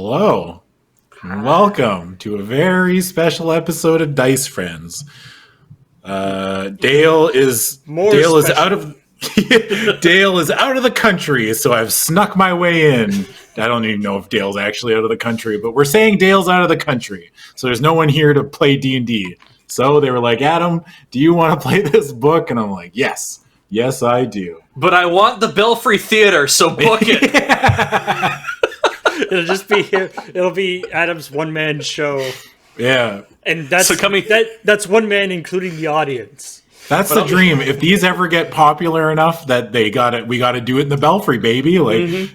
Hello. Welcome to a very special episode of Dice Friends. Dale is out of Dale is out of the country, so I've snuck my way in. I don't even know if Dale's actually out of the country, but we're saying Dale's out of the country. So there's no one here to play D&D. So they were like, Adam, do you want to play this book? And I'm like, yes. Yes, I do. But I want the Belfry Theater, so book it. It'll just be it'll be Adam's one-man show. Yeah. And that's that's one man including the audience. That's the dream. If these ever get popular enough that we got to do it in the Belfry, baby. Like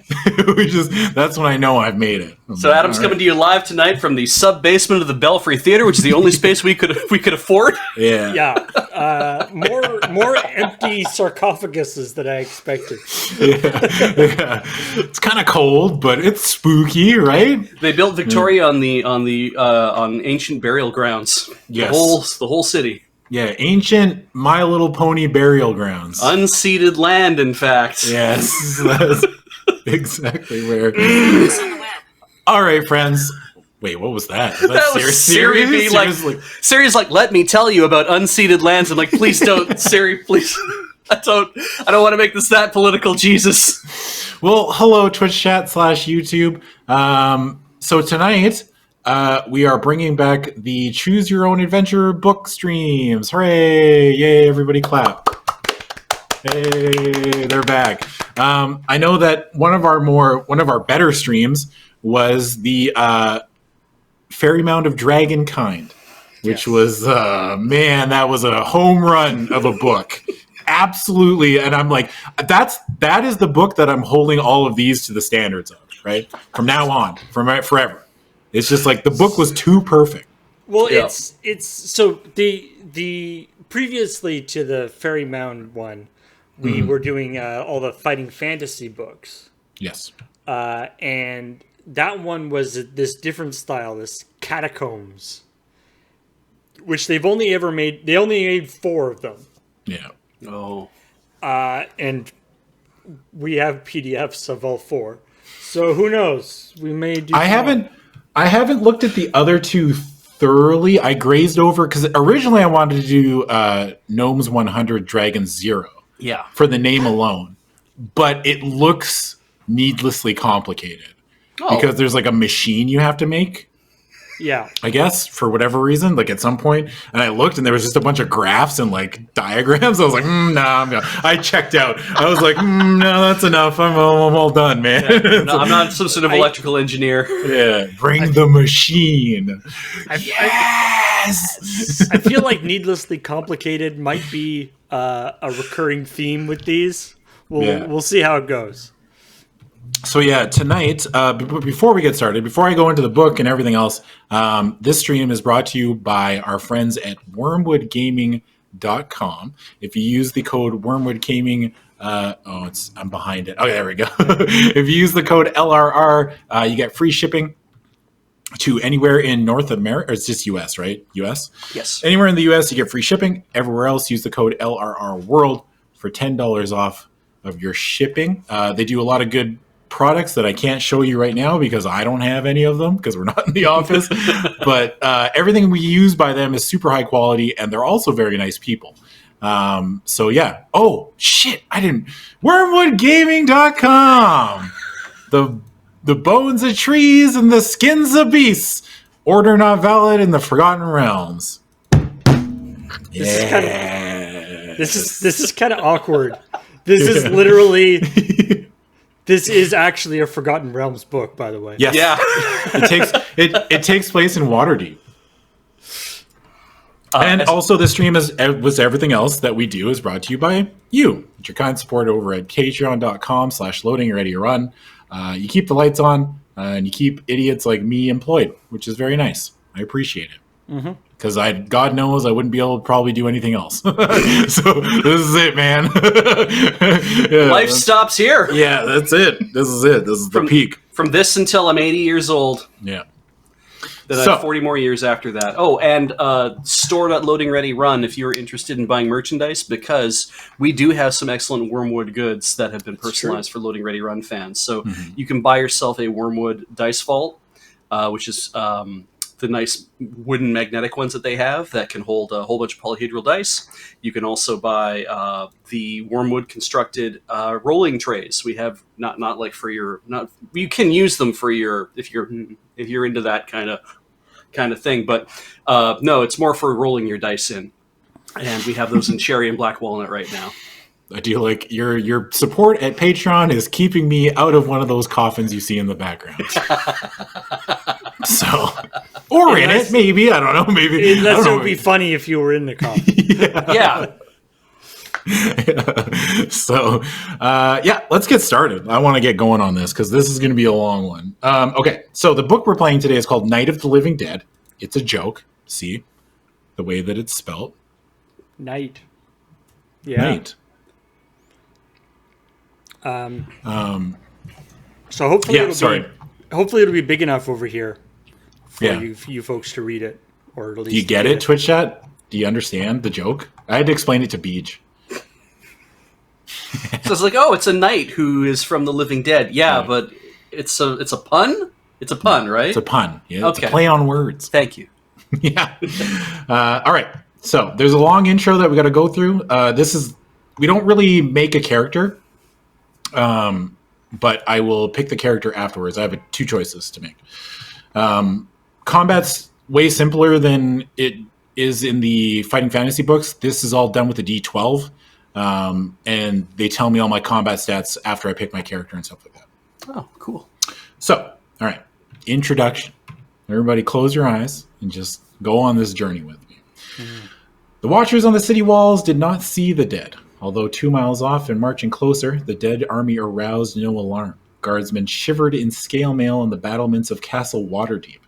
that's when I know I've made it. So Adam's coming to you live tonight from the sub-basement of the Belfry Theater, which is the only space we could afford. Yeah. Yeah. More empty sarcophaguses than I expected. Yeah. It's kind of cold, but it's spooky, right? They built Victoria on ancient burial grounds. Yes. The whole city. Yeah, ancient My Little Pony burial grounds. Unceded land, in fact. Yes, that's exactly where. All right, friends. Wait, what was that? That was Siri being like, Siri's like, let me tell you about unceded lands. I'm like, please don't, Siri, please. I don't want to make this that political, Jesus. Well, hello, Twitch chat / YouTube. So tonight, we are bringing back the Choose Your Own Adventure book streams. Hooray! Yay! Everybody clap. Hey, they're back. I know that one of our better streams was the Fairy Mound of Dragonkind, which was that was a home run of a book. Absolutely, and I'm like, that is the book that I'm holding all of these to the standards of, right? From now on, forever. It's just like the book was too perfect. Well, yeah. it's so the previously to the Fairy Mound one, we were doing all the fighting fantasy books. Yes. And that one was this different style, this Catacombs, which they only made 4 of them. Yeah. Oh. And we have PDFs of all 4. So who knows? We may do. I haven't looked at the other 2 thoroughly. I grazed over because originally I wanted to do Gnomes 100 Dragons 0. Yeah. For the name alone. But it looks needlessly complicated. Oh. Because there's like a machine you have to make. Yeah. I guess, for whatever reason, like at some point, and I looked and there was just a bunch of graphs and like diagrams. I was like, nah, I checked out. I was like, no, that's enough. I'm all done, man. Yeah. No, I'm not some sort of electrical engineer. Yeah, bring the machine. Yes! I feel like needlessly complicated might be a recurring theme with these. We'll see how it goes. So yeah, tonight, before we get started, before I go into the book and everything else, this stream is brought to you by our friends at wormwoodgaming.com. If you use the code wormwoodgaming, I'm behind it. Okay, there we go. If you use the code LRR, you get free shipping to anywhere in North America. Or it's just US, right? US? Yes. Anywhere in the US, you get free shipping. Everywhere else, use the code LRR World for $10 off of your shipping. They do a lot of good products that I can't show you right now because I don't have any of them because we're not in the office. But everything we use by them is super high quality, and they're also very nice people. So yeah. Oh shit! WormwoodGaming.com. The bones of trees and the skins of beasts. Order not valid in the Forgotten Realms. This is kind of awkward. This is literally. This is actually a Forgotten Realms book, by the way. Yes. Yeah. It takes place in Waterdeep. And also, the stream was everything else that we do is brought to you by you. It's your kind support over at patreon.com/LoadingReadyRun. You keep the lights on and you keep idiots like me employed, which is very nice. I appreciate it. Because God knows I wouldn't be able to probably do anything else. So this is it, man. Life stops here. Yeah, that's it. This is it. This is the peak. From this until I'm 80 years old. Yeah. Then I have 40 more years after that. Oh, and store.LoadingReadyRun if you're interested in buying merchandise, because we do have some excellent Wormwood goods that have been personalized for Loading Ready Run fans. So you can buy yourself a Wormwood dice vault. which is the nice wooden magnetic ones that they have that can hold a whole bunch of polyhedral dice. You can also buy the wormwood constructed rolling trays. We have not like for your you can use them for your if you're into that kind of thing, but no, it's more for rolling your dice in. And we have those in cherry and black walnut right now. I do like your support at Patreon is keeping me out of one of those coffins you see in the background. So, or in it, maybe. I don't know. Maybe. Unless it would be funny if you were in the coffin. Yeah. So, let's get started. I want to get going on this because this is going to be a long one. Okay, so the book we're playing today is called Night of the Living Dead. It's a joke. See the way that it's spelled. Night. Yeah. Night. So hopefully it'll be big enough over here for you folks to read it, or at least. Do you get it, Twitch chat? Do you understand the joke? I had to explain it to Beej. So it's like, oh, it's a knight who is from the living dead. Yeah, right. But it's a pun. It's a pun, right? It's a pun. Yeah, okay. It's a play on words. Thank you. Yeah. All right. So there's a long intro that we got to go through. We don't really make a character. But I will pick the character afterwards. I have two choices to make. Combat's way simpler than it is in the Fighting Fantasy books. This is all done with a D12. And they tell me all my combat stats after I pick my character and stuff like that. Oh, cool. So, all right. Introduction. Everybody close your eyes and just go on this journey with me. Mm. The watchers on the city walls did not see the dead. Although 2 miles off and marching closer, the dead army aroused no alarm. Guardsmen shivered in scale mail on the battlements of Castle Waterdeep.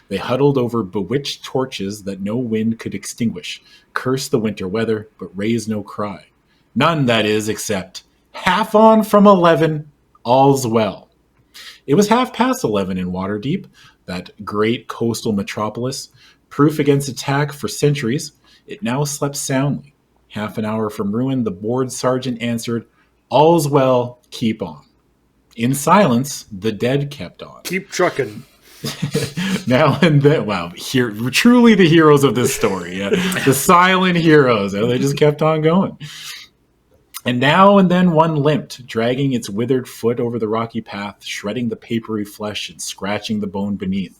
They huddled over bewitched torches that no wind could extinguish, cursed the winter weather, but raised no cry. None, that is, except, half on from 11, all's well. It was 11:30 in Waterdeep, that great coastal metropolis. Proof against attack for centuries, it now slept soundly. Half an hour from ruin, the bored sergeant answered, all's well, keep on. In silence, the dead kept on. Keep trucking. Now and then, wow, truly the heroes of this story. Yeah. The silent heroes. They just kept on going. And now and then one limped, dragging its withered foot over the rocky path, shredding the papery flesh and scratching the bone beneath.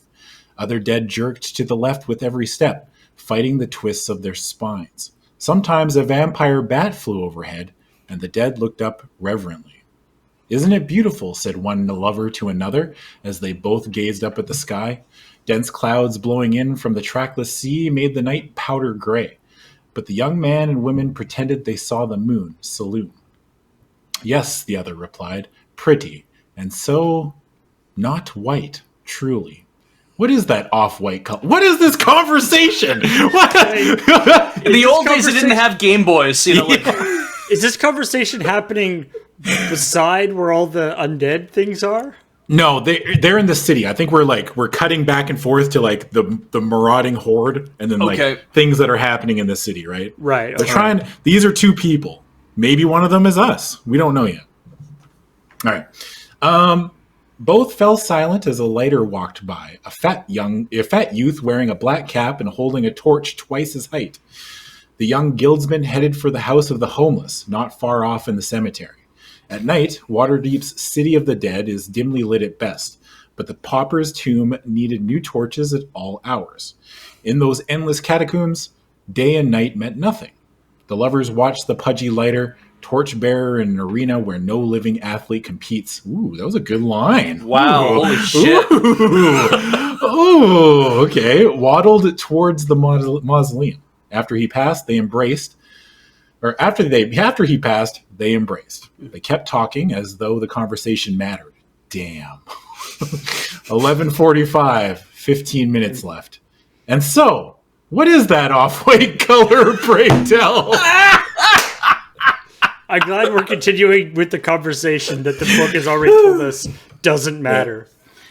Other dead jerked to the left with every step, fighting the twists of their spines. Sometimes a vampire bat flew overhead, and the dead looked up reverently. Isn't it beautiful, said one lover to another, as they both gazed up at the sky. Dense clouds blowing in from the trackless sea made the night powder gray, but the young man and women pretended they saw the moon saloon. Yes, the other replied, pretty, and so not white, truly. What is that off-white color? What is this conversation? What? In the old days, they didn't have Game Boys. You know, Is this conversation happening beside where all the undead things are? No, they're in the city. I think we're cutting back and forth to like the marauding horde, and then like things that are happening in the city, right? Right. They're trying. These are two people. Maybe one of them is us. We don't know yet. All right. Both fell silent as a lighter walked by, a fat youth wearing a black cap and holding a torch twice his height. The young guildsman headed for the house of the homeless, not far off in the cemetery. At night, Waterdeep's City of the Dead is dimly lit at best, but the pauper's tomb needed new torches at all hours. In those endless catacombs, day and night meant nothing. The lovers watched the pudgy lighter, torchbearer in an arena where no living athlete competes. Ooh, that was a good line. Wow, ooh. Holy shit. Ooh, okay. Waddled towards the mausoleum. After he passed, they embraced. Or after he passed, they embraced. They kept talking as though the conversation mattered. Damn. 11:45, 15 minutes left. And so, what is that off-white color, pray tell? I'm glad we're continuing with the conversation that the book has already told us doesn't matter.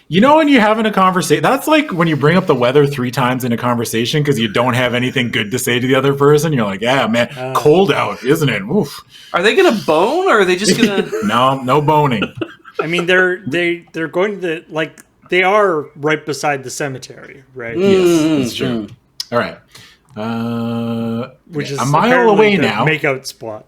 You know when you're having a conversation, that's like when you bring up the weather 3 times in a conversation because you don't have anything good to say to the other person. You're like, yeah, man, cold out, isn't it? Oof. Are they going to bone or are they just going to... No boning. I mean, they're going to, like, they are right beside the cemetery, right? Yes, that's true. All right. Which is a mile apparently away the now. makeout spot.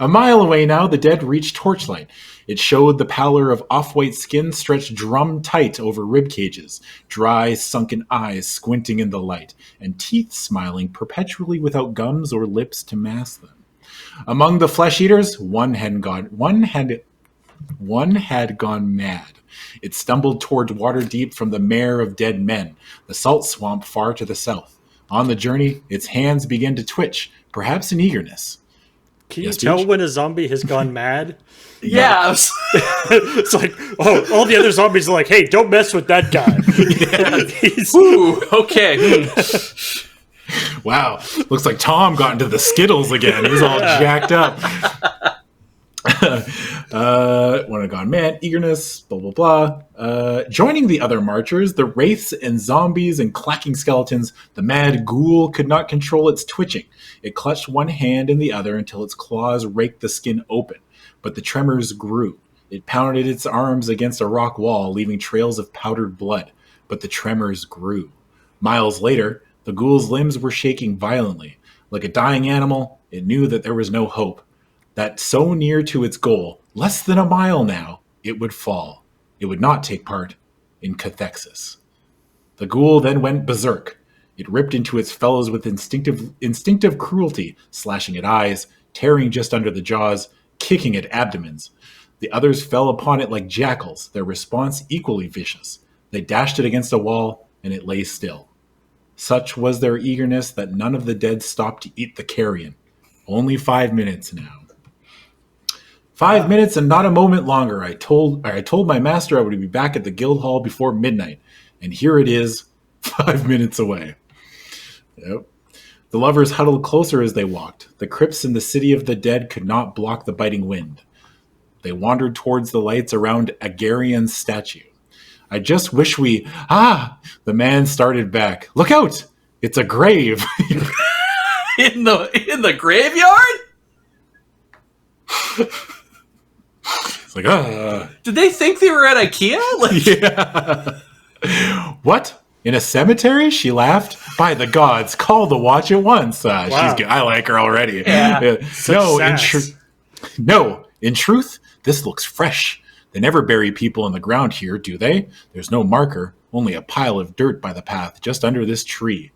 A mile away now, the dead reached torchlight. It showed the pallor of off-white skin stretched drum tight over rib cages, dry, sunken eyes squinting in the light, and teeth smiling perpetually without gums or lips to mask them. Among the flesh eaters, one had gone mad. It stumbled towards Waterdeep from the mare of dead men, the salt swamp far to the south. On the journey, its hands began to twitch, perhaps in eagerness. Can Yes, you tell Beej? when a zombie has gone mad? Yeah. It's like, oh, all the other zombies are like, hey, don't mess with that guy. He's- Ooh, okay. Wow, looks like Tom got into the Skittles again. He's all jacked up. One had gone mad, eagerness, blah, blah, blah. Joining the other marchers, the wraiths and zombies and clacking skeletons, the mad ghoul could not control its twitching. It clutched one hand in the other until its claws raked the skin open. But the tremors grew. It pounded its arms against a rock wall, leaving trails of powdered blood. But the tremors grew. Miles later, the ghoul's limbs were shaking violently. Like a dying animal, it knew that there was no hope. That so near to its goal, less than a mile now, it would fall. It would not take part in cathexis. The ghoul then went berserk. It ripped into its fellows with instinctive cruelty, slashing at eyes, tearing just under the jaws, kicking at abdomens. The others fell upon it like jackals, their response equally vicious. They dashed it against a wall, and it lay still. Such was their eagerness that none of the dead stopped to eat the carrion. Only 5 minutes now. 5 minutes and not a moment longer. I told my master I would be back at the guild hall before midnight, and here it is, 5 minutes away. Yep. The lovers huddled closer as they walked. The crypts in the city of the dead could not block the biting wind. They wandered towards the lights around Agarian's statue. I just wish we... The man started back. Look out! It's a grave. In the graveyard? It's like, Did they think they were at IKEA? Yeah. What? In a cemetery? She laughed. By the gods, call the watch at once. Wow. She's good. I like her already. Yeah. No, in truth, this looks fresh. They never bury people in the ground here, do they? There's no marker, only a pile of dirt by the path just under this tree.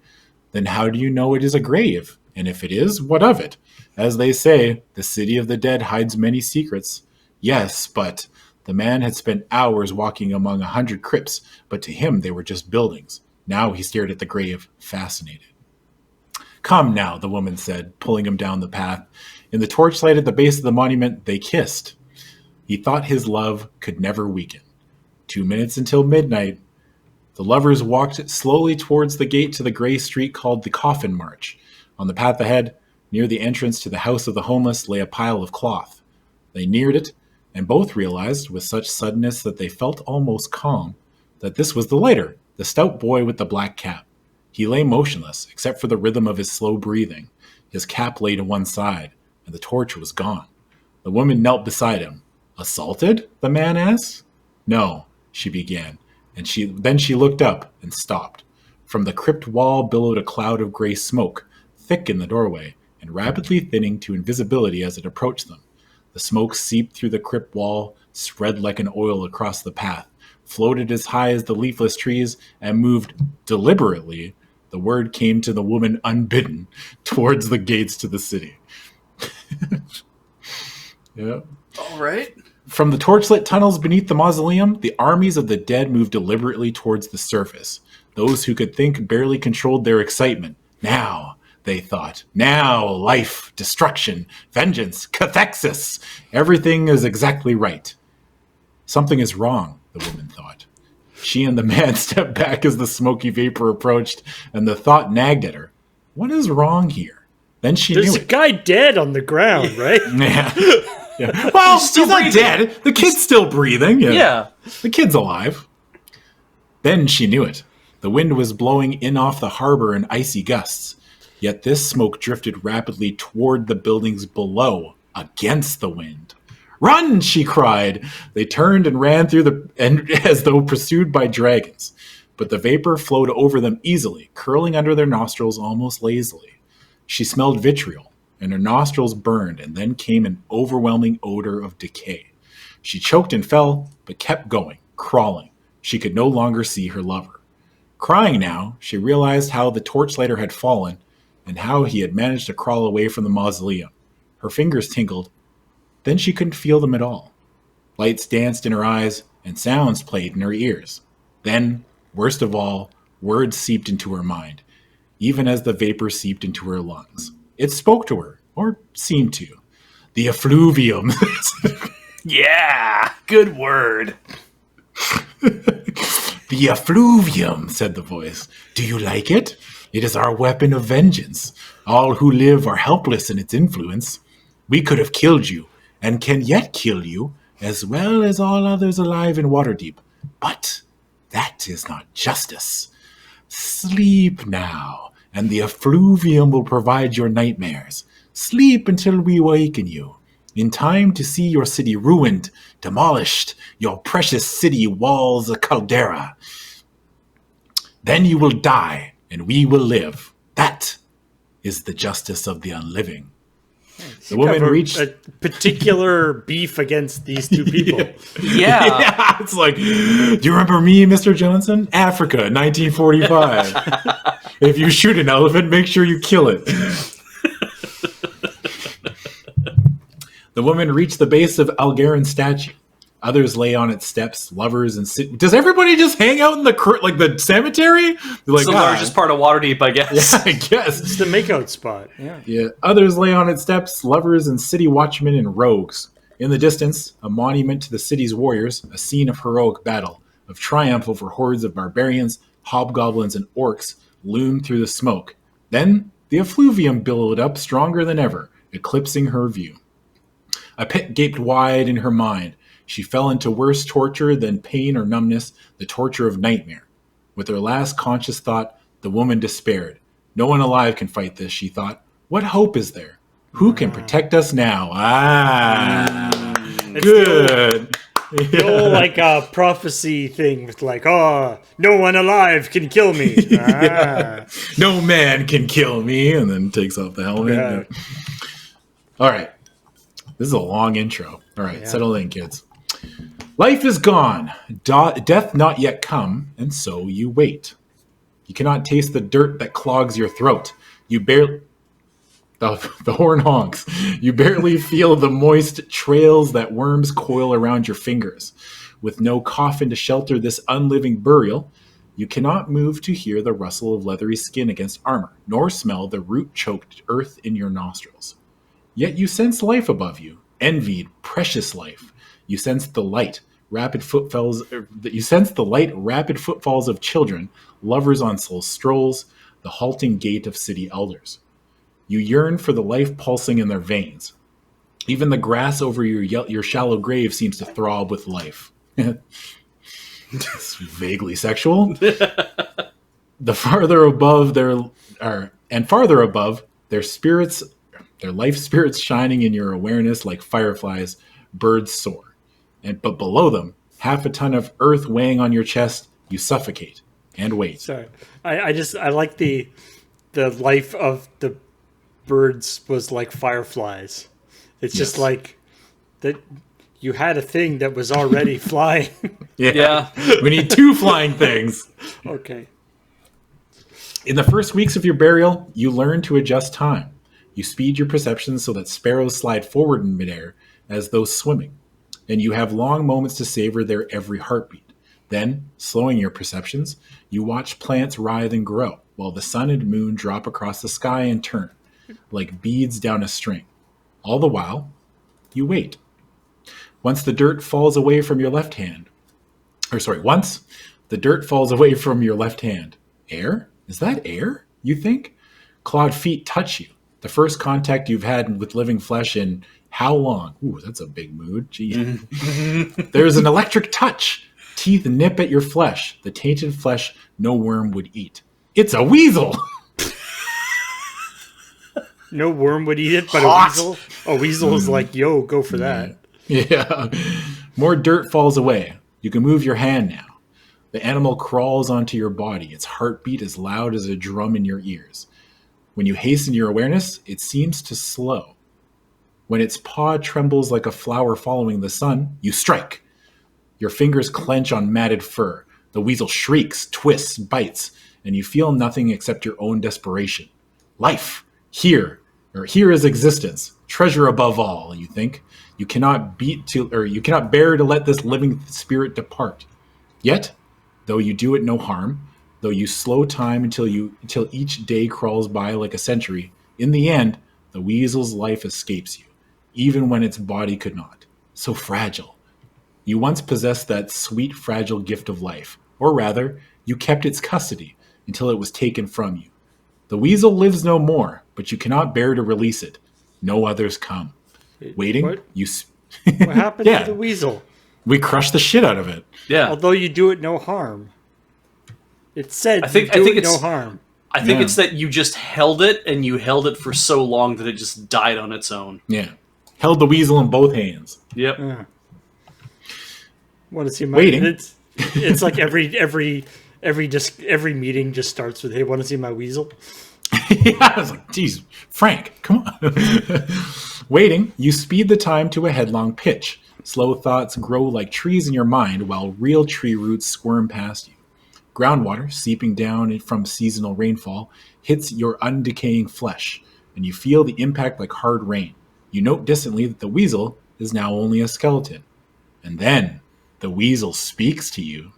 Then how do you know it is a grave? And if it is, what of it? As they say, the city of the dead hides many secrets. Yes, but the man had spent hours walking among 100 crypts, but to him they were just buildings. Now he stared at the grave, fascinated. Come now, the woman said, pulling him down the path. In the torchlight at the base of the monument, they kissed. He thought his love could never weaken. 2 minutes until midnight. The lovers walked slowly towards the gate to the gray street called the Coffin March. On the path ahead, near the entrance to the house of the homeless, lay a pile of cloth. They neared it, and both realized, with such suddenness that they felt almost calm, that this was the lighter, the stout boy with the black cap. He lay motionless, except for the rhythm of his slow breathing. His cap lay to one side, and the torch was gone. The woman knelt beside him. Assaulted? The man asked. No, she began, and then she looked up and stopped. From the crypt wall billowed a cloud of gray smoke, thick in the doorway, and rapidly thinning to invisibility as it approached them. The smoke seeped through the crypt wall, spread like an oil across the path, floated as high as the leafless trees, and moved deliberately, the word came to the woman unbidden, towards the gates to the city. Yeah. All right. From the torchlit tunnels beneath the mausoleum, the armies of the dead moved deliberately towards the surface. Those who could think barely controlled their excitement. Now, they thought. Now, life, destruction, vengeance, cathexis. Everything is exactly right. Something is wrong, the woman thought. She and the man stepped back as the smoky vapor approached, and the thought nagged at her. What is wrong here? Then she There's knew a it. guy dead on the ground, right? Yeah. Yeah. Well, he's not dead. The kid's still breathing. Yeah. The kid's alive. Then she knew it. The wind was blowing in off the harbor in icy gusts. Yet this smoke drifted rapidly toward the buildings below, against the wind. Run, she cried. They turned and ran as though pursued by dragons. But the vapor flowed over them easily, curling under their nostrils almost lazily. She smelled vitriol, and her nostrils burned, and then came an overwhelming odor of decay. She choked and fell, but kept going, crawling. She could no longer see her lover. Crying now, she realized how the torchlighter had fallen, and how he had managed to crawl away from the mausoleum. Her fingers tingled. Then she couldn't feel them at all. Lights danced in her eyes, and sounds played in her ears. Then, worst of all, words seeped into her mind, even as the vapor seeped into her lungs. It spoke to her, or seemed to. The effluvium. Yeah, good word. The effluvium, said the voice. Do you like it? It is our weapon of vengeance. All who live are helpless in its influence. We could have killed you, and can yet kill you, as well as all others alive in Waterdeep. But that is not justice. Sleep now, and the effluvium will provide your nightmares. Sleep until we awaken you. In time to see your city ruined, demolished, your precious city walls a caldera. Then you will die, and we will live. That is the justice of the unliving. The woman reached a particular beef against these two people. Yeah. It's like, do you remember me, Mr. Johnson? Africa, 1945. If you shoot an elephant, make sure you kill it. The woman reached the base of Algaren's statue. Others lay on its steps, lovers and Does everybody just hang out in the cemetery? Like, it's the largest part of Waterdeep, I guess. Yeah, I guess. It's the makeout spot. Yeah. Others lay on its steps, lovers and city watchmen and rogues. In the distance, a monument to the city's warriors, a scene of heroic battle, of triumph over hordes of barbarians, hobgoblins, and orcs, loomed through the smoke. Then the effluvium billowed up stronger than ever, eclipsing her view. A pit gaped wide in her mind. She fell into worse torture than pain or numbness, the torture of nightmare. With her last conscious thought, the woman despaired. No one alive can fight this, she thought. What hope is there? Who can protect us now? Good. The old prophecy thing with no one alive can kill me. No man can kill me, and then takes off the helmet. Yeah. All right. This is a long intro. All right, Settle in, kids. Life is gone, death not yet come, and so you wait. You cannot taste the dirt that clogs your throat. You barely... The horn honks. You barely feel the moist trails that worms coil around your fingers. With no coffin to shelter this unliving burial, you cannot move to hear the rustle of leathery skin against armor, nor smell the root-choked earth in your nostrils. Yet you sense life above you, envied, precious life. You sense the light, rapid footfalls of children, lovers on strolls, the halting gait of city elders. You yearn for the life pulsing in their veins. Even the grass over your shallow grave seems to throb with life. It's vaguely sexual. Farther above, their spirits, their life spirits shining in your awareness like fireflies, birds soar. But below them, half a ton of earth weighing on your chest, you suffocate and wait. Sorry, I like the life of the birds was like fireflies. It's just like that you had a thing that was already flying. Yeah. We need two flying things. Okay. In the first weeks of your burial, you learn to adjust time. You speed your perceptions so that sparrows slide forward in midair as though swimming, and you have long moments to savor their every heartbeat. Then, slowing your perceptions, you watch plants writhe and grow, while the sun and moon drop across the sky and turn, like beads down a string. All the while, you wait. Once the dirt falls away from your left hand. Once the dirt falls away from your left hand. Air? Is that air, you think? Clawed feet touch you. The first contact you've had with living flesh in how long? Ooh, that's a big mood. Gee. There's an electric touch. Teeth nip at your flesh, the tainted flesh no worm would eat. It's a weasel! No worm would eat it, but Hot. a weasel is like, yo, go for that. Yeah. More dirt falls away. You can move your hand now. The animal crawls onto your body, its heartbeat as loud as a drum in your ears. When you hasten your awareness, it seems to slow. When its paw trembles like a flower following the sun, you strike. Your fingers clench on matted fur. The weasel shrieks, twists, bites, and you feel nothing except your own desperation. Life, here is existence, treasure above all, you think. You cannot bear to let this living spirit depart. Yet, though you do it no harm, though you slow time until each day crawls by like a century, in the end, the weasel's life escapes you, even when its body could not. So fragile. You once possessed that sweet, fragile gift of life, or rather, you kept its custody until it was taken from you. The weasel lives no more, but you cannot bear to release it. No others come. Waiting, What? you... What happened Yeah. to the weasel? We crushed the shit out of it. Yeah. Although you do it no harm. It said I think you do it it's no harm. I think Yeah. it's that you just held it, and you held it for so long that it just died on its own. Yeah. Held the weasel in both hands. Yep. Want to see my Waiting. It's like every meeting just starts with, "Hey, want to see my weasel?" Yeah, I was like, geez, Frank, come on. Waiting, you speed the time to a headlong pitch. Slow thoughts grow like trees in your mind while real tree roots squirm past you. Groundwater, seeping down from seasonal rainfall, hits your undecaying flesh, and you feel the impact like hard rain. You note distantly that the weasel is now only a skeleton. And then the weasel speaks to you.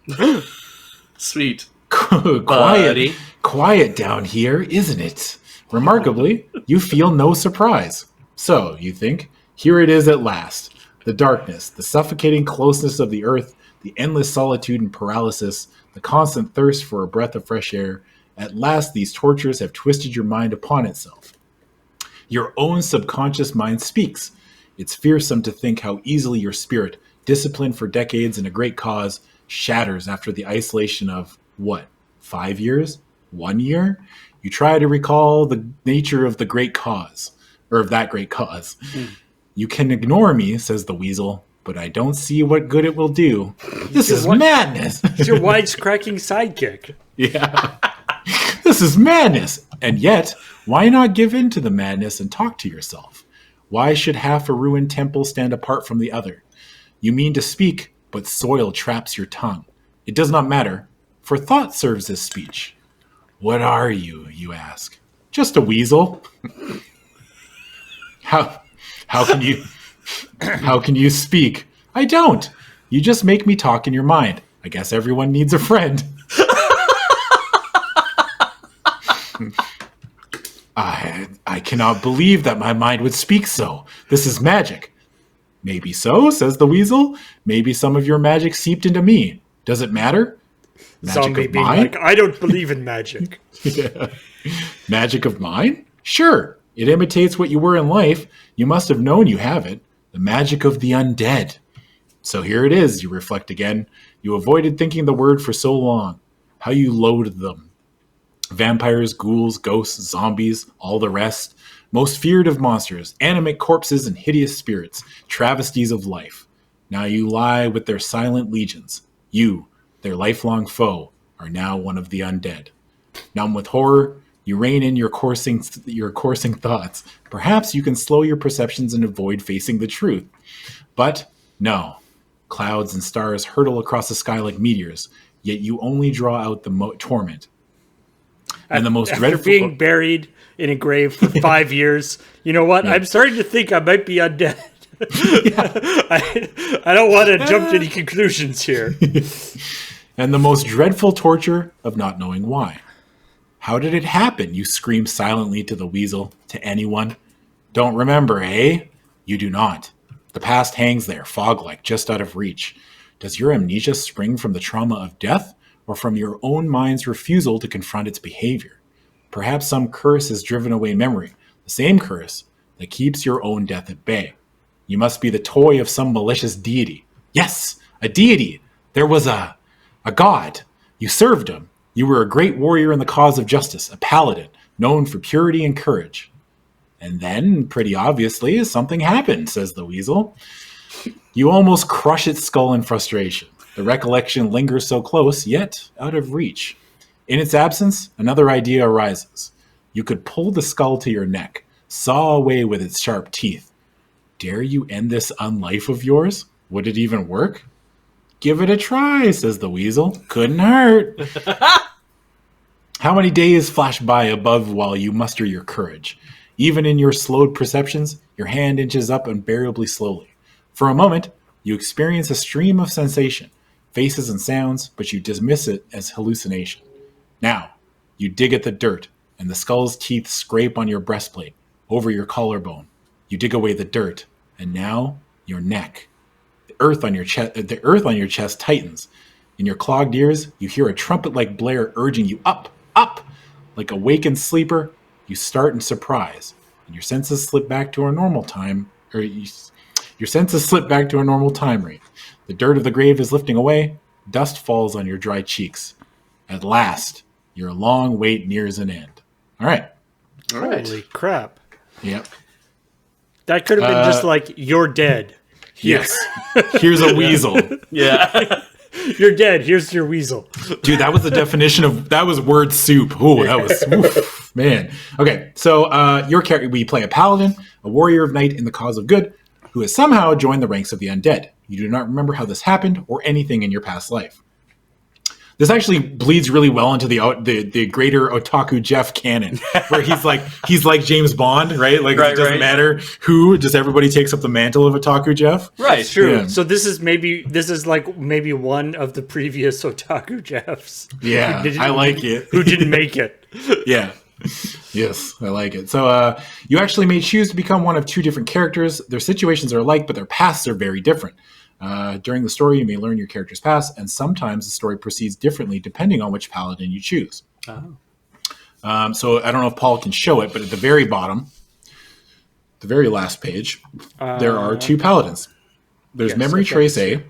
Sweet. Quiet, quiet down here, isn't it? Remarkably, you feel no surprise. So, you think, here it is at last. The darkness, the suffocating closeness of the earth, the endless solitude and paralysis, the constant thirst for a breath of fresh air. At last, these tortures have twisted your mind upon itself. Your own subconscious mind speaks. It's fearsome to think how easily your spirit, disciplined for decades in a great cause, shatters after the isolation of, what, 5 years? 1 year? You try to recall the nature of the great cause, or of that great cause. You can ignore me, says the weasel, but I don't see what good it will do. This is madness. It's your wisecracking sidekick. Yeah. This is madness. And yet, why not give in to the madness and talk to yourself? Why should half a ruined temple stand apart from the other? You mean to speak, but soil traps your tongue. It does not matter, for thought serves as speech. What are you, you ask? Just a weasel. How can you speak? I don't. You just make me talk in your mind. I guess everyone needs a friend. I cannot believe that my mind would speak so. This is magic. Maybe so, says the weasel. Maybe some of your magic seeped into me. Does it matter? Magic Zombie of being mine? like, "I don't believe in magic." Yeah. Magic of mine? Sure. It imitates what you were in life. You must have known you have it. The magic of the undead. So here it is, you reflect again. You avoided thinking the word for so long. How you loathed them. Vampires, ghouls, ghosts, zombies, all the rest. Most feared of monsters, animate corpses and hideous spirits, travesties of life. Now you lie with their silent legions. You, their lifelong foe, are now one of the undead. Numb with horror, you rein in your coursing thoughts. Perhaps you can slow your perceptions and avoid facing the truth. But no. Clouds and stars hurtle across the sky like meteors, yet you only draw out the torment. And the most After dreadful... being buried in a grave for 5 years, you know what? Yeah. I'm starting to think I might be undead. I don't want to jump to any conclusions here. And the most dreadful torture of not knowing why. How did it happen? You scream silently to the weasel, to anyone. Don't remember, eh? You do not. The past hangs there, fog-like, just out of reach. Does your amnesia spring from the trauma of death, or from your own mind's refusal to confront its behavior? Perhaps some curse has driven away memory, the same curse that keeps your own death at bay. You must be the toy of some malicious deity. Yes, a deity. There was a god. You served him. You were a great warrior in the cause of justice, a paladin, known for purity and courage. And then, pretty obviously, something happened, says the weasel. You almost crush its skull in frustration. The recollection lingers so close, yet out of reach. In its absence, another idea arises. You could pull the skull to your neck, saw away with its sharp teeth. Dare you end this unlife of yours? Would it even work? Give it a try, says the weasel. Couldn't hurt. How many days flash by above while you muster your courage? Even in your slowed perceptions, your hand inches up unbearably slowly. For a moment, you experience a stream of sensation, faces and sounds, but you dismiss it as hallucination. Now, you dig at the dirt, and the skull's teeth scrape on your breastplate, over your collarbone. You dig away the dirt, and now your neck. The earth on your chest tightens. In your clogged ears, you hear a trumpet-like blare urging you up, up. Like a wakened sleeper, you start in surprise, and your senses slip back to a normal time, your senses slip back to a normal time rate. The dirt of the grave is lifting away. Dust falls on your dry cheeks. At last, your long wait nears an end. All right. Holy crap. Yep. That could have been just like, you're dead. Yes. Here's a weasel. Yeah. You're dead. Here's your weasel. Dude, that was the definition of, that was word soup. Oh, that was, oof, man. Okay, so your character, we play a paladin, a warrior of night in the cause of good, who has somehow joined the ranks of the undead. You do not remember how this happened or anything in your past life. This actually bleeds really well into the greater Otaku Jeff canon, where he's like James Bond, right? Like it doesn't matter who, just everybody takes up the mantle of Otaku Jeff. Right, It's true. Yeah. So this is maybe one of the previous Otaku Jeffs. Yeah, I like it. Who didn't make it? Yeah. Yes, I like it. So you actually may choose to become one of two different characters. Their situations are alike, but their paths are very different. During the story, you may learn your character's past, and sometimes the story proceeds differently depending on which paladin you choose. Oh. So I don't know if Paul can show it, but at the very bottom, the very last page, there are two paladins. There's yes, Memory Trace A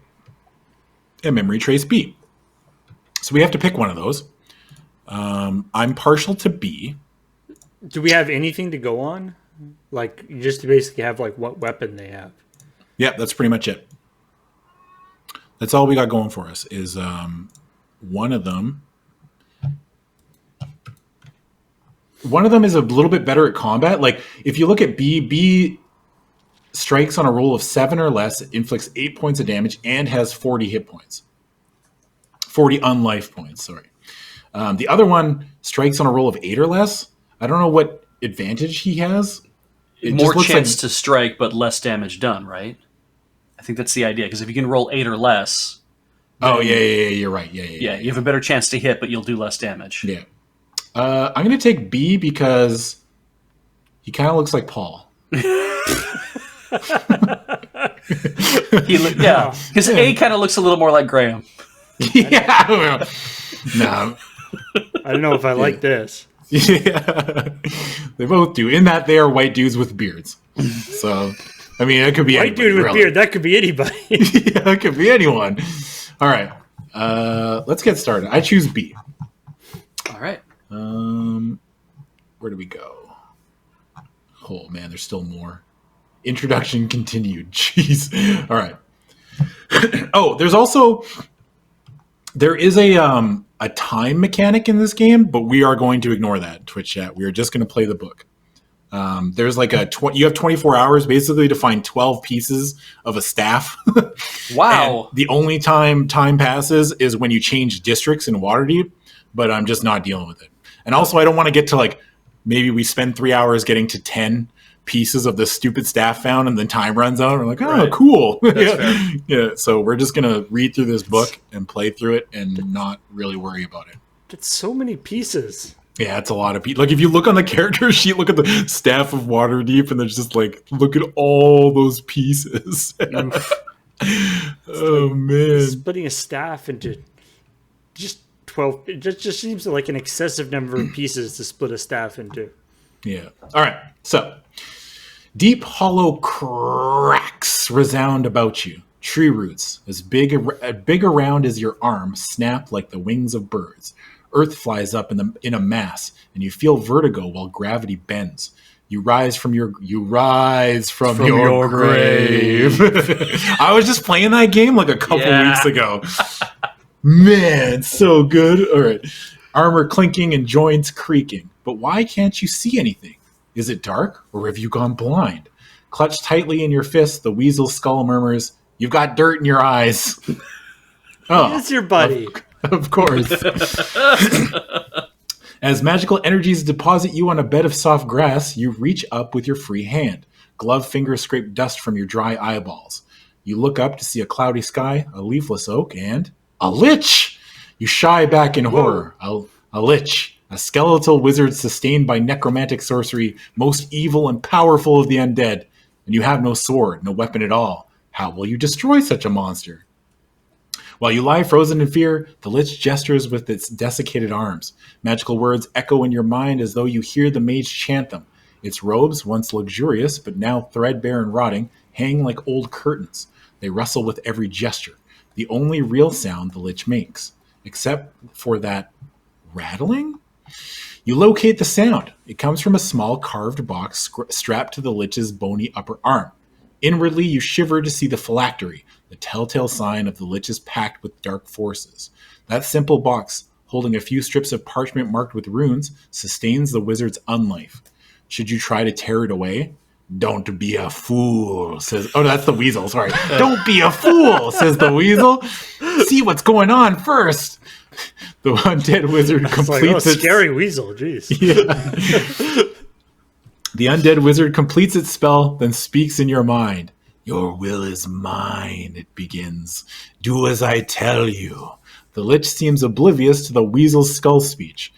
and Memory Trace B. So we have to pick one of those. I'm partial to B. Do we have anything to go on? Like, you just basically have like what weapon they have. Yep, that's pretty much it. That's all we got going for us is one of them. One of them is a little bit better at combat. Like if you look at B strikes on a roll of 7 or less, inflicts 8 points of damage, and has 40 hit points. 40 unlife points, sorry. The other one strikes on a roll of 8 or less. I don't know what advantage he has. More chance to strike, but less damage done, right? I think that's the idea, because if you can roll 8 or less... Oh, yeah, you're right. Yeah, you have a better chance to hit, but you'll do less damage. Yeah. I'm going to take B because he kind of looks like Paul. Because A kind of looks a little more like Graham. Yeah, I don't know. No. I don't know if I like this. Yeah, they both do. In that they are white dudes with beards. So, I mean, it could be White dude with beard. That could be anybody. Yeah, it could be anyone. All right, let's get started. I choose B. All right. Where do we go? Oh man, there's still more. Introduction continued. Jeez. All right. Oh, there is a time mechanic in this game, but we are going to ignore that, Twitch chat. We are just going to play the book. There's like you have 24 hours basically to find 12 pieces of a staff. Wow. And the only time passes is when you change districts in Waterdeep, but I'm just not dealing with it. And also I don't want to get to like, maybe we spend 3 hours getting to 10 pieces of this stupid staff found and then time runs out. We're like, oh, right. Cool. Yeah. So we're just going to read through this book and play through it and not really worry about it. That's so many pieces. Yeah, it's a lot of pieces. Like if you look on the character sheet, look at the staff of Waterdeep and there's just like, look at all those pieces. Oh man. Splitting a staff into just 12. It just seems like an excessive number of pieces to split a staff into. Yeah. All right. So, deep hollow cracks resound about you. Tree roots, as big around as your arm, snap like the wings of birds. Earth flies up in a mass, and you feel vertigo while gravity bends. You rise from your grave. I was just playing that game like a couple weeks ago. Man, so good. All right. Armor clinking and joints creaking. But why can't you see anything? Is it dark, or have you gone blind? Clutched tightly in your fist, the weasel skull murmurs, "You've got dirt in your eyes." Oh, It's your buddy. Of course. As magical energies deposit you on a bed of soft grass, you reach up with your free hand. Gloved fingers scrape dust from your dry eyeballs. You look up to see a cloudy sky, a leafless oak, and a lich! You shy back in horror. A lich, a skeletal wizard sustained by necromantic sorcery, most evil and powerful of the undead. And you have no sword, no weapon at all. How will you destroy such a monster? While you lie frozen in fear, the lich gestures with its desiccated arms. Magical words echo in your mind as though you hear the mage chant them. Its robes, once luxurious but now threadbare and rotting, hang like old curtains. They rustle with every gesture, the only real sound the lich makes, except for that rattling? You locate the sound. It comes from a small carved box strapped to the lich's bony upper arm. Inwardly, you shiver to see the phylactery, the telltale sign of the lich's pact with dark forces. That simple box, holding a few strips of parchment marked with runes, sustains the wizard's unlife. Should you try to tear it away? Don't be a fool, says... Oh, that's the weasel, sorry. Don't be a fool, says the weasel. See what's going on first. The undead wizard completes its... scary weasel, jeez. Yeah. The undead wizard completes its spell, then speaks in your mind. Your will is mine, it begins. Do as I tell you. The lich seems oblivious to the weasel's skull speech.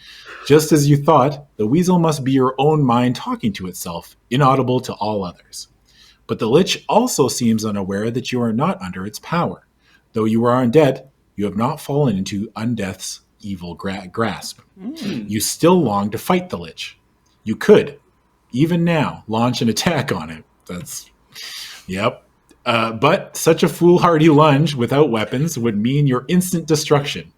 Just as you thought, the weasel must be your own mind talking to itself, inaudible to all others. But the lich also seems unaware that you are not under its power. Though you are undead, you have not fallen into undeath's evil grasp. You still long to fight the lich. You could, even now, launch an attack on it. Yep. But such a foolhardy lunge without weapons would mean your instant destruction.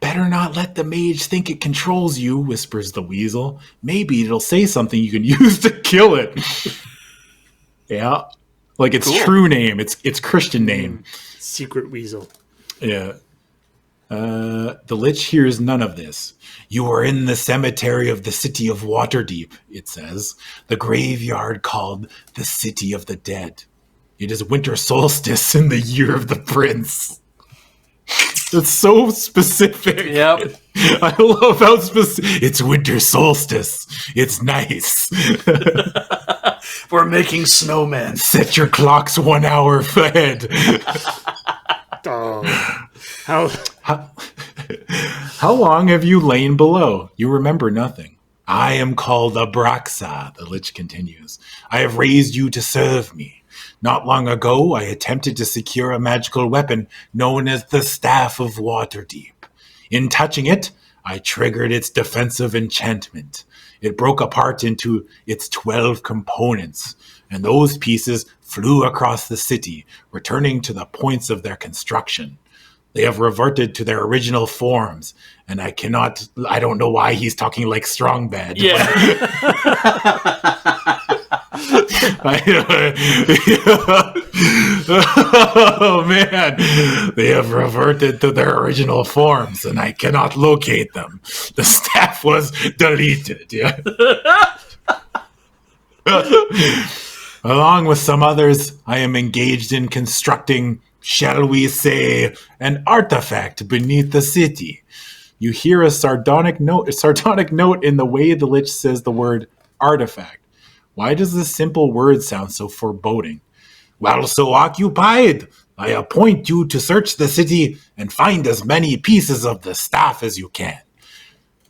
Better not let the mage think it controls you, whispers the weasel. Maybe it'll say something you can use to kill it. Yeah. Like its true name, its Christian name. Secret weasel. Yeah. The lich hears none of this. You are in the cemetery of the city of Waterdeep, it says, the graveyard called the City of the Dead. It is winter solstice in the year of the prince. It's so specific. Yep. I love how specific. It's winter solstice. It's nice. We're making snowmen. Set your clocks 1 hour ahead. Oh. How long have you lain below? You remember nothing. I am called Abraxa, the lich continues. I have raised you to serve me. Not long ago, I attempted to secure a magical weapon known as the Staff of Waterdeep. In touching it, I triggered its defensive enchantment. It broke apart into its 12 components, and those pieces flew across the city, returning to the points of their construction. They have reverted to their original forms, and I don't know why he's talking like Strong Bad. Yeah. Oh man, they have reverted to their original forms, and I cannot locate them. The staff was deleted. Yeah. Along with some others, I am engaged in constructing, shall we say, an artifact beneath the city. You hear a sardonic note in the way the lich says the word artifact. Why does this simple word sound so foreboding? While so occupied, I appoint you to search the city and find as many pieces of the staff as you can.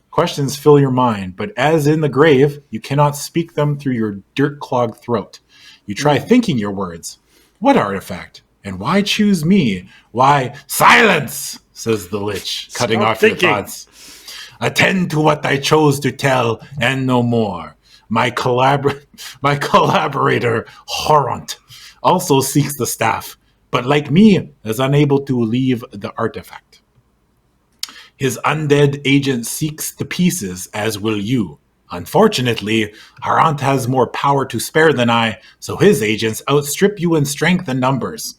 Questions fill your mind, but as in the grave, you cannot speak them through your dirt-clogged throat. You try thinking your words. What artifact? And why choose me? Why, silence, says the lich, cutting off your thoughts. Attend to what I chose to tell, and no more. My collaborator, Horont, also seeks the staff, but like me, is unable to leave the artifact. His undead agent seeks the pieces, as will you. Unfortunately, Harant has more power to spare than I, so his agents outstrip you in strength and numbers.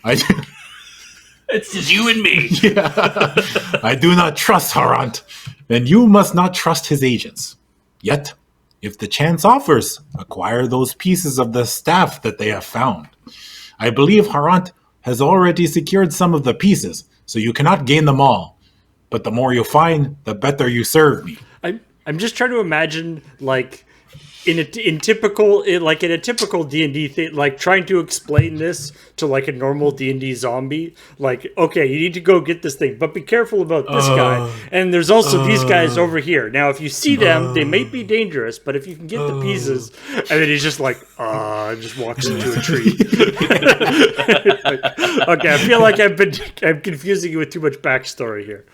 It's just you and me. Yeah. I do not trust Harant, and you must not trust his agents. Yet, if the chance offers, acquire those pieces of the staff that they have found. I believe Harant has already secured some of the pieces, so you cannot gain them all. But the more you find, the better you serve me. I'm just trying to imagine, like, in a typical D&D thing, like trying to explain this to like a normal D&D zombie. Like, okay, you need to go get this thing, but be careful about this guy. And there's also these guys over here. Now, if you see them, they may be dangerous, but if you can get the pieces, and then he's just like, just walks into a tree. Okay, I feel like I'm confusing you with too much backstory here.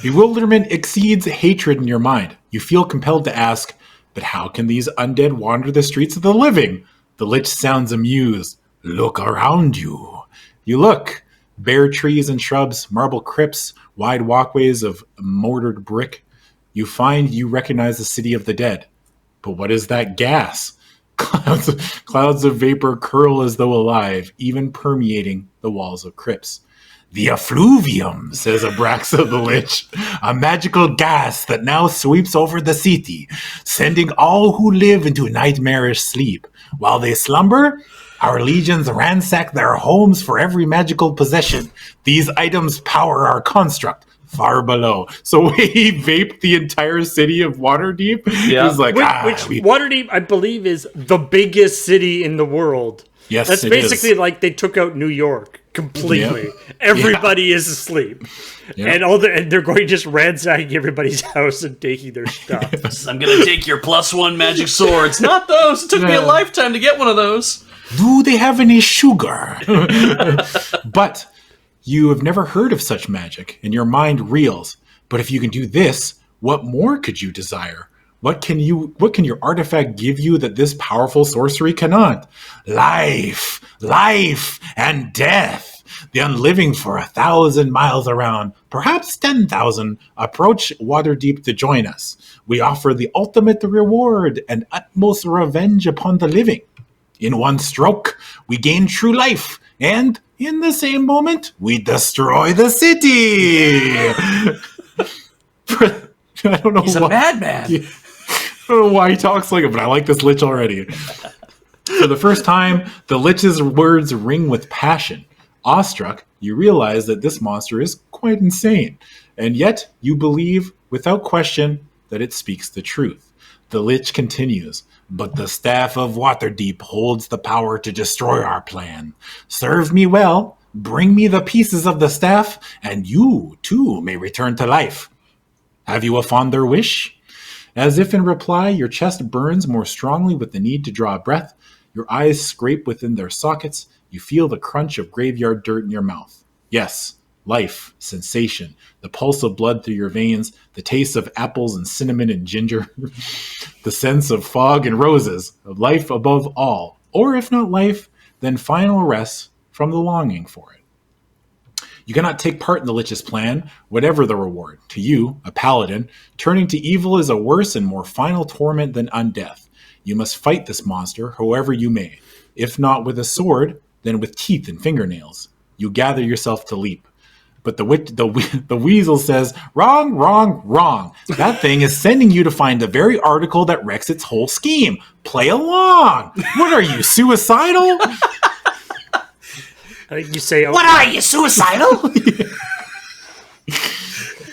Bewilderment exceeds hatred in your mind. You feel compelled to ask, but how can these undead wander the streets of the living? The Lich sounds amused. Look around you. You look. Bare trees and shrubs, marble crypts, wide walkways of mortared brick. You find you recognize the city of the dead. But what is that gas? Clouds of vapor curl as though alive, even permeating the walls of crypts. The effluvium, says Abraxa the Lich, a magical gas that now sweeps over the city, sending all who live into nightmarish sleep. While they slumber, our legions ransack their homes for every magical possession. These items power our construct far below. So he vaped the entire city of Waterdeep. Yeah. He's like, Waterdeep, I believe, is the biggest city in the world. Yes, that's basically like they took out New York completely. Yep. Everybody is asleep, yep. And they're going just ransacking everybody's house and taking their stuff. I'm gonna take your +1 magic swords. Not those. It took me a lifetime to get one of those. Do they have any sugar? But you have never heard of such magic, and your mind reels. But if you can do this, what more could you desire? What can your artifact give you that this powerful sorcery cannot? Life, and death. The unliving for 1,000 miles around, perhaps 10,000, approach Waterdeep to join us. We offer the ultimate reward and utmost revenge upon the living. In one stroke, we gain true life, and in the same moment, we destroy the city. I don't know. He's a madman. Yeah. I don't know why he talks like it, but I like this Lich already. For the first time, the Lich's words ring with passion. Awestruck, you realize that this monster is quite insane, and yet you believe, without question, that it speaks the truth. The Lich continues, but the Staff of Waterdeep holds the power to destroy our plan. Serve me well, bring me the pieces of the staff, and you, too, may return to life. Have you a fonder wish? As if in reply, your chest burns more strongly with the need to draw a breath. Your eyes scrape within their sockets. You feel the crunch of graveyard dirt in your mouth. Yes, life, sensation, the pulse of blood through your veins, the taste of apples and cinnamon and ginger, the sense of fog and roses, of life above all. Or if not life, then final rest from the longing for it. You cannot take part in the Lich's plan, whatever the reward. To you, a paladin, turning to evil is a worse and more final torment than undeath. You must fight this monster, however you may. If not with a sword, then with teeth and fingernails. You gather yourself to leap. But the weasel says, wrong, wrong, wrong. That thing is sending you to find the very article that wrecks its whole scheme. Play along. What are you, suicidal? I think you say, "What are you, suicidal?"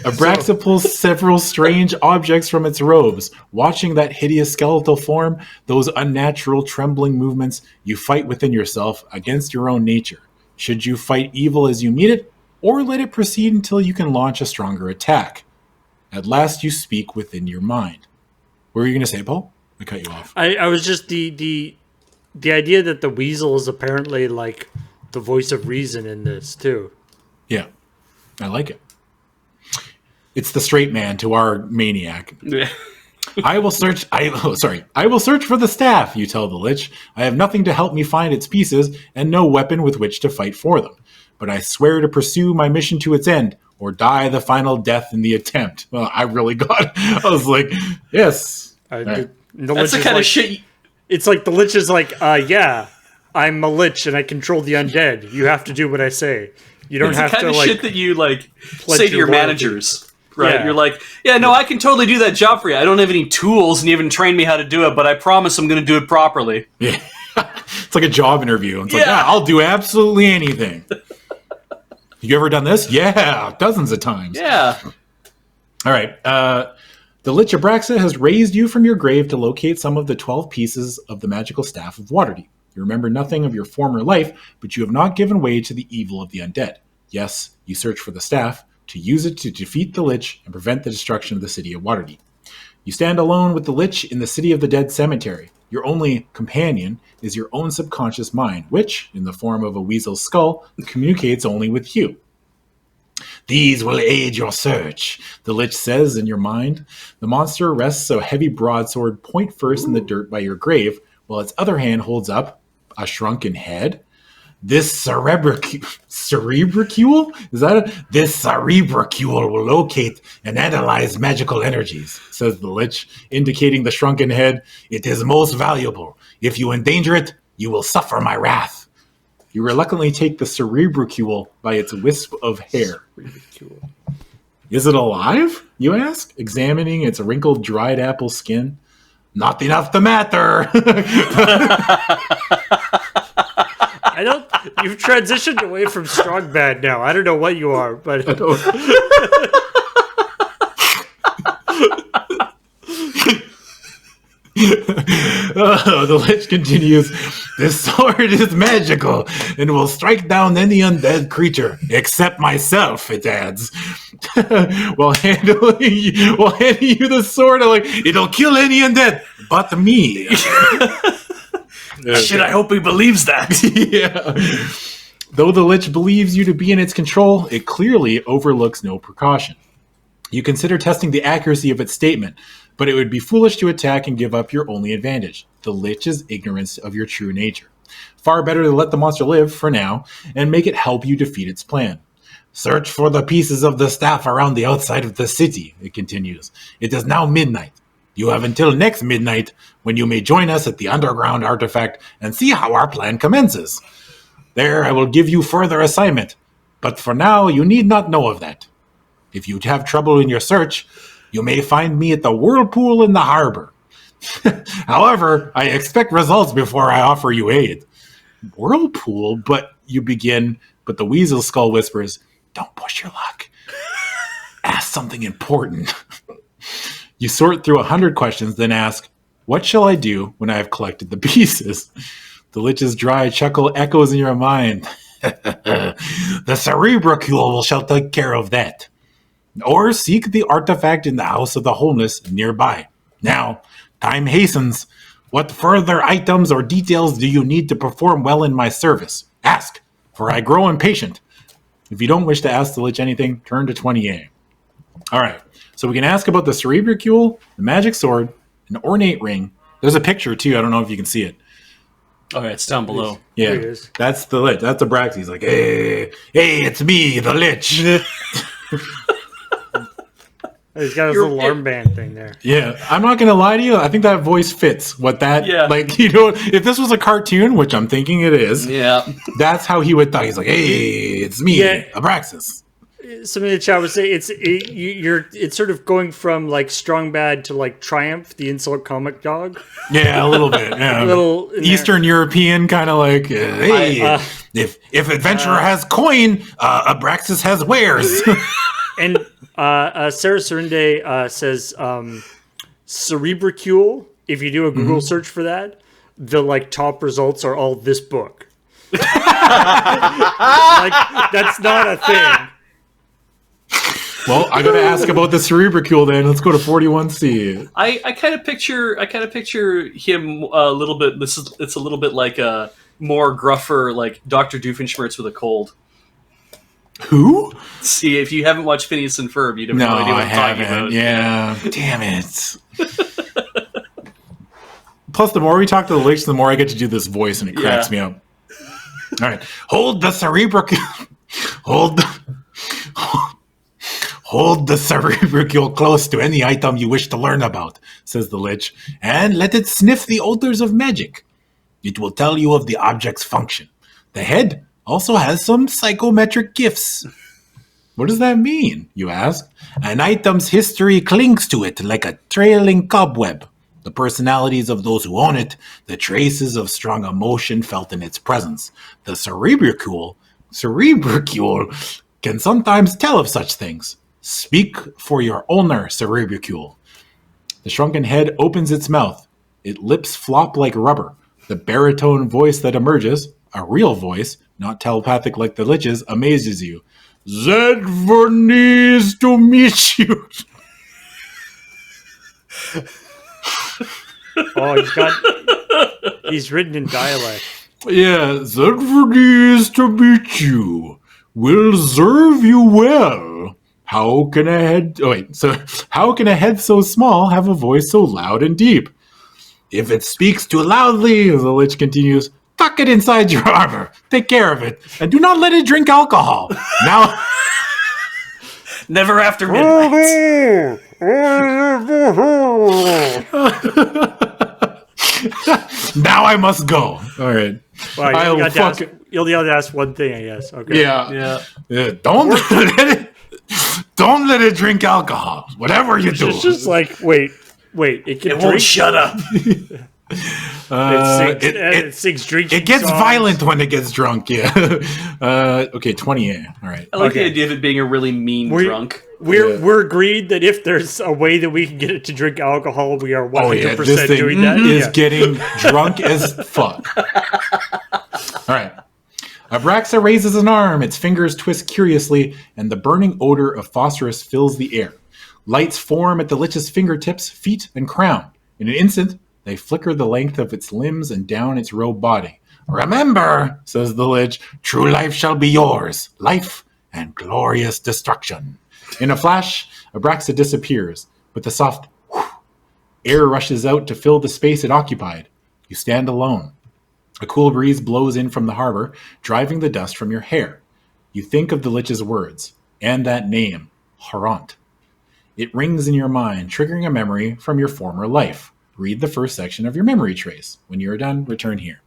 Abraxa pulls several strange objects from its robes. Watching that hideous skeletal form, those unnatural trembling movements, you fight within yourself against your own nature. Should you fight evil as you meet it, or let it proceed until you can launch a stronger attack? At last you speak within your mind. What were you going to say, Paul? I cut you off. I was just the idea that the weasel is apparently like the voice of reason in this too. Yeah, I like it. It's the straight man to our maniac. I will search for the staff, you tell the Lich. I have nothing to help me find its pieces and no weapon with which to fight for them. But I swear to pursue my mission to its end, or die the final death in the attempt. Well, I really I was like, yes. The That's the kind of shit. It's like the Lich is like, yeah, I'm a Lich and I control the undead. You have to do what I say. You don't have to, It's the kind of shit that you, like, say to your loyalty. Managers, right? Yeah. You're like, yeah, no, I can totally do that job for you. I don't have any tools and you haven't trained me how to do it, but I promise I'm going to do it properly. Yeah. It's like a job interview. It's like, Yeah. I'll do absolutely anything. You ever done this? Yeah, dozens of times. Yeah. All right. The Lich Abraxa has raised you from your grave to locate some of the 12 pieces of the magical staff of Waterdeep. You remember nothing of your former life, but you have not given way to the evil of the undead. Yes, you search for the staff, to use it to defeat the Lich and prevent the destruction of the city of Waterdeep. You stand alone with the Lich in the City of the Dead cemetery. Your only companion is your own subconscious mind, which, in the form of a weasel's skull, communicates only with you. These will aid your search, the Lich says in your mind. The monster rests a heavy broadsword point first in the dirt by your grave, while its other hand holds up a shrunken head. This cerebricule, This cerebricule will locate and analyze magical energies, says the Lich, indicating the shrunken head. It is most valuable. If you endanger it, you will suffer my wrath. You reluctantly take the cerebricule by its wisp of hair. Is it alive? You ask, examining its wrinkled, dried apple skin. Not enough to matter. You've transitioned away from strong bad now. I don't know what you are, but The Lich continues, this sword is magical and will strike down any undead creature, except myself, it adds. while handing you the sword, I'm like, it'll kill any undead, but me. Shit, I hope he believes that. Yeah. Though the Lich believes you to be in its control, it clearly overlooks no precaution. You consider testing the accuracy of its statement, but it would be foolish to attack and give up your only advantage, the Lich's ignorance of your true nature. Far better to let the monster live, for now, and make it help you defeat its plan. Search for the pieces of the staff around the outside of the city, it continues. It is now midnight. You have until next midnight, when you may join us at the underground artifact and see how our plan commences. There I will give you further assignment, but for now you need not know of that. If you have trouble in your search, you may find me at the whirlpool in the harbor. However, I expect results before I offer you aid. Whirlpool? But the weasel skull whispers, don't push your luck. Ask something important. You sort through 100 questions, then ask, what shall I do when I have collected the pieces? The Lich's dry chuckle echoes in your mind. The cerebricule shall take care of that. Or seek the artifact in the House of the Homeless nearby. Now, time hastens. What further items or details do you need to perform well in my service? Ask, for I grow impatient. If you don't wish to ask the Lich anything, turn to 20A. All right, so we can ask about the cerebricule, the magic sword, an ornate ring. There's a picture, too. I don't know if you can see it. Okay, it's down below. Yeah, There it is. that's the Lich. That's the Brax. He's like, hey, it's me, the Lich. he's got his little armband thing there. Yeah, I'm not going to lie to you. I think that voice fits what that, if this was a cartoon, which I'm thinking it is, Yeah. that's how he would talk. He's like, hey, it's me, Abraxas. Something in the chat would say it's sort of going from like strong bad to like Triumph, the insult comic dog. Yeah, a little bit. Yeah. A little in Eastern European kind of like, hey, if adventurer has coin, Abraxas has wares. And Sarah Surinde says cerebricule. If you do a Google search for that, the like top results are all this book. Like that's not a thing. Well, I gotta ask about the cerebricule then. Let's go to 41C. I kind of picture him a little bit. It's a little bit like a more gruffer, like Dr. Doofenshmirtz with a cold. Who? See, if you haven't watched Phineas and Ferb, you'd have no idea what I'm talking about. Yeah, damn it. Plus, the more we talk to the Lich, the more I get to do this voice, and it cracks me up. All right, hold the cerebricule. Hold the cerebricule close to any item you wish to learn about, says the Lich, and let it sniff the odors of magic. It will tell you of the object's function. The head also has some psychometric gifts. What does that mean, you ask? An item's history clings to it like a trailing cobweb. The personalities of those who own it, the traces of strong emotion felt in its presence. The cerebricule can sometimes tell of such things. Speak for your owner, cerebricule. The shrunken head opens its mouth. Its lips flop like rubber. The baritone voice that emerges, a real voice, not telepathic like the Lich's, amazes you. Zed needs to meet you. Oh, he's written in dialect. Yeah, Zed needs to meet you. Will serve you well. How can a head so small have a voice so loud and deep? If it speaks too loudly, the Lich continues, tuck it inside your armor. Take care of it, and do not let it drink alcohol. Now, Never after midnight. now I must go. All right. Well, you'll have to ask one thing, I guess. Okay. Yeah. Don't let it drink alcohol. Whatever you do. It's just like, wait. It can It drink. won't shut up. It sings drinking It gets songs. violent when it gets drunk. Yeah. Okay. 20. All right. I like the Okay. idea of it being a really mean drunk. We're agreed that if there's a way that we can get it to drink alcohol, we are 100% This thing doing that. is Yeah. getting drunk as fuck. All right. Abraxa raises an arm, its fingers twist curiously, and the burning odor of phosphorus fills the air. Lights form at the Lich's fingertips, feet, and crown. In an instant, they flicker the length of its limbs and down its robed body. Remember, says the Lich, true life shall be yours, life and glorious destruction. In a flash, Abraxa disappears. With a soft whoosh, air rushes out to fill the space it occupied. You stand alone. A cool breeze blows in from the harbor, driving the dust from your hair. You think of the Lich's words, and that name, Harant. It rings in your mind, triggering a memory from your former life. Read the first section of your memory trace. When you are done, return here.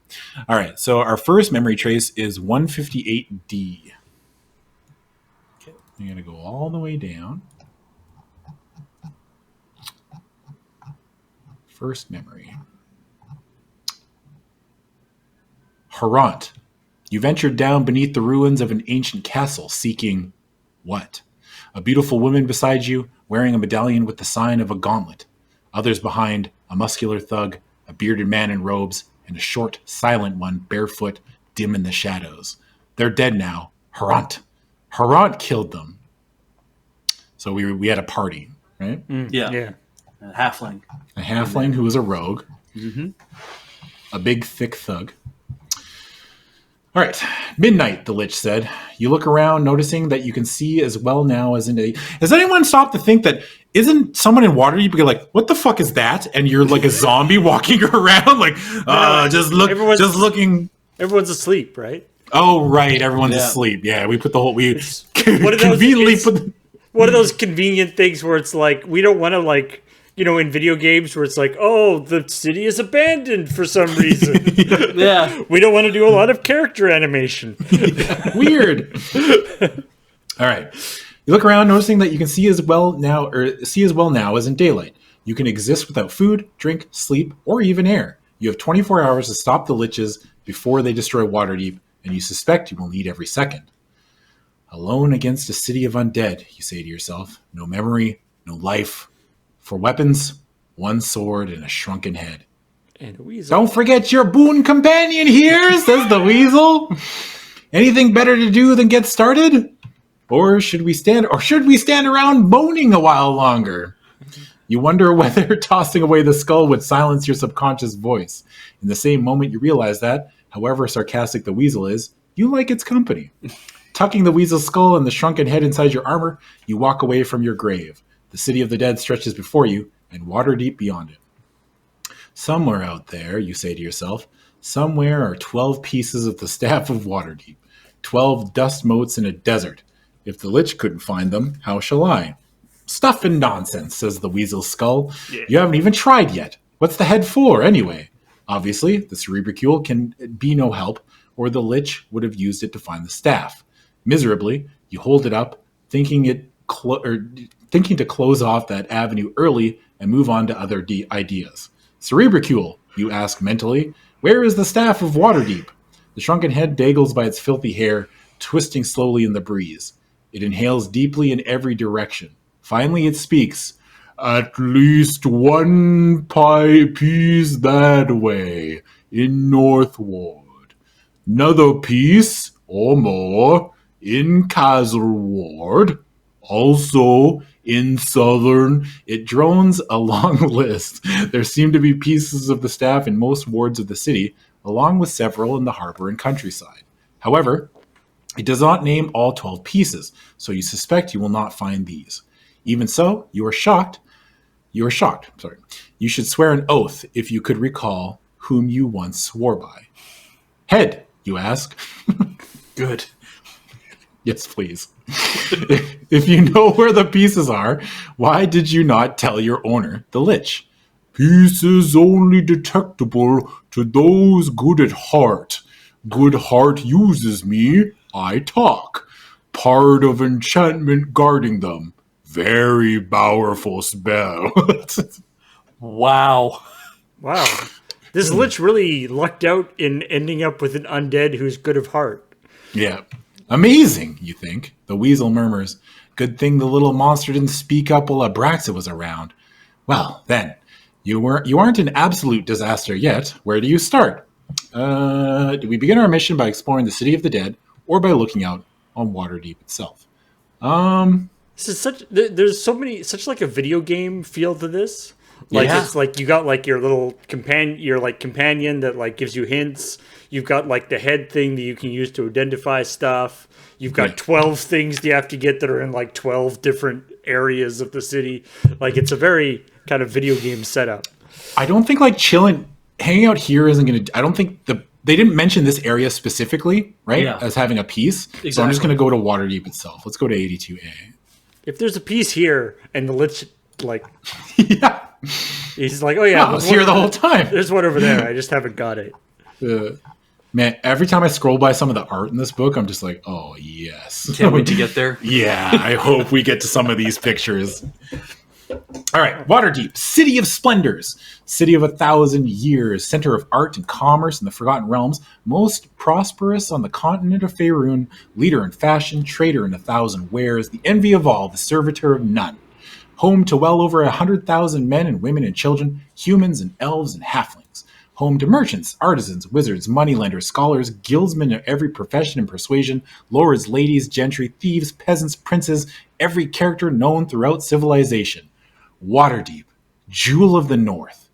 All right, so our first memory trace is 158D. Okay, you're going to go all the way down. First memory. Harant. You ventured down beneath the ruins of an ancient castle, seeking what? A beautiful woman beside you, wearing a medallion with the sign of a gauntlet. Others behind, a muscular thug, a bearded man in robes, and a short, silent one, barefoot, dim in the shadows. They're dead now. Harant. Harant killed them. So we had a party, right? Yeah. A halfling. A halfling who was a rogue. Mm-hmm. A big, thick thug. All right. Midnight, the Lich said. You look around, noticing that you can see as well now as in a... Has anyone stopped to think that isn't someone in Waterdeep be like, what the fuck is that? And you're like a zombie walking around, like, just looking. Everyone's asleep, right? Oh, right. Everyone's asleep. Yeah, we put the whole... We One of those, conveniently it's put... one of those convenient things where it's like, we don't want to, like, you know, in video games where it's like, oh, the city is abandoned for some reason. Yeah. We don't want to do a lot of character animation. Weird. All right. You look around, noticing that you can see as well now as in daylight. You can exist without food, drink, sleep, or even air. You have 24 hours to stop the Liches before they destroy Waterdeep, and you suspect you will need every second. Alone against a city of undead, you say to yourself. No memory, no life. For weapons, one sword and a shrunken head. And a weasel. Don't forget your boon companion here, says the weasel. Anything better to do than get started? Or should we stand around moaning a while longer? You wonder whether tossing away the skull would silence your subconscious voice. In the same moment, you realize that, however sarcastic the weasel is, you like its company. Tucking the weasel's skull and the shrunken head inside your armor, you walk away from your grave. The city of the dead stretches before you, and Waterdeep beyond it. Somewhere out there, you say to yourself, somewhere are 12 pieces of the staff of Waterdeep. 12 dust motes in a desert. If the Lich couldn't find them, how shall I? Stuff and nonsense, says the Weasel's skull. Yeah. You haven't even tried yet. What's the head for, anyway? Obviously, the cerebricule can be no help, or the Lich would have used it to find the staff. Miserably, you hold it up, thinking to close off that avenue early and move on to other ideas. Cerebricule, you ask mentally, where is the staff of Waterdeep? The shrunken head dangles by its filthy hair, twisting slowly in the breeze. It inhales deeply in every direction. Finally it speaks. At least one piece that way, in Northward. Another piece, or more, in Castleward. Also in Southern. It drones a long list. There seem to be pieces of the staff in most wards of the city, along with several in the harbor and countryside. However, it does not name all 12 pieces, so you suspect you will not find these. Even so, you are shocked. You should swear an oath if you could recall whom you once swore by. Head, you ask. Good. Yes, please. If you know where the pieces are, why did you not tell your owner, the Lich? Pieces only detectable to those good at heart. Good heart uses me, I talk. Part of enchantment guarding them. Very powerful spell. Wow. Wow. This Lich really lucked out in ending up with an undead who's good of heart. Yeah. Amazing, you think. The weasel murmurs. Good thing the little monster didn't speak up while Abraxa was around. Well, then, you aren't an absolute disaster yet. Where do you start? Do we begin our mission by exploring the City of the Dead, or by looking out on Waterdeep itself? This is there's such like a video game feel to this. Like Yeah. it's like you got like your little companion that like gives you hints. You've got like the head thing that you can use to identify stuff. You've got Yeah. 12 things you have to get that are in like 12 different areas of the city. Like it's a very kind of video game setup. I don't think like hanging out here isn't going to. I don't think they didn't mention this area specifically, right? Yeah. As having a piece. So I'm Exactly. just going to go to Waterdeep itself. Let's go to 82A. If there's a piece here and the Lich like Yeah. he's like, oh yeah, I was here the whole time. There's one over there. I just haven't got it. Man, every time I scroll by some of the art in this book, I'm just like, oh, yes. Can't wait to get there. Yeah, I hope we get to some of these pictures. All right, Waterdeep, City of Splendors, City of 1,000 Years, Center of Art and Commerce in the Forgotten Realms, most prosperous on the continent of Faerun, leader in fashion, trader in 1,000 wares, the envy of all, the servitor of none. Home to well over 100,000 men and women and children, humans and elves and halflings. Home to merchants, artisans, wizards, moneylenders, scholars, guildsmen of every profession and persuasion, lords, ladies, gentry, thieves, peasants, princes, every character known throughout civilization. Waterdeep, jewel of the north.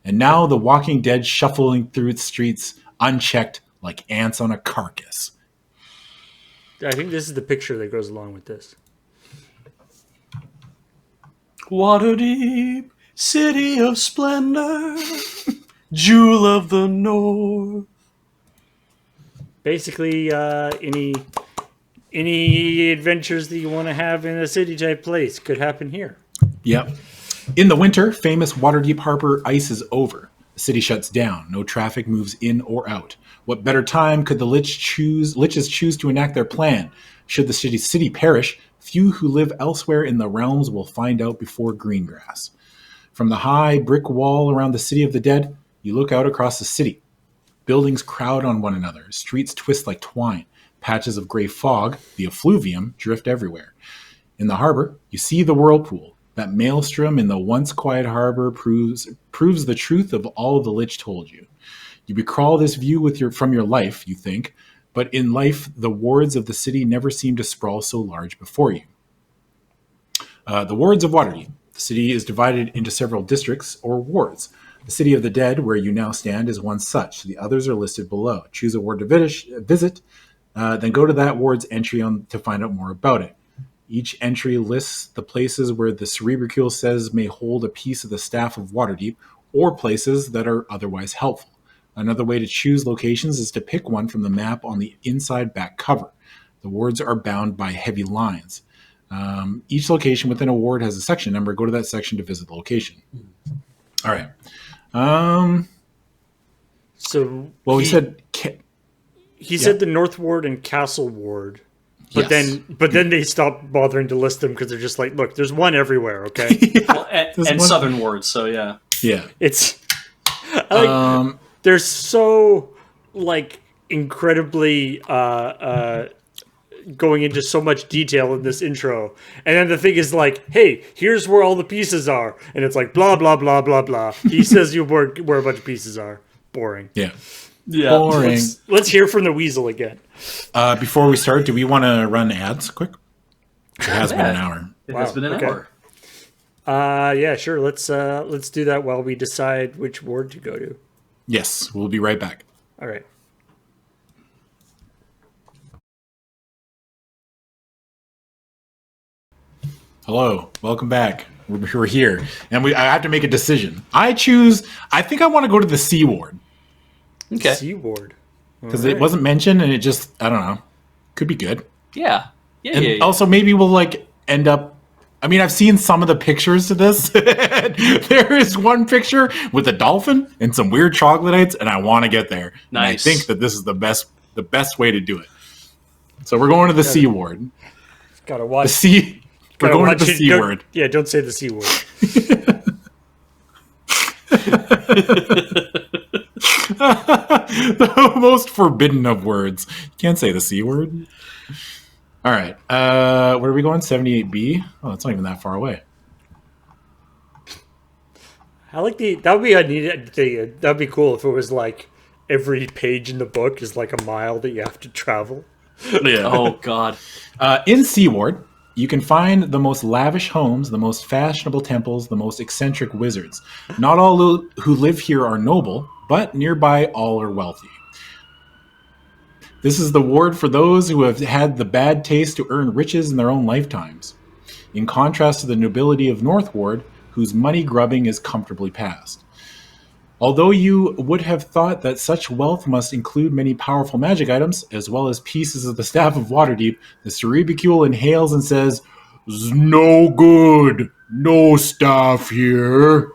And now the walking dead shuffling through its streets, unchecked like ants on a carcass. I think this is the picture that goes along with this. Waterdeep, city of splendor, jewel of the north. Basically, any adventures that you want to have in a city type place could happen here. Yep. In the winter, famous Waterdeep harbor ice is over. The city shuts down. No traffic moves in or out. What better time could the liches choose to enact their plan? Should the city perish, few who live elsewhere in the realms will find out before Greengrass. From the high brick wall around the City of the Dead, you look out across the city. Buildings crowd on one another. Streets twist like twine. Patches of gray fog, the effluvium, drift everywhere. In the harbor, you see the whirlpool. That maelstrom in the once quiet harbor proves the truth of all the Lich told you. You recall this view from your life, you think, but in life, the wards of the city never seem to sprawl so large before you. The wards of Waterdeep. The city is divided into several districts or wards. The City of the Dead, where you now stand, is one such. The others are listed below. Choose a ward to visit, then go to that ward's entry to find out more about it. Each entry lists the places where the cerebricule says may hold a piece of the staff of Waterdeep, or places that are otherwise helpful. Another way to choose locations is to pick one from the map on the inside back cover. The wards are bound by heavy lines. Each location within a ward has a section number. Go to that section to visit the location. All right. So Well, he said... He said the North Ward and Castle Ward. But Yes. then they stopped bothering to list them because they're just like, look, there's one everywhere, okay? Well, and Southern wards, so yeah. Yeah. It's they're so like incredibly going into so much detail in this intro, and then the thing is like, hey, here's where all the pieces are, and it's like blah blah blah blah blah. He says you where a bunch of pieces are. Boring. Yeah. Boring. Let's hear from the weasel again. Before we start, do we want to run ads quick? It has been an hour. It has been an hour. Yeah, sure. Let's do that while we decide which ward to go to. Yes, we'll be right back. All right. Hello, welcome back. We're here, and I have to make a decision. I think I want to go to the C ward. Okay. C ward. Because it wasn't mentioned, and it just, I don't know, could be good. Yeah. And also, maybe we'll like end up. I mean, I've seen some of the pictures to this. There is one picture with a dolphin and some weird troglodytes, and I want to get there. Nice. And I think that this is the best way to do it. So we're going to the C ward. Gotta watch. The C. We're going to the C word. Yeah, don't say the C word. The most forbidden of words. You can't say the C word. All right. Where are we going? 78B? Oh, it's not even that far away. I like that would be a neat thing. That'd be cool if it was like every page in the book is like a mile that you have to travel. Yeah. Oh, God. In C ward, you can find the most lavish homes, the most fashionable temples, the most eccentric wizards. Not all who live here are noble, but nearby all are wealthy. This is the ward for those who have had the bad taste to earn riches in their own lifetimes. In contrast to the nobility of North Ward, whose money grubbing is comfortably past. Although you would have thought that such wealth must include many powerful magic items, as well as pieces of the Staff of Waterdeep, the Cerebicule inhales and says, "No good, no staff here."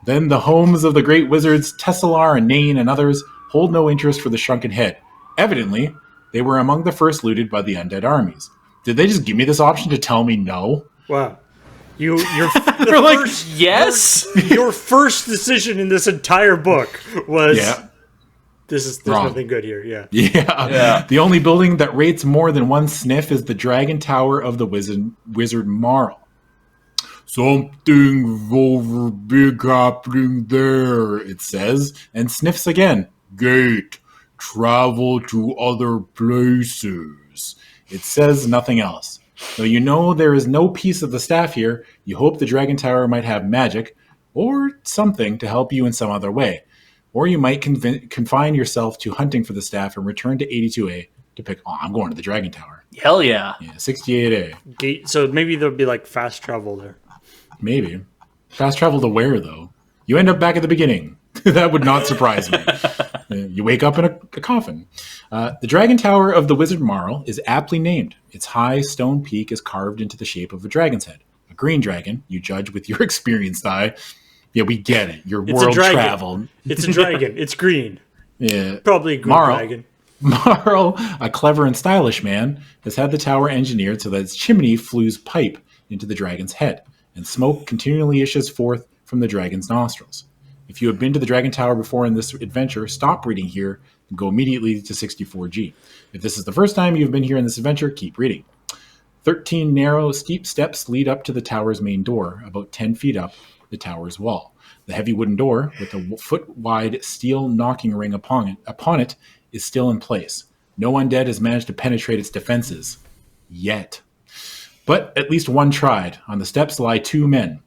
Then the homes of the great wizards Tesselar and Nain and others hold no interest for the shrunken head. Evidently, they were among the first looted by the undead armies. Did they just give me this option to tell me no? Wow. You're like, yes? Your first decision in this entire book was there's wrong. nothing good here. Yeah. Yeah. The only building that rates more than one sniff is the Dragon Tower of the Wizard Marl. "Something over big happening there," it says, and sniffs again. "Gate. Travel to other places." It says nothing else. Though you know there is no piece of the staff here, you hope the Dragon Tower might have magic, or something to help you in some other way. Or you might confine yourself to hunting for the staff and return to 82A to pick... Oh, I'm going to the Dragon Tower. Hell yeah. Yeah, 68A. Gate. So maybe there'll be like fast travel there. Maybe. Fast travel to where, though? You end up back at the beginning. That would not surprise me. You wake up in a coffin. The Dragon Tower of the Wizard Marl is aptly named. Its high stone peak is carved into the shape of a dragon's head. A green dragon, you judge with your experienced eye. Yeah, we get it. Your world travel. It's a dragon. It's green. Yeah. Probably a green dragon. Marl, a clever and stylish man, has had the tower engineered so that its chimney flues pipe into the dragon's head, and smoke continually issues forth from the dragon's nostrils. If you have been to the Dragon Tower before in this adventure, stop reading here and go immediately to 64G. If this is the first time you've been here in this adventure, keep reading. 13 narrow, steep steps lead up to the tower's main door, about 10 feet up the tower's wall. The heavy wooden door, with a foot-wide steel knocking ring upon it, is still in place. No undead has managed to penetrate its defenses. Yet. But at least one tried. On the steps lie two men.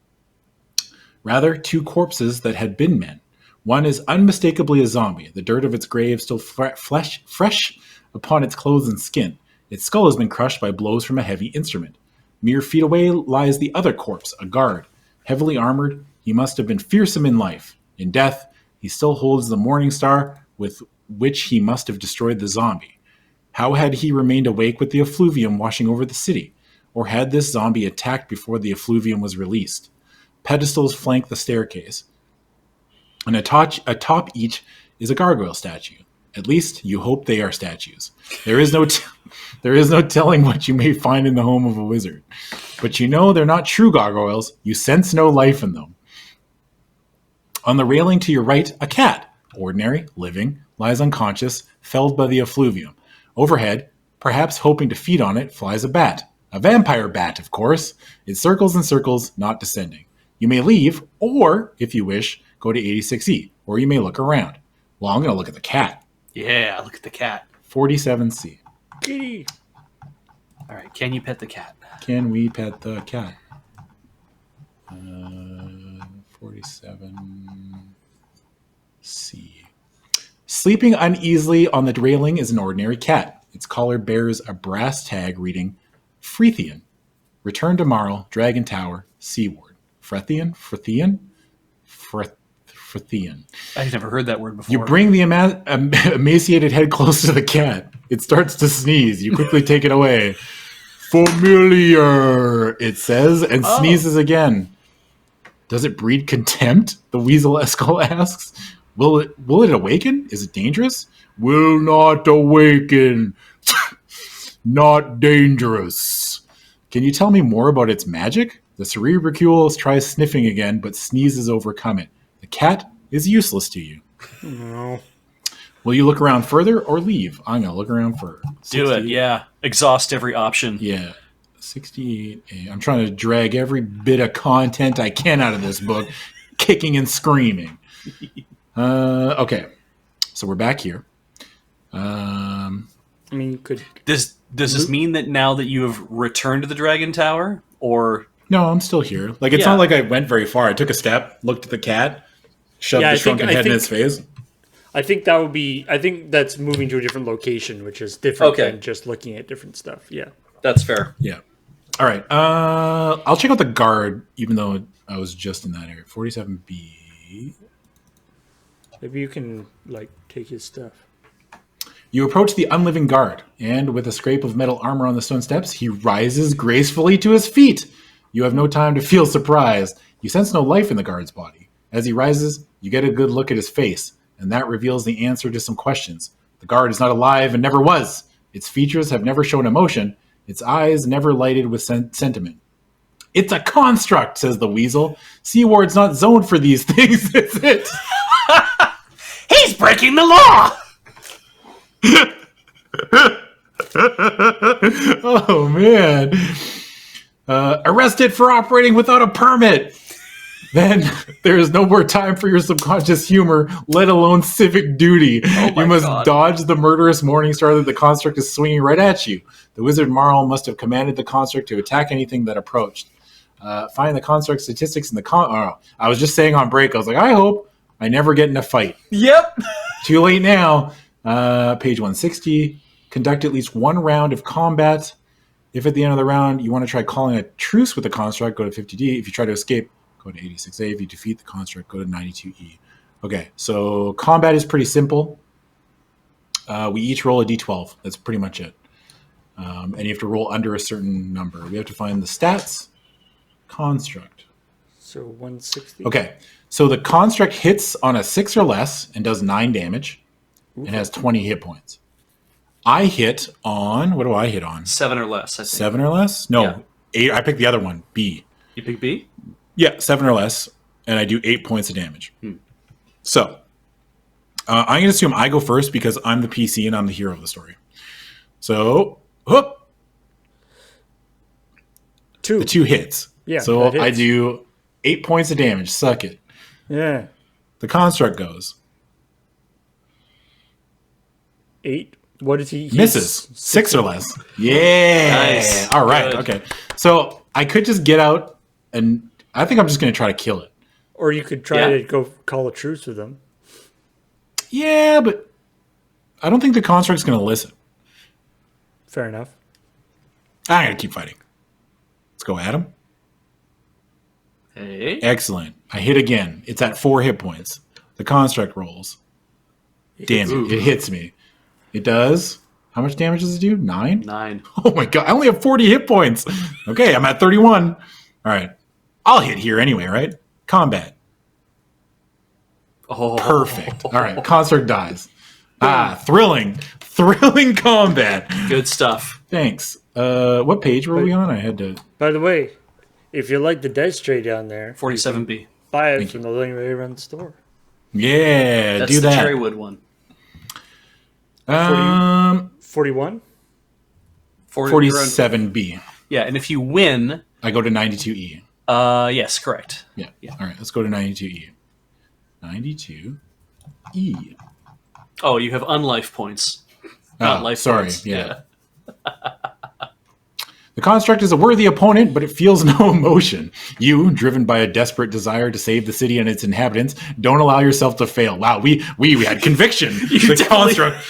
Rather, two corpses that had been men. One is unmistakably a zombie, the dirt of its grave still fresh upon its clothes and skin. Its skull has been crushed by blows from a heavy instrument. Mere feet away lies the other corpse, a guard. Heavily armored, he must have been fearsome in life. In death, he still holds the morning star with which he must have destroyed the zombie. How had he remained awake with the effluvium washing over the city? Or had this zombie attacked before the effluvium was released? Pedestals flank the staircase, and atop each is a gargoyle statue. At least you hope they are statues. There is no telling what you may find in the home of a wizard. But you know they're not true gargoyles. You sense no life in them. On the railing to your right, a cat, ordinary, living, lies unconscious, felled by the effluvium. Overhead, perhaps hoping to feed on it, flies a bat. A vampire bat, of course. It circles and circles, not descending. You may leave, or, if you wish, go to 86E, or you may look around. Well, I'm going to look at the cat. Yeah, look at the cat. 47C. Kitty. All right, can you pet the cat? Can we pet the cat? 47C. Sleeping uneasily on the railing is an ordinary cat. Its collar bears a brass tag reading Frethian. Return tomorrow, Dragon Tower, Seaward. Frethian? Frethian. I've never heard that word before. You bring the emaciated head close to the cat. It starts to sneeze. You quickly take it away. Familiar, it says, and sneezes again. Does it breed contempt? The weasel Eskel asks. Will it awaken? Is it dangerous? Will not awaken. Not dangerous. Can you tell me more about its magic? The cerebricule tries sniffing again, but sneezes overcome it. The cat is useless to you. No. Will you look around further or leave? I'm going to look around further. Do it, yeah. Exhaust every option. Yeah. 68A. I'm trying to drag every bit of content I can out of this book, kicking and screaming. Okay. So we're back here. I mean, you could... Does this mean that now that you have returned to the Dragon Tower, or... No, I'm still here. Like, it's not like I went very far. I took a step, looked at the cat, shoved the shrunken head in its face. I think that would be... I think that's moving to a different location, which is different than just looking at different stuff. Yeah. That's fair. Yeah. All right. I'll check out the guard, even though I was just in that area. 47B. Maybe you can, like, take his stuff. You approach the unliving guard, and with a scrape of metal armor on the stone steps, he rises gracefully to his feet. You have no time to feel surprised. You sense no life in the guard's body. As he rises, you get a good look at his face, and that reveals the answer to some questions. The guard is not alive and never was. Its features have never shown emotion. Its eyes never lighted with sentiment. It's a construct, says the weasel. Seaward's not zoned for these things, is it? He's breaking the law! Oh, man. Arrested for operating without a permit. Then there is no more time for your subconscious humor, let alone civic duty. You must dodge the murderous morning star that the construct is swinging right at you. The wizard Marl must have commanded the construct to attack anything that approached. Find the construct statistics in the I was just saying on break, I was like, I hope I never get in a fight. Yep. Too late now. Page 160. Conduct at least one round of combat. If at the end of the round you want to try calling a truce with the construct, go to 50D. If you try to escape, go to 86A. If you defeat the construct, go to 92E. Okay, so combat is pretty simple. We each roll a d12. That's pretty much it. And you have to roll under a certain number. We have to find the stats. Construct. So 160. Okay, so the construct hits on a 6 or less and does 9 damage and has 20 hit points. I hit on... What do I hit on? 7 or less, I think. 7 or less? No, Yeah. 8. I picked the other one, B. You pick B? Yeah, 7 or less, and I do 8 points of damage. So, I'm going to assume I go first because I'm the PC and I'm the hero of the story. So, whoop. 2. The 2 hits. Yeah, so that hits. I do 8 points of damage. Suck it. Yeah. The construct goes. 8. What is he? Misses. 6 or less. Yeah. Nice. All right. Good. Okay. So I could just get out, and I think I'm just going to try to kill it. Or you could try to go call a truce with him. Yeah, but I don't think the construct's going to listen. Fair enough. I'm going to keep fighting. Let's go at him. Hey. Excellent. I hit again. It's at 4 hit points. The construct rolls. Damn it. It hits me. It does. How much damage does it do? 9? 9. Oh my god, I only have 40 hit points. Okay, I'm at 31. All right. I'll hit here anyway, right? Combat. Oh. Perfect. All right, construct dies. Thrilling combat. Good stuff. Thanks. What page were we on? I had to... By the way, if you like the dice tray down there, 47B. buy it from the LoadingReadyRun store. Yeah, That's do the that. Cherrywood one. 41? 47B. Yeah, and if you win... I go to 92E. Yes, correct. Yeah. All right, let's go to 92E. 92E. Oh, you have unlife points. Not life points. Yeah. The construct is a worthy opponent, but it feels no emotion. You, driven by a desperate desire to save the city and its inhabitants, don't allow yourself to fail. Wow, we had conviction. The construct.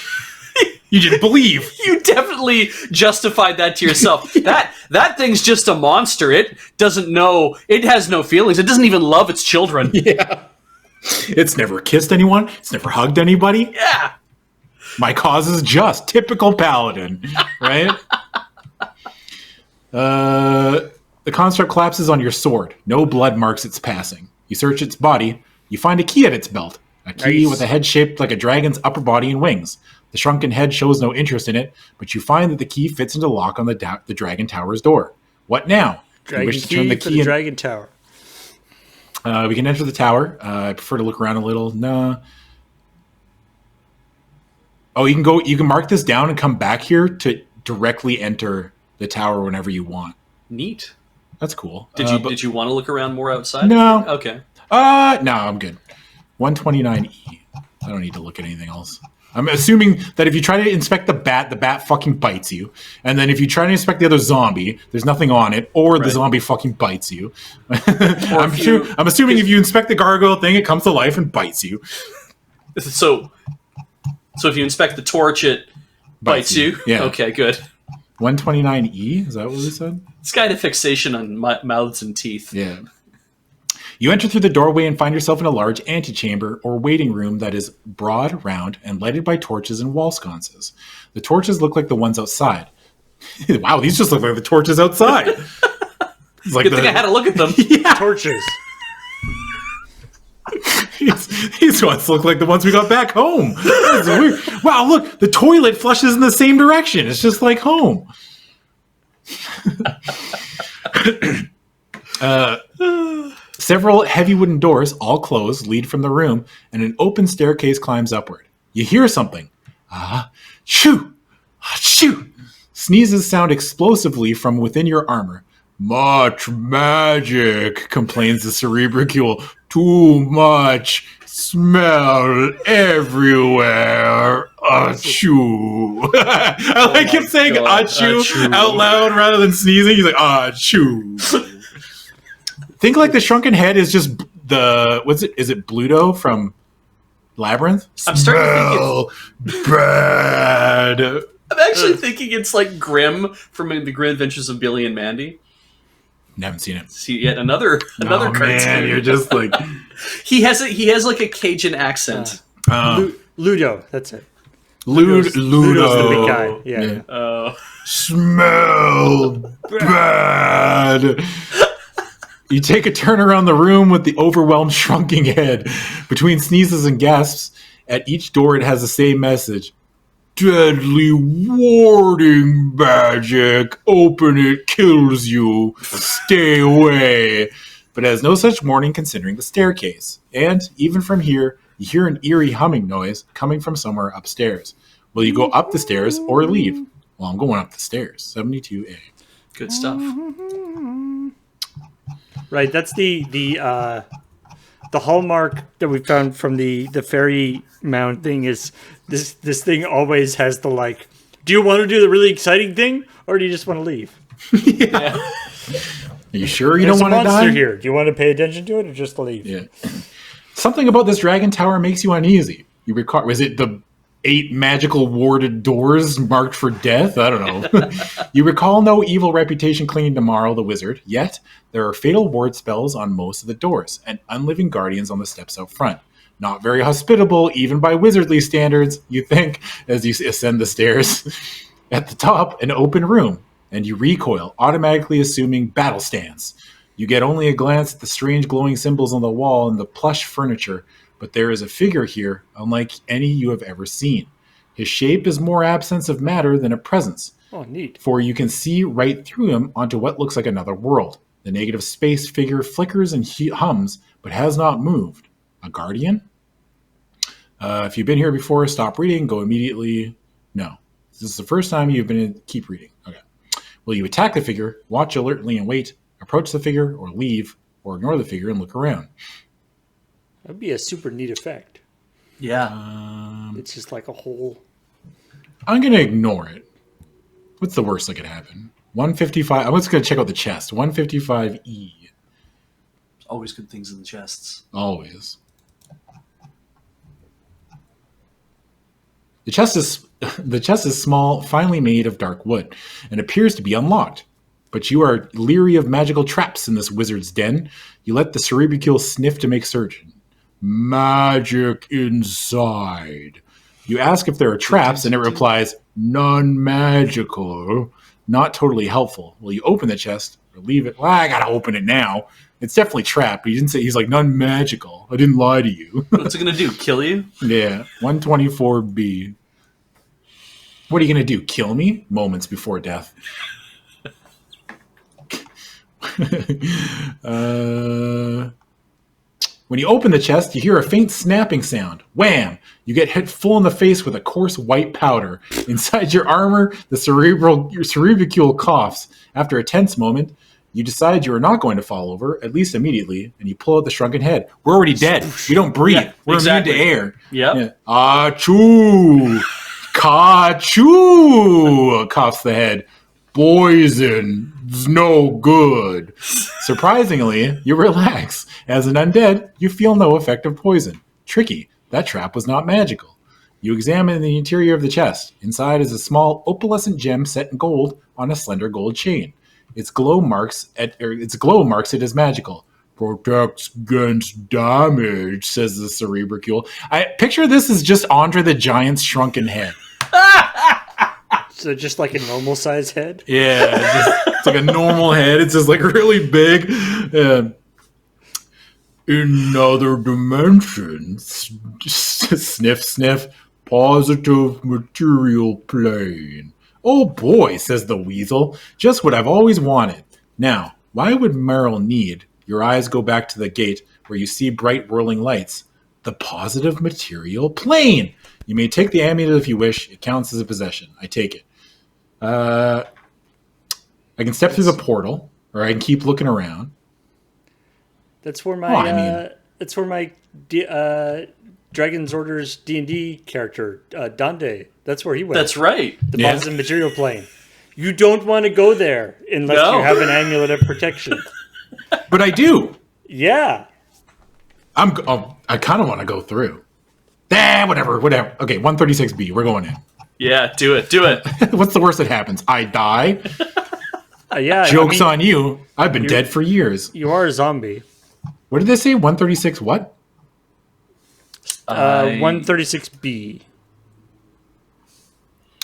You didn't believe. You definitely justified that to yourself. That thing's just a monster. It doesn't know. It has no feelings. It doesn't even love its children. Yeah. It's never kissed anyone. It's never hugged anybody. Yeah. My cause is just. Typical paladin, right? The construct collapses on your sword. No blood marks its passing. You search its body. You find a key at its belt. A key with a head shaped like a dragon's upper body and wings. The shrunken head shows no interest in it, but you find that the key fits into the lock on the Dragon Tower's door. What now? Dragon you wish to key turn the for key the Dragon Tower. We can enter the tower. I prefer to look around a little. No. Oh, you can go. You can mark this down and come back here to directly enter the tower whenever you want. Neat. That's cool. Did you want to look around more outside? No. Okay. No, I'm good. 129E. I don't need to look at anything else. I'm assuming that if you try to inspect the bat fucking bites you. And then if you try to inspect the other zombie, there's nothing on it, or the zombie fucking bites you. I'm assuming if you inspect the gargoyle thing, it comes to life and bites you. So if you inspect the torch, it bites you? Yeah. Okay, good. 129E? Is that what we said? This guy had a fixation on mouths and teeth. Yeah. You enter through the doorway and find yourself in a large antechamber or waiting room that is broad, round, and lighted by torches and wall sconces. The torches look like the ones outside. Wow, these just look like the torches outside. It's like Good thing I had to look at them. Yeah. Torches. These ones look like the ones we got back home. That's weird. Wow, look, the toilet flushes in the same direction. It's just like home. Several heavy wooden doors, all closed, lead from the room, and an open staircase climbs upward. You hear something. Shoo! Shoo! Sneezes sound explosively from within your armor. Much magic, complains the cerebricule. Too much smell everywhere. Achoo. I like him saying achoo out loud rather than sneezing. He's like, achoo. Think like the shrunken head is just is it Bluto from Labyrinth? I'm starting to think bad. I'm actually thinking it's like Grimm from The Great Adventures of Billy and Mandy. Haven't seen it. See yet another cartoon. Man, you're just like he has like a Cajun accent. Ludo, that's it. Ludo's the big guy. Yeah. Smell bad. You take a turn around the room with the overwhelmed shrunken head. Between sneezes and gasps, at each door it has the same message. Deadly warding magic. Open it, kills you. Stay away. But it has no such warning considering the staircase. And even from here, you hear an eerie humming noise coming from somewhere upstairs. Will you go up the stairs or leave? Well, I'm going up the stairs. 72A. Good stuff. Right, that's the hallmark that we found from the fairy mount thing is this thing always has the like, do you want to do the really exciting thing or do you just want to leave? Yeah. Are you sure you There's don't want to die? Here. Do you want to pay attention to it or just leave? Yeah. Something about this dragon tower makes you uneasy. You recall, was it the 8 magical warded doors marked for death? I don't know. You recall no evil reputation clinging to Marl the wizard, yet there are fatal ward spells on most of the doors and unliving guardians on the steps out front. Not very hospitable, even by wizardly standards, you think, as you ascend the stairs. At the top, an open room, and you recoil, automatically assuming battle stance. You get only a glance at the strange glowing symbols on the wall and the plush furniture, but there is a figure here unlike any you have ever seen. His shape is more absence of matter than a presence. Oh, neat. For you can see right through him onto what looks like another world. The negative space figure flickers and hums, but has not moved. A guardian? If you've been here before, stop reading, go immediately. No. This is the first time you've been in. Keep reading. Okay. Will you attack the figure, watch alertly and wait, approach the figure, or leave, or ignore the figure and look around? That'd be a super neat effect. Yeah. It's just like a whole... I'm going to ignore it. What's the worst that could happen? 155. I'm just going to check out the chest. 155E. Always good things in the chests. Always. The chest is small, finely made of dark wood, and appears to be unlocked. But you are leery of magical traps in this wizard's den. You let the cerebicule sniff to make certain. Magic inside. You ask if there are traps, and it replies, none magical. Not totally helpful. Will you open the chest or leave it? Well, I gotta open it now. It's definitely trapped, but he didn't say, he's like, none magical. I didn't lie to you. What's it going to do? Kill you? Yeah, 124B. What are you going to do? Kill me? Moments before death. When you open the chest, you hear a faint snapping sound. Wham! You get hit full in the face with a coarse white powder. Inside your armor, your cerebicule coughs. After a tense moment, you decide you are not going to fall over, at least immediately, and you pull out the shrunken head. We're already dead. We don't breathe. Yeah, We're exactly. immune to air. Yep. Yeah. Achoo! Ka-choo! Coughs the head. Poison's no good. Surprisingly, you relax. As an undead, you feel no effect of poison. Tricky. That trap was not magical. You examine the interior of the chest. Inside is a small opalescent gem set in gold on a slender gold chain. Its glow marks it as magical. Protects against damage, says the cerebicule. I picture this as just Andre the Giant's shrunken head. So just like a normal size head? Yeah, it's like a normal head. It's just like really big. In other dimensions, sniff, sniff, positive material plane. Oh boy, says the weasel. Just what I've always wanted. Now, why would Merrill need? Your eyes go back to the gate where you see bright whirling lights. The positive material plane. You may take the amulet if you wish. It counts as a possession. I take it. I can step through the portal, or I can keep looking around. That's where my Dragon's Orders D&D character, Dande. That's where he went. That's right. The positive material plane. You don't want to go there unless you have an amulet of protection. But I do. Yeah. I kind of want to go through. Whatever. Okay, 136B. We're going in. Yeah, do it. What's the worst that happens? I die? Yeah. Joke's on you. I've been dead for years. You are a zombie. What did they say? 136 what? 136B.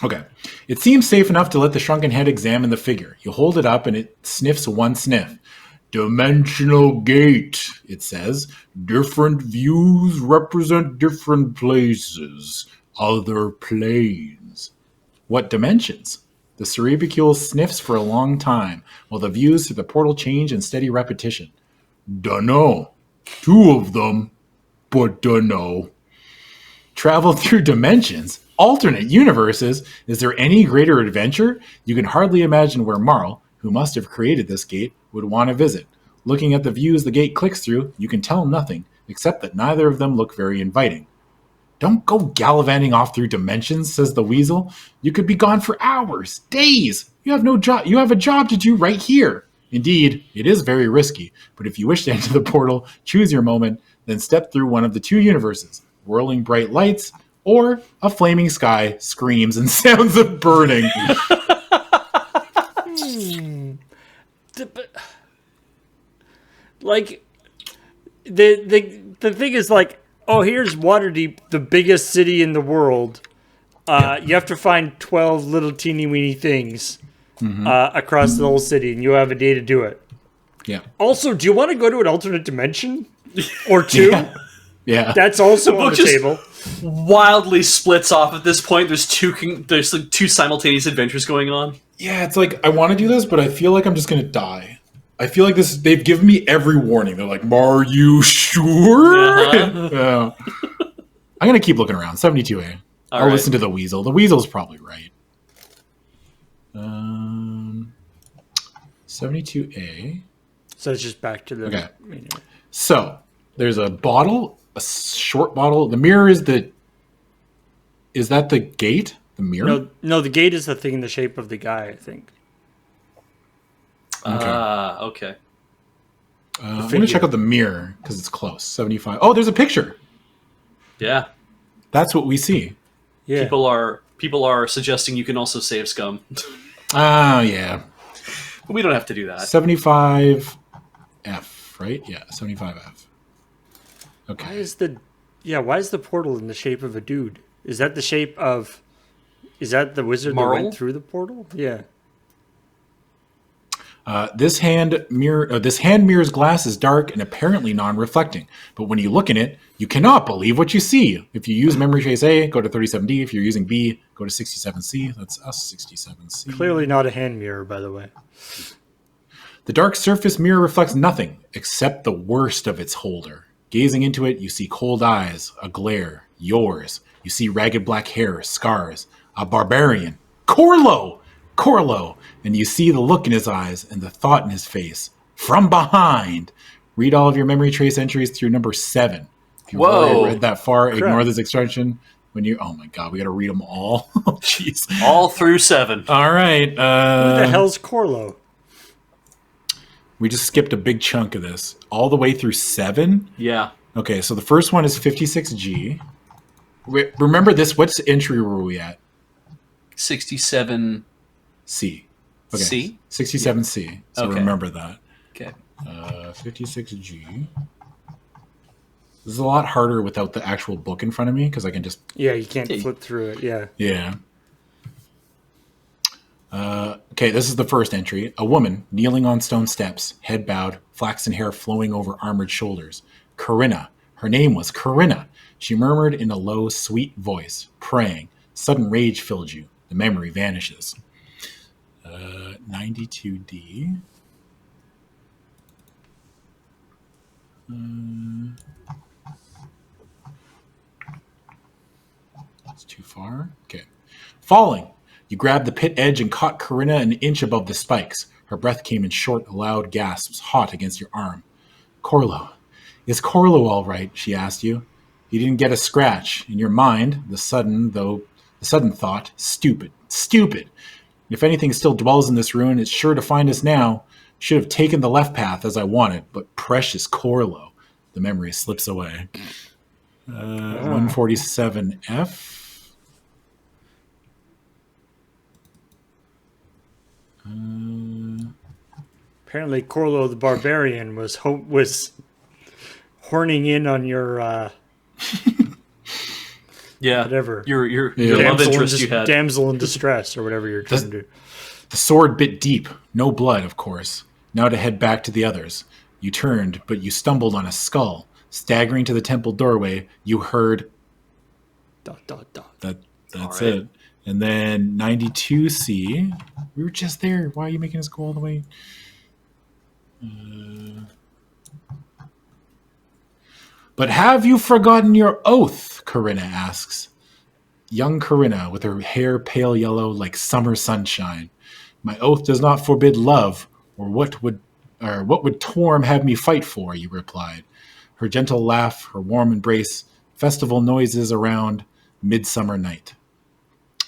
Okay. It seems safe enough to let the shrunken head examine the figure. You hold it up and it sniffs one sniff. Dimensional gate, it says. Different views represent different places. Other planes. What dimensions? The cerebicule sniffs for a long time, while the views through the portal change in steady repetition. Dunno. 2 of them, but dunno. Travel through dimensions? Alternate universes? Is there any greater adventure? You can hardly imagine where Marl, who must have created this gate, would want to visit. Looking at the views the gate clicks through, you can tell nothing, except that neither of them look very inviting. Don't go gallivanting off through dimensions, says the weasel. You could be gone for hours, days. You have no job. You have a job to do right here. Indeed, it is very risky, but if you wish to enter the portal, choose your moment, then step through one of the 2 universes, whirling bright lights, or a flaming sky, screams, and sounds of burning. Like, the thing is, like, oh, here's Waterdeep, the biggest city in the world. You have to find 12 little teeny weeny things across the whole city, and you have a day to do it. Yeah. Also, do you want to go to an alternate dimension? Or two? Yeah. That's also on the just table. Wildly splits off at this point. There's like two simultaneous adventures going on. Yeah, it's like I want to do this, but I feel like I'm just gonna die. I feel like this. They've given me every warning. They're like, "Are you sure?" I'm gonna keep looking around. 72A. I'll listen to the weasel. The weasel's probably right. 72A. So it's just back to the... Okay. So there's a bottle, a short bottle. The mirror is the... Is that the gate? The mirror? No, the gate is the thing in the shape of the guy, I think. Okay. I'm going to check out the mirror because it's close. 75. Oh, there's a picture. Yeah. That's what we see. Yeah. People are suggesting you can also save scum. Yeah. But we don't have to do that. 75F, right? Yeah, 75F. Okay. Why is the portal in the shape of a dude? Is that the shape of... Is that the wizard Marl? that went through the portal? Yeah. This hand mirror's glass is dark and apparently non-reflecting, but when you look in it, you cannot believe what you see. If you use memory trace A, go to 37D. If you're using B, go to 67C. That's us, 67C. Clearly not a hand mirror, by the way. The dark surface mirror reflects nothing except the worst of its holder. Gazing into it, you see cold eyes, a glare, yours. You see ragged black hair, scars, a barbarian. Corlo! And you see the look in his eyes and the thought in his face. From behind! Read all of your memory trace entries through number 7. If you've already read that far, ignore this extension. Oh my god, we gotta read them all. Jeez. All through 7. All right. Who the hell's Corlo? We just skipped a big chunk of this. All the way through 7? Yeah. Okay, so the first one is 56G. Remember this, what's entry were we at? 67... C. Okay. C? 67C. So remember that. Okay. 56G. This is a lot harder without the actual book in front of me because I can just... Yeah, you can't flip through it, yeah. Yeah. Okay, this is the first entry. A woman kneeling on stone steps, head bowed, flaxen hair flowing over armored shoulders. Corinna. Her name was Corinna. She murmured in a low, sweet voice, praying. Sudden rage filled you. The memory vanishes. 92D. That's too far. Okay. Falling. You grabbed the pit edge and caught Corinna an inch above the spikes. Her breath came in short, loud gasps, hot against your arm. Corlo. Is Corlo all right? She asked you. You didn't get a scratch. In your mind, the sudden thought, stupid. If anything still dwells in this ruin, it's sure to find us now. Should have taken the left path as I wanted, but precious Corlo. The memory slips away. 147F. Apparently, Corlo the Barbarian was horning in on your whatever your love interest you had. Damsel in distress or whatever you're trying to do. The sword bit deep. No blood, of course. Now to head back to the others. You turned, but you stumbled on a skull. Staggering to the temple doorway, you heard... ... That's right. It. And then 92C. We were just there. Why are you making us go all the way? But have you forgotten your oath? Corinna asks. Young Corinna, with her hair pale yellow like summer sunshine. My oath does not forbid love, or what would Torm have me fight for? You replied. Her gentle laugh, her warm embrace, festival noises around, midsummer night.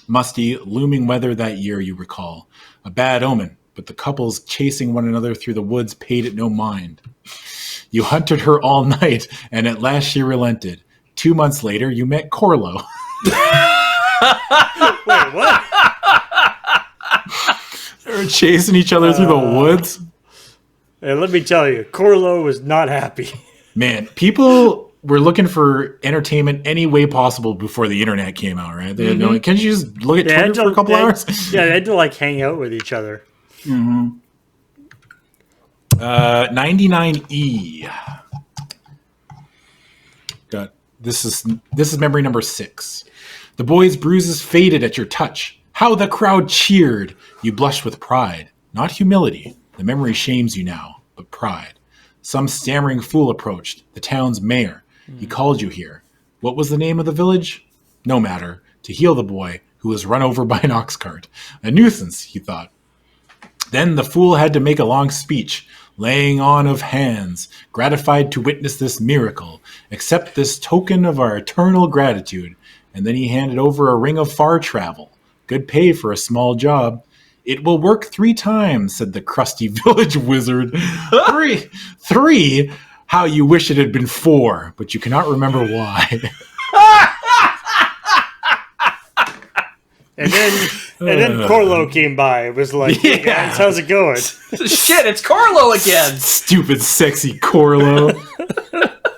Musty, looming weather that year, you recall. A bad omen, but the couples chasing one another through the woods paid it no mind. You hunted her all night, and at last she relented. 2 months later, you met Corlo. Wait, what? They were chasing each other through the woods. And let me tell you, Corlo was not happy. Man, people were looking for entertainment any way possible before the internet came out, right? They had no. Can't you just look at Twitter for a couple hours? Yeah, they had to like hang out with each other. 99E. Got this is memory number 6. The boy's bruises faded at your touch. How the crowd cheered! You blushed with pride, not humility. The memory shames you now, but pride. Some stammering fool approached, the town's mayor. He called you here. What was the name of the village? No matter. To heal the boy who was run over by an ox cart. A nuisance, he thought. Then the fool had to make a long speech, laying on of hands, gratified to witness this miracle. Accept this token of our eternal gratitude. And then he handed over a ring of far travel. Good pay for a small job. It will work 3 times, said the crusty village wizard. Three? How you wish it had been 4, but you cannot remember why. And then Corlo came by. It was like, hey guys, how's it going? Shit, it's Corlo again. Stupid, sexy Corlo.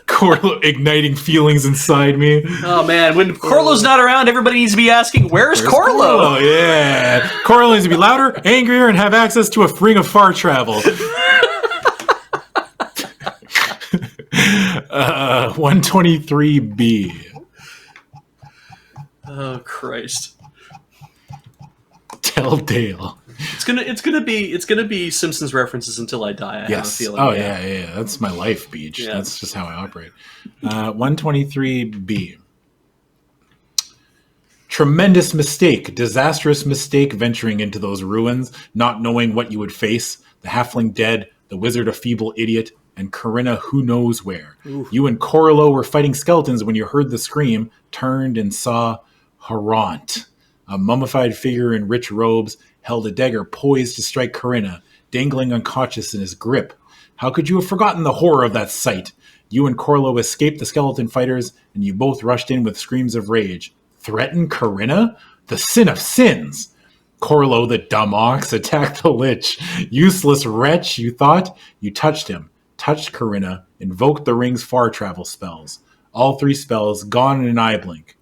Corlo igniting feelings inside me. Oh man, when Corlo's not around, everybody needs to be asking, where's Corlo? Yeah. Corlo needs to be louder, angrier, and have access to a ring of far travel. 123B. Oh Christ. Telltale. It's gonna be Simpsons references until I die. I have a feeling. Oh yeah. That's my life, Beej. Yeah. That's just how I operate. 123B. Tremendous mistake, disastrous mistake venturing into those ruins, not knowing what you would face. The halfling dead, the wizard a feeble idiot, and Corinna who knows where. Oof. You and Corlo were fighting skeletons when you heard the scream, turned and saw Harant. A mummified figure in rich robes held a dagger poised to strike Corinna, dangling unconscious in his grip. How could you have forgotten the horror of that sight? You and Corlo escaped the skeleton fighters, and you both rushed in with screams of rage. Threaten Corinna? The sin of sins! Corlo, the dumb ox, attacked the lich. Useless wretch, you thought? You touched him, touched Corinna, invoked the ring's far travel spells. All 3 spells gone in an eye blink.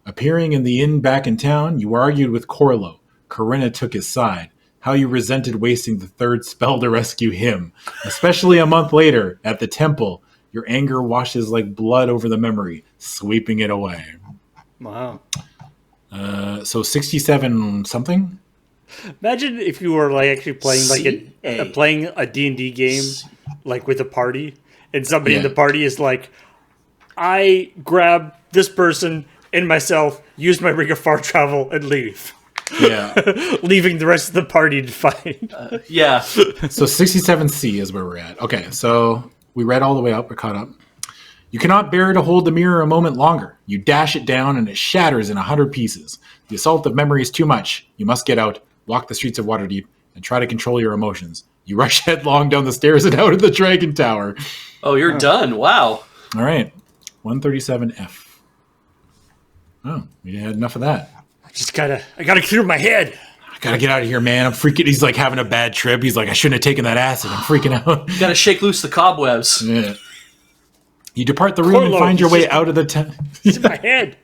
Appearing in the inn back in town, you argued with Corlo. Corinna took his side. How you resented wasting the 3rd spell to rescue him. Especially a month later, at the temple, your anger washes like blood over the memory, sweeping it away. Wow. So 67 something? Imagine if you were like actually playing like playing a D&D game like with a party, and somebody in the party is like, I grab this person and myself, use my ring of far travel, and leave. Yeah. Leaving the rest of the party to fight. Yeah. So 67C is where we're at. Okay, so we read all the way up. We're caught up. You cannot bear to hold the mirror a moment longer. You dash it down and it shatters in 100 pieces. The assault of memory is too much. You must get out, walk the streets of Waterdeep, and try to control your emotions. You rush headlong down the stairs and out of the Dragon Tower. Oh, you're done. Wow. All right. 137F. Oh, we had enough of that. I gotta clear my head. I gotta get out of here, man. I'm freaking. He's like having a bad trip. He's like, I shouldn't have taken that acid. I'm freaking out. You gotta shake loose the cobwebs. Yeah. You depart the room and find your way out of the tent. It's in my head.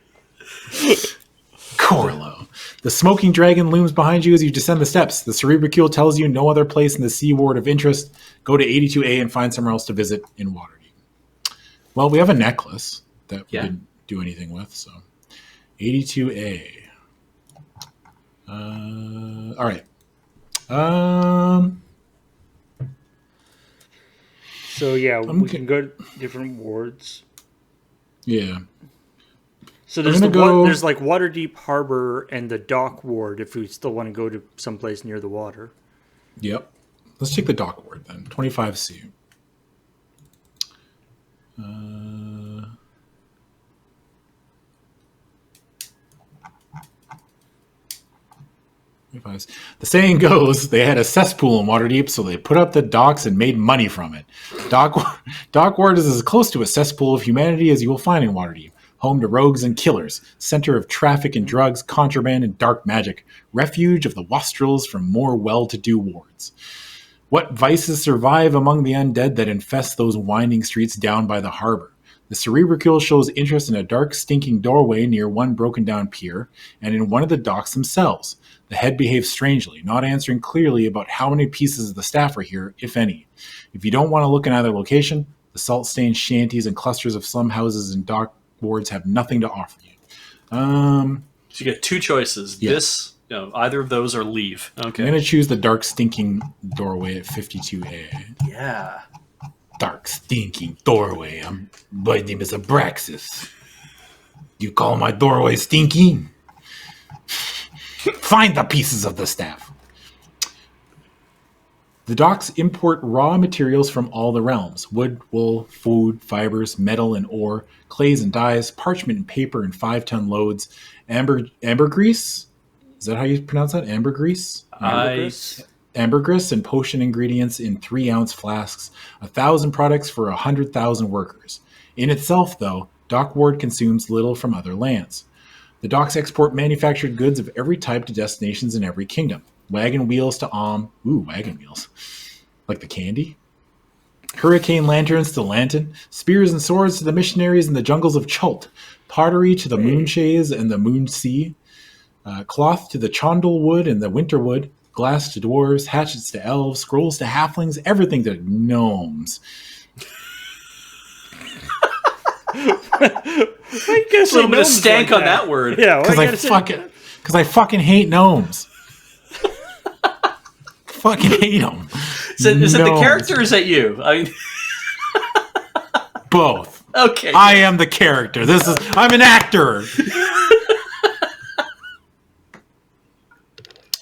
Corlo. The smoking dragon looms behind you as you descend the steps. The cerebricule tells you no other place in the Sea Ward of interest. Go to 82A and find somewhere else to visit in Waterdeep. Well, we have a necklace that we didn't do anything with, so 82A. All right. So yeah, we can go to different wards. Yeah. So there's there's like Waterdeep Harbor and the Dock Ward if we still want to go to someplace near the water. Yep. Let's take the Dock Ward then. 25C. The saying goes, they had a cesspool in Waterdeep, so they put up the docks and made money from it. Dock Ward is as close to a cesspool of humanity as you will find in Waterdeep. Home to rogues and killers, center of traffic and drugs, contraband and dark magic, refuge of the wastrels from more well-to-do wards. What vices survive among the undead that infest those winding streets down by the harbor? The cerebricule shows interest in a dark, stinking doorway near one broken-down pier and in one of the docks themselves. The head behaves strangely, not answering clearly about how many pieces of the staff are here, if any. If you don't want to look in either location, the salt-stained shanties and clusters of slum houses and dock wards have nothing to offer you. So you get two choices. Yeah. This, either of those or leave. Okay. I'm going to choose the dark, stinking doorway at 52A. Yeah. Dark, stinking doorway. My name is Abraxas. You call my doorway stinky? Find the pieces of the staff. The docks import raw materials from all the realms. Wood, wool, food, fibers, metal and ore, clays and dyes, parchment and paper in 5-ton loads, ambergris? Is that how you pronounce that? Ambergris? Ambergris and potion ingredients in 3-ounce flasks, 1,000 products for 100,000 workers. In itself, though, Dock Ward consumes little from other lands. The docks export manufactured goods of every type to destinations in every kingdom. Wagon wheels to wagon wheels. Like the candy? Hurricane lanterns to Lanton, spears and swords to the missionaries in the jungles of Chult, pottery to the Moonshays and the Moonsea, cloth to the Chondal wood and the Winterwood, glass to dwarves, hatchets to elves, scrolls to halflings, everything to gnomes. A little bit of stank on that word. Yeah, because I fucking hate gnomes. Fucking hate them. Is it the character or is that you? I mean, both. Okay. I am the character. I'm an actor.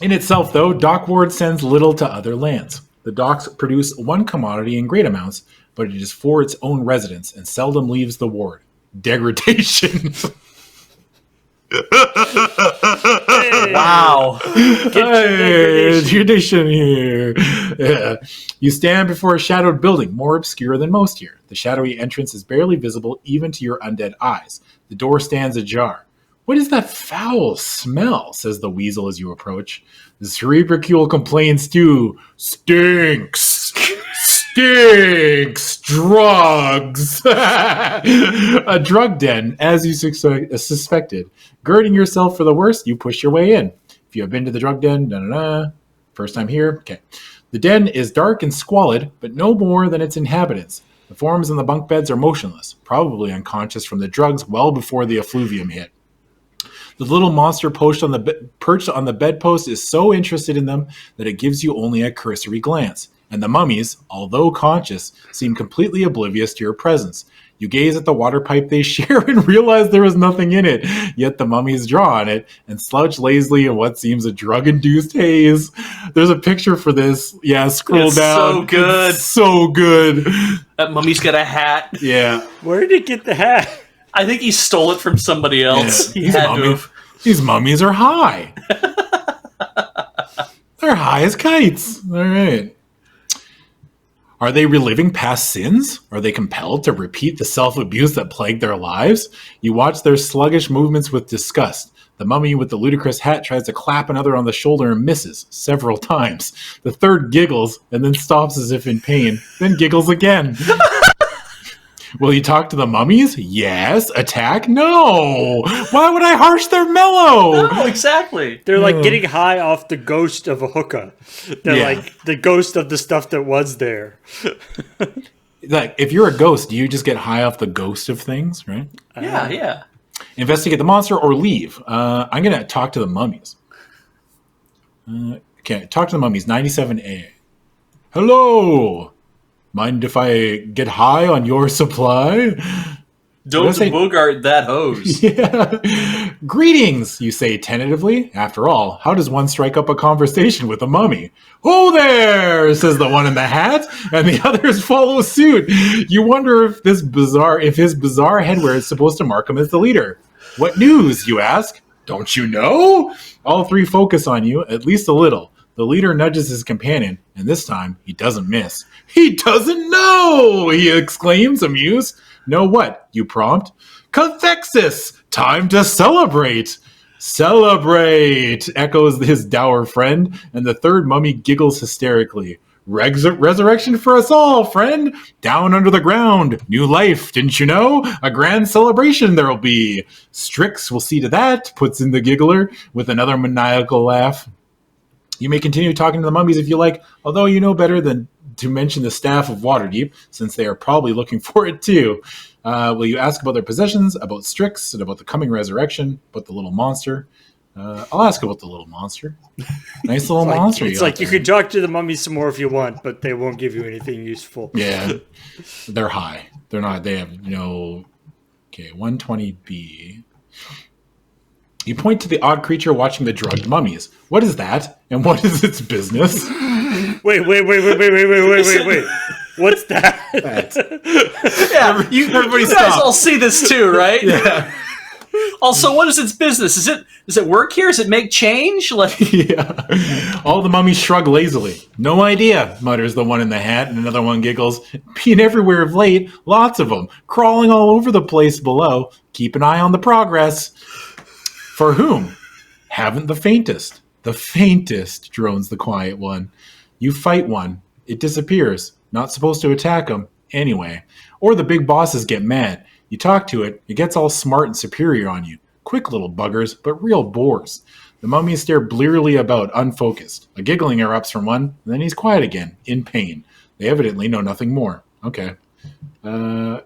In itself, though, Dock Ward sends little to other lands. The docks produce one commodity in great amounts, but it is for its own residents and seldom leaves the ward. Degradation. Wow. Degradation here. Yeah. You stand before a shadowed building, more obscure than most here. The shadowy entrance is barely visible even to your undead eyes. The door stands ajar. What is that foul smell? Says the weasel as you approach. The cerebricule complains too. Stinks. Stinks. Drugs. A drug den, as you suspected. Girding yourself for the worst, you push your way in. If you have been to the drug den, first time here, okay. The den is dark and squalid, but no more than its inhabitants. The forms in the bunk beds are motionless, probably unconscious from the drugs well before the effluvium hit. The little monster perched on the bedpost is so interested in them that it gives you only a cursory glance, and the mummies, although conscious, seem completely oblivious to your presence. You gaze at the water pipe they share and realize there is nothing in it, yet the mummies draw on it and slouch lazily in what seems a drug-induced haze. There's a picture for this. Yeah, scroll down. So good. It's so good. That mummy's got a hat. Yeah. Where did he get the hat? I think he stole it from somebody else. Yeah. These mummies are high. They're high as kites. All right. Are they reliving past sins? Are they compelled to repeat the self-abuse that plagued their lives? You watch their sluggish movements with disgust. The mummy with the ludicrous hat tries to clap another on the shoulder and misses several times. The third giggles and then stops as if in pain, then giggles again. Will you talk to the mummies? Yes. Attack? No. Why would I harsh their mellow? No, exactly. They're like getting high off the ghost of a hookah. They're like the ghost of the stuff that was there. Like, if you're a ghost, do you just get high off the ghost of things, right? Yeah. Investigate the monster or leave. I'm going to talk to the mummies. Okay, talk to the mummies. 97A. Hello. Mind if I get high on your supply? Don't bogart that hose. Yeah. Greetings, you say tentatively. After all, how does one strike up a conversation with a mummy? Oh there, says the one in the hat, and the others follow suit. You wonder if his bizarre headwear is supposed to mark him as the leader. What news, you ask? Don't you know? All three focus on you, at least a little. The leader nudges his companion, and this time he doesn't miss. He doesn't know, he exclaims, amused. Know what? You prompt. Cathexis! Time to celebrate! Celebrate! Echoes his dour friend, and the third mummy giggles hysterically. Resurrection for us all, friend. Down under the ground. New life, didn't you know? A grand celebration there'll be. Strix will see to that, puts in the giggler with another maniacal laugh. You may continue talking to the mummies if you like, although you know better than to mention the staff of Waterdeep, since they are probably looking for it too. Will you ask about their possessions, about Strix, and about the coming resurrection, about the little monster? I'll ask about the little monster. Nice little monster. It's like you can talk to the mummies some more if you want, but they won't give you anything useful. Yeah. They're high. They're not, they have no... Okay, 120B. You point to the odd creature watching the drugged mummies. What is that? And what is its business? Wait. What's that? Yeah, Everybody you guys stop. all see this too, right? Yeah. Also, what is its business? Does it work here? Does it make change? Like, Yeah. All the mummies shrug lazily. No idea, mutters the one in the hat, and another one giggles. Been everywhere of late, lots of them, crawling all over the place below. Keep an eye on the progress. For whom? Haven't the faintest. The faintest, drones the quiet one. You fight one. It disappears. Not supposed to attack them. Anyway. Or the big bosses get mad. You talk to it. It gets all smart and superior on you. Quick little buggers, but real bores. The mummies stare blearily about, unfocused. A giggling erupts from one, and then he's quiet again, in pain. They evidently know nothing more. Okay. I'm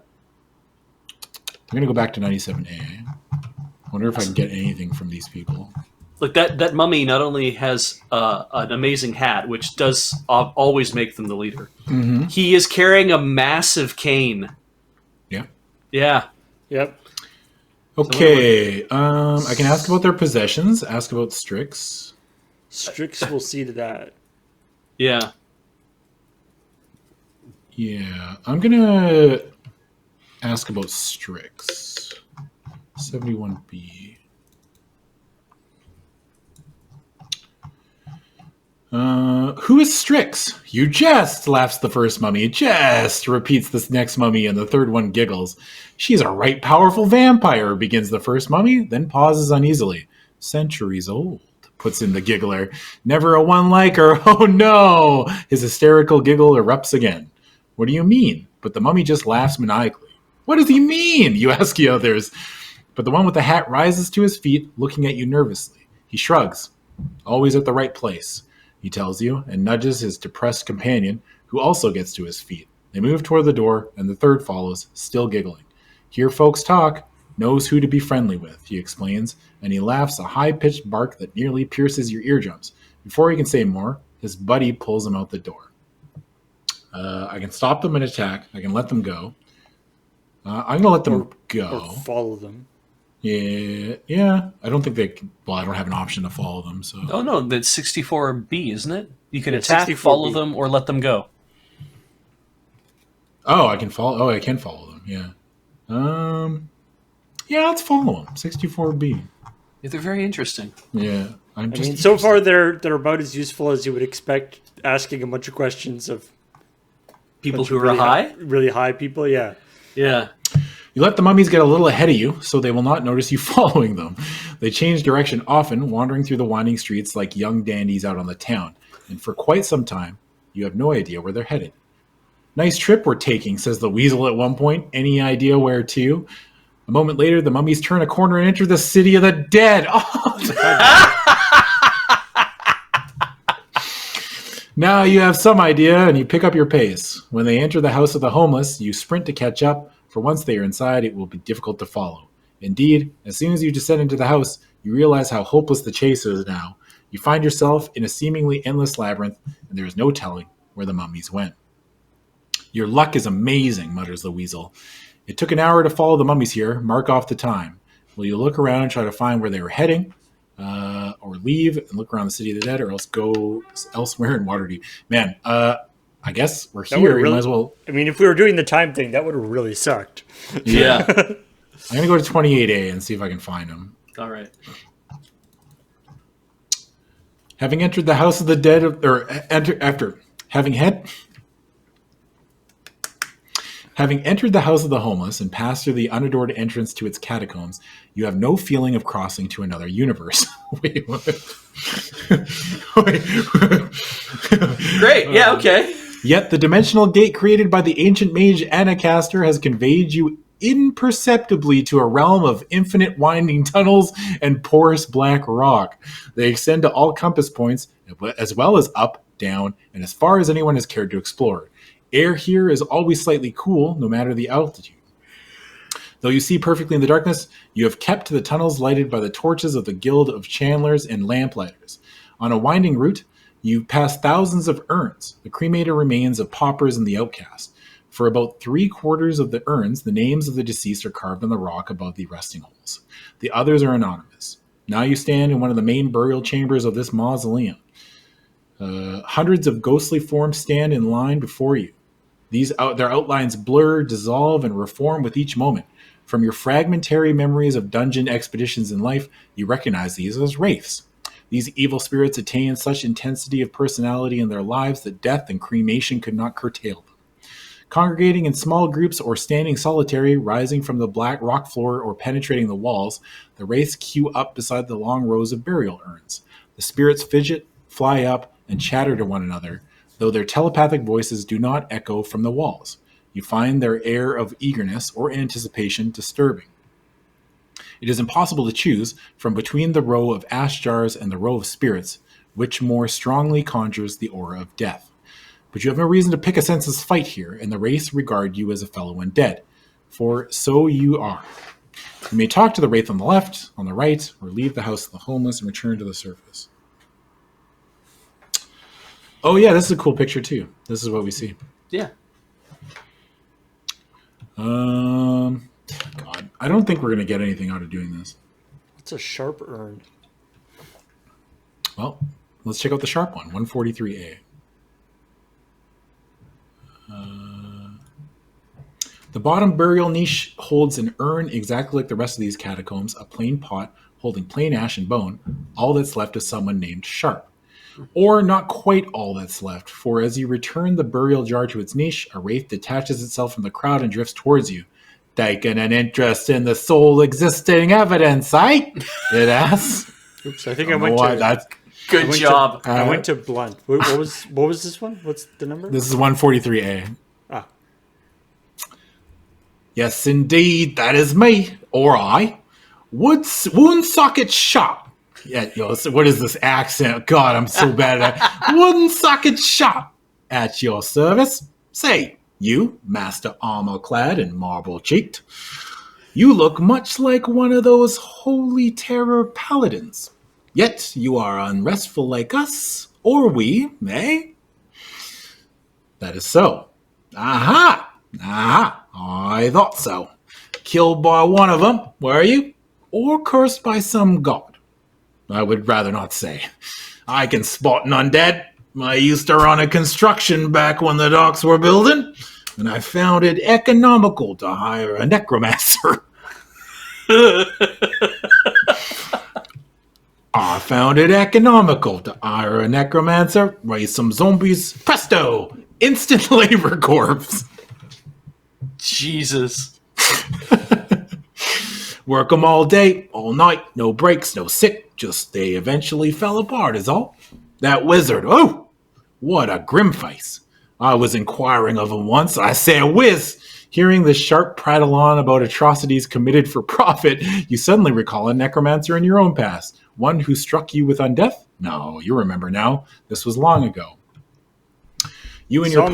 going to go back to 97A. Wonder if I can get anything from these people. look, that mummy not only has an amazing hat, which does always make them the leader. Mm-hmm. He is carrying a massive cane. Yeah. Yeah. Yep. Okay. I can ask about their possessions. Ask about Strix. Strix will see to that. Yeah. Yeah. I'm going to ask about Strix. 71B. Who is Strix? You jest, laughs the first mummy. Jest, repeats this next mummy, and the third one giggles. She's a right powerful vampire, begins the first mummy, then pauses uneasily. Centuries old, puts in the giggler. Never a one like her, oh no! His hysterical giggle erupts again. What do you mean? But the mummy just laughs maniacally. What does he mean? You ask the others. But the one with the hat rises to his feet, looking at you nervously. He shrugs. Always at the right place, he tells you, and nudges his depressed companion, who also gets to his feet. They move toward the door, and the third follows, still giggling. Hear folks talk, knows who to be friendly with, he explains, and he laughs a high-pitched bark that nearly pierces your eardrums. Before he can say more, his buddy pulls him out the door. I can stop them and attack. I can let them go. I'm going to let them go. Or follow them. Yeah. I don't think they can, well, I don't have an option to follow them, so. Oh, no, that's 64B, isn't it? You can Yeah, attack, 64B. follow them, or let them go. Oh, I can follow them, yeah. Yeah, let's follow them. 64B. Yeah, they're very interesting. Yeah. I mean, so far they're about as useful as you would expect, asking a bunch of questions of People who really are high? really high people, yeah. Yeah. You let the mummies get a little ahead of you, so they will not notice you following them. They change direction often, wandering through the winding streets like young dandies out on the town. And for quite some time, you have no idea where they're headed. Nice trip we're taking, says the weasel at one point. Any idea where to? A moment later, the mummies turn a corner and enter the city of the dead. Oh, now you have some idea, and you pick up your pace. When they enter the house of the homeless, you sprint to catch up, for once they are inside, it will be difficult to follow. Indeed, as soon as you descend into the house, you realize how hopeless the chase is now. You find yourself in a seemingly endless labyrinth, and there is no telling where the mummies went. Your luck is amazing, mutters the weasel. It took an hour to follow the mummies here. Mark off the time. Will you look around and try to find where they were heading? Or leave and look around the city of the dead, or else go elsewhere in Waterdeep. Man, I guess we're here. We might as well. I mean, if we were doing the time thing, that would have really sucked. Yeah. I'm going to go to 28A and see if I can find them. All right. Having entered the house of the dead, or having Having entered the house of the homeless and passed through the unadored entrance to its catacombs, you have no feeling of crossing to another universe. Wait, what? Wait. Great. Yeah. Okay. Yet the dimensional gate created by the ancient mage Anacaster has conveyed you imperceptibly to a realm of infinite winding tunnels and porous black rock. They extend to all compass points, as well as up, down, and as far as anyone has cared to explore. Air here is always slightly cool, no matter the altitude. Though you see perfectly in the darkness, you have kept to the tunnels lighted by the torches of the Guild of Chandlers and Lamplighters. On a winding route, you pass thousands of urns, the cremated remains of paupers and the outcast. For about 3/4 of the urns, the names of the deceased are carved on the rock above the resting holes. The others are anonymous. Now you stand in one of the main burial chambers of this mausoleum. Hundreds of ghostly forms stand in line before you. Their outlines blur, dissolve, and reform with each moment. From your fragmentary memories of dungeon expeditions in life, you recognize these as wraiths. These evil spirits attain such intensity of personality in their lives that death and cremation could not curtail them. Congregating in small groups or standing solitary, rising from the black rock floor or penetrating the walls, the wraiths queue up beside the long rows of burial urns. The spirits fidget, fly up, and chatter to one another, though their telepathic voices do not echo from the walls. You find their air of eagerness or anticipation disturbing. It is impossible to choose, from between the row of ash jars and the row of spirits, which more strongly conjures the aura of death. But you have no reason to pick a senseless fight here, and the wraiths regard you as a fellow undead, for so you are. You may talk to the wraith on the left, on the right, or leave the house of the homeless and return to the surface. Oh yeah, this is a cool picture too. This is what we see. Yeah. God, I don't think we're going to get anything out of doing this. It's a sharp urn. Well, let's check out the sharp one, 143A. The bottom burial niche holds an urn exactly like the rest of these catacombs, a plain pot holding plain ash and bone. All that's left is someone named Sharp. Or not quite all that's left, for as you return the burial jar to its niche, a wraith detaches itself from the crowd and drifts towards you. Taking an interest in the sole existing evidence, eh? It asks. Oops, I think I went to... That's Good job. I went to blunt. What was this one? What's the number? This is 143A. Ah. Yes, indeed, that is me, or I. Woonsocket Shop. Yeah, what is this accent? God, I'm so bad at that. Woonsocket Shop at your service. Say, you, master armor-clad and marble-cheeked, you look much like one of those holy terror paladins. Yet you are unrestful like us, or we, eh? That is so. Aha! I thought so. Killed by one of them, were you? Or cursed by some god? I would rather not say. I can spot an undead. I used to run a construction back when the docks were building, and I found it economical to hire a necromancer. Raise some zombies. Presto! Instant labor corpse. Jesus. Work 'em all day, all night, no breaks, no sick, just they eventually fell apart is all. That wizard, oh, what a grim face. I was inquiring of him once, I say a whiz. Hearing the sharp prattle on about atrocities committed for profit, you suddenly recall a necromancer in your own past. One who struck you with undeath? No, you remember now. This was long ago. You and your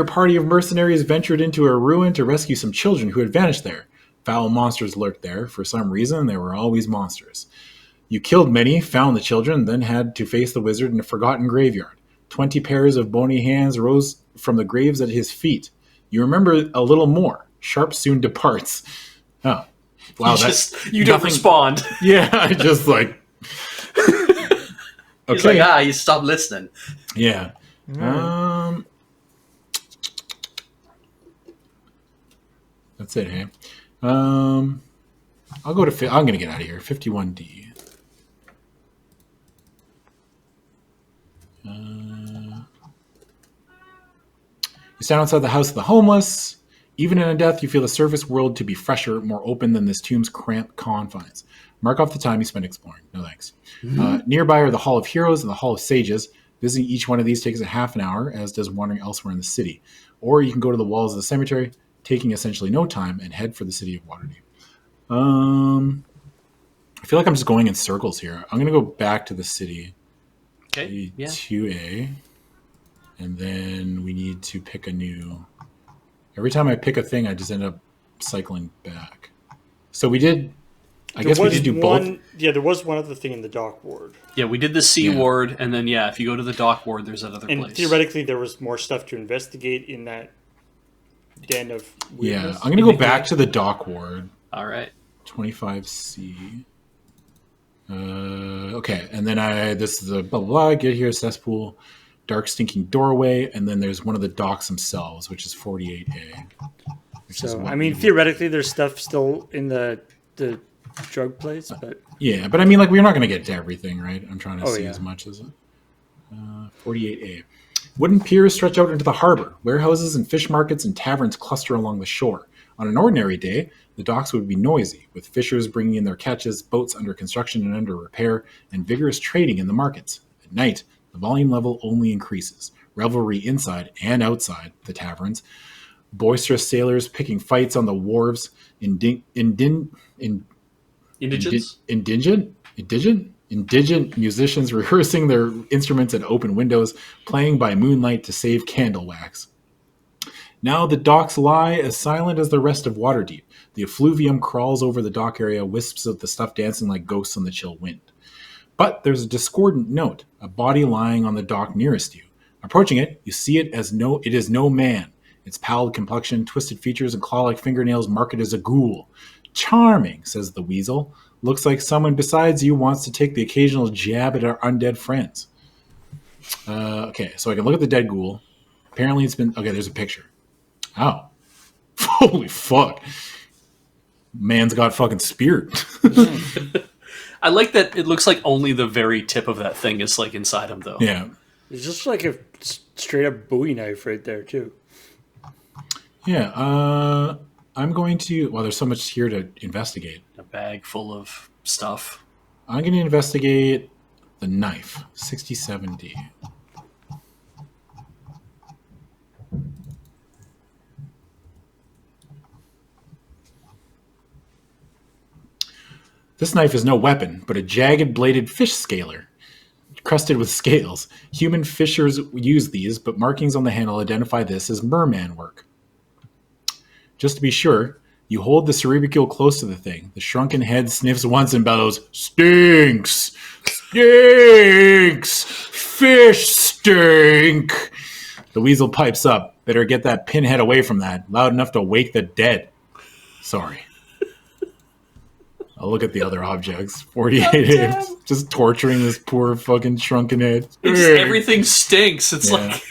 party of mercenaries ventured into a ruin to rescue some children who had vanished there. Foul monsters lurked there. For some reason, there were always monsters. You killed many, found the children, then had to face the wizard in a forgotten graveyard. 20 pairs of bony hands rose from the graves at his feet. You remember a little more. Sharp soon departs. Oh, wow! You don't respond. Yeah, I just like. Okay. He's like, you stopped listening. Yeah. That's it, hey. I'll go to. I'm gonna get out of here. 51D. You You stand outside the house of the homeless. Even in a death, you feel the surface world to be fresher, more open than this tomb's cramped confines. Mark off the time you spent exploring. No thanks. Nearby are the Hall of Heroes and the Hall of Sages. Visiting each one of these takes a half an hour, as does wandering elsewhere in the city. Or you can go to the walls of the cemetery, taking essentially no time, and head for the city of Waterdeep. I feel like I'm just going in circles here. I'm going to go back to the city. Okay. Yeah. 2A. And then we need to pick a new... Every time I pick a thing, I just end up cycling back. So we did... I guess we did do both. Yeah, there was one other thing in the dock ward. Yeah, we did the C ward, and then, if you go to the dock ward, there's that other place. And theoretically, there was more stuff to investigate in that den of weirdness. Yeah, I'm going to go back to the dock ward. All right. 25C. Okay, and then this is a blah, blah, blah, get here, cesspool, dark stinking doorway, and then there's one of the docks themselves, which is 48A. So, I mean, theoretically, there's stuff still in the drug place, but... Yeah, but I mean, like, we're not going to get to everything, right? I'm trying to see as much as it. 48A. Wooden piers stretch out into the harbor. Warehouses and fish markets and taverns cluster along the shore. On an ordinary day, the docks would be noisy, with fishers bringing in their catches, boats under construction and under repair, and vigorous trading in the markets. At night, the volume level only increases. Revelry inside and outside the taverns. Boisterous sailors picking fights on the wharves. Indigent musicians rehearsing their instruments at open windows, playing by moonlight to save candle wax. Now the docks lie as silent as the rest of Waterdeep. The effluvium crawls over the dock area, wisps of the stuff dancing like ghosts on the chill wind. But there's a discordant note, a body lying on the dock nearest you. Approaching it, you see it as it is no man. Its pallid complexion, twisted features, and claw-like fingernails mark it as a ghoul. Charming, says the weasel. Looks like someone besides you wants to take the occasional jab at our undead friends. Okay, so I can look at the dead ghoul. Apparently it's been... Okay, there's a picture. Oh. Holy fuck. Man's got fucking speared. I like that it looks like only the very tip of that thing is like inside him, though. Yeah. It's just like a straight up Bowie knife right there, too. Yeah, I'm going to... Well, there's so much here to investigate. A bag full of stuff. I'm going to investigate the knife, 67D. This knife is no weapon, but a jagged-bladed fish scaler, crusted with scales. Human fishers use these, but markings on the handle identify this as merman work. Just to be sure, you hold the cerebicule close to the thing. The shrunken head sniffs once and bellows, "Stinks! Stinks! Fish stink!" The weasel pipes up. Better get that pinhead away from that. Loud enough to wake the dead. Sorry. I'll look at the other objects. 48 apes. Just torturing this poor fucking shrunken head. Everything stinks. It's like...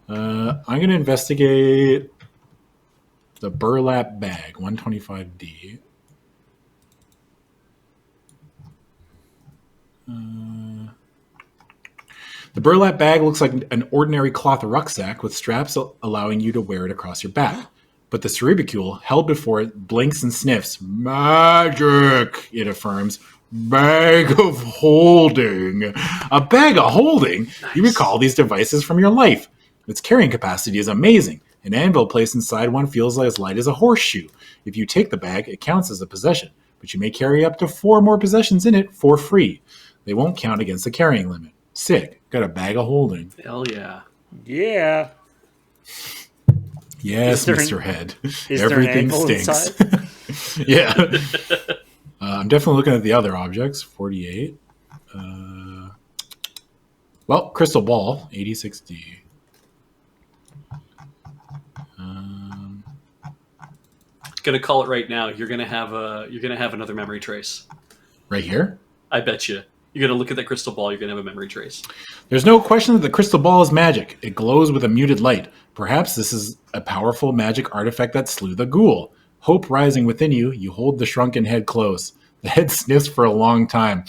I'm going to investigate the burlap bag, 125D. The burlap bag looks like an ordinary cloth rucksack with straps allowing you to wear it across your back. But the cerebicule held before it blinks and sniffs. Magic, it affirms. Bag of holding. A bag of holding? Nice. You recall these devices from your life. Its carrying capacity is amazing. An anvil placed inside one feels like as light as a horseshoe. If you take the bag, it counts as a possession, but you may carry up to 4 more possessions in it for free. They won't count against the carrying limit. Sick. Got a bag of holding. Hell yeah. Yeah. Yes, Mr. Head. Everything stinks. Yeah. I'm definitely looking at the other objects. 48. Well, crystal ball. 86D. Gonna call it right now. You're gonna have another memory trace. Right here? I bet you. You're gonna look at that crystal ball. You're gonna have a memory trace. There's no question that the crystal ball is magic. It glows with a muted light. Perhaps this is a powerful magic artifact that slew the ghoul. Hope rising within you, you hold the shrunken head close. The head sniffs for a long time.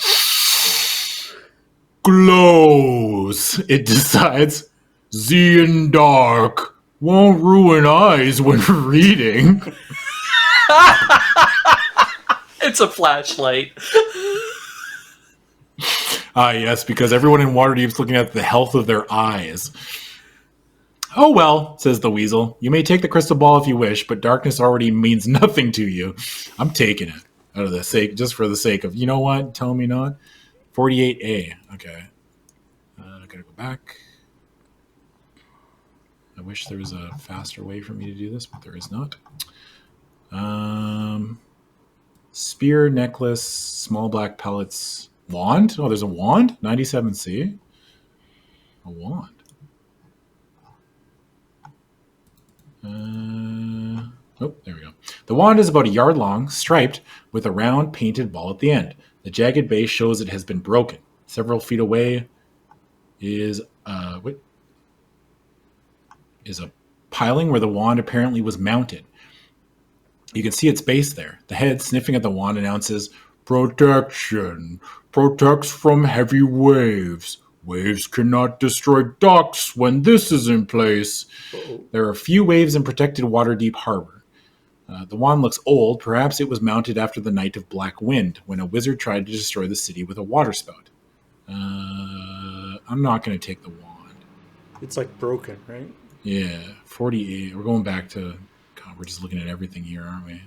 Glows, it decides. Zean dark. Won't ruin eyes when reading. It's a flashlight. Ah, yes, because everyone in Waterdeep's looking at the health of their eyes. Oh well, says the weasel. You may take the crystal ball if you wish, but darkness already means nothing to you. I'm taking it out of the sake, just for the sake of, you know what? Tell me not. 48A. Okay. I gotta go back. I wish there was a faster way for me to do this, but there is not. Spear, necklace, small black pellets, wand. Oh, there's a wand. 97C. A wand. Oh, there we go. The wand is about a yard long, striped, with a round painted ball at the end. The jagged base shows it has been broken. Several feet away is a piling where the wand apparently was mounted. You can see its base there. The head, sniffing at the wand, announces, "Protection. Protects from heavy waves. Waves cannot destroy docks when this is in place." Uh-oh. There are few waves in protected Waterdeep Harbor. The wand looks old. Perhaps it was mounted after the Night of Black Wind, when a wizard tried to destroy the city with a water spout. I'm not going to take the wand. It's like broken, right? Yeah, 48. We're going back to... God, we're just looking at everything here, aren't we?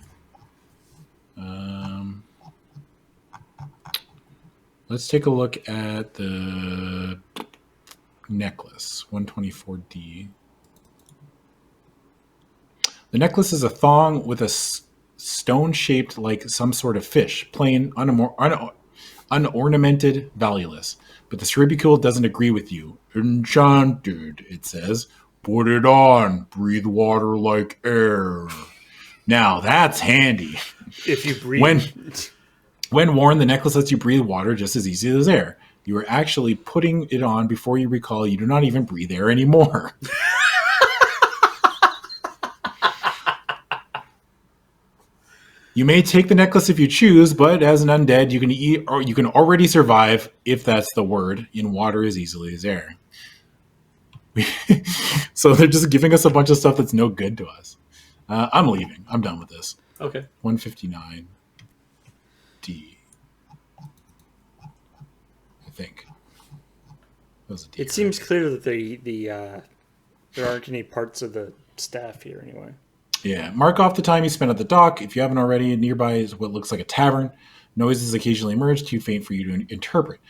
Let's take a look at the necklace, 124D. The necklace is a thong with a stone shaped like some sort of fish, plain, unornamented, valueless. But the Ceribicule doesn't agree with you. "Enchanted," it says. "Put it on. Breathe water like air." Now, that's handy. If you breathe. When worn, the necklace lets you breathe water just as easy as air. You are actually putting it on before you recall you do not even breathe air anymore. You may take the necklace if you choose, but as an undead, you can eat, or you can already survive, if that's the word, in water as easily as air. So they're just giving us a bunch of stuff that's no good to us. I'm leaving. I'm done with this. Okay. 159D. I think. That was a D. It seems clear that there aren't any parts of the staff here anyway. Yeah, mark off the time you spent at the dock. If you haven't already, nearby is what looks like a tavern. Noises occasionally emerge, too faint for you to interpret.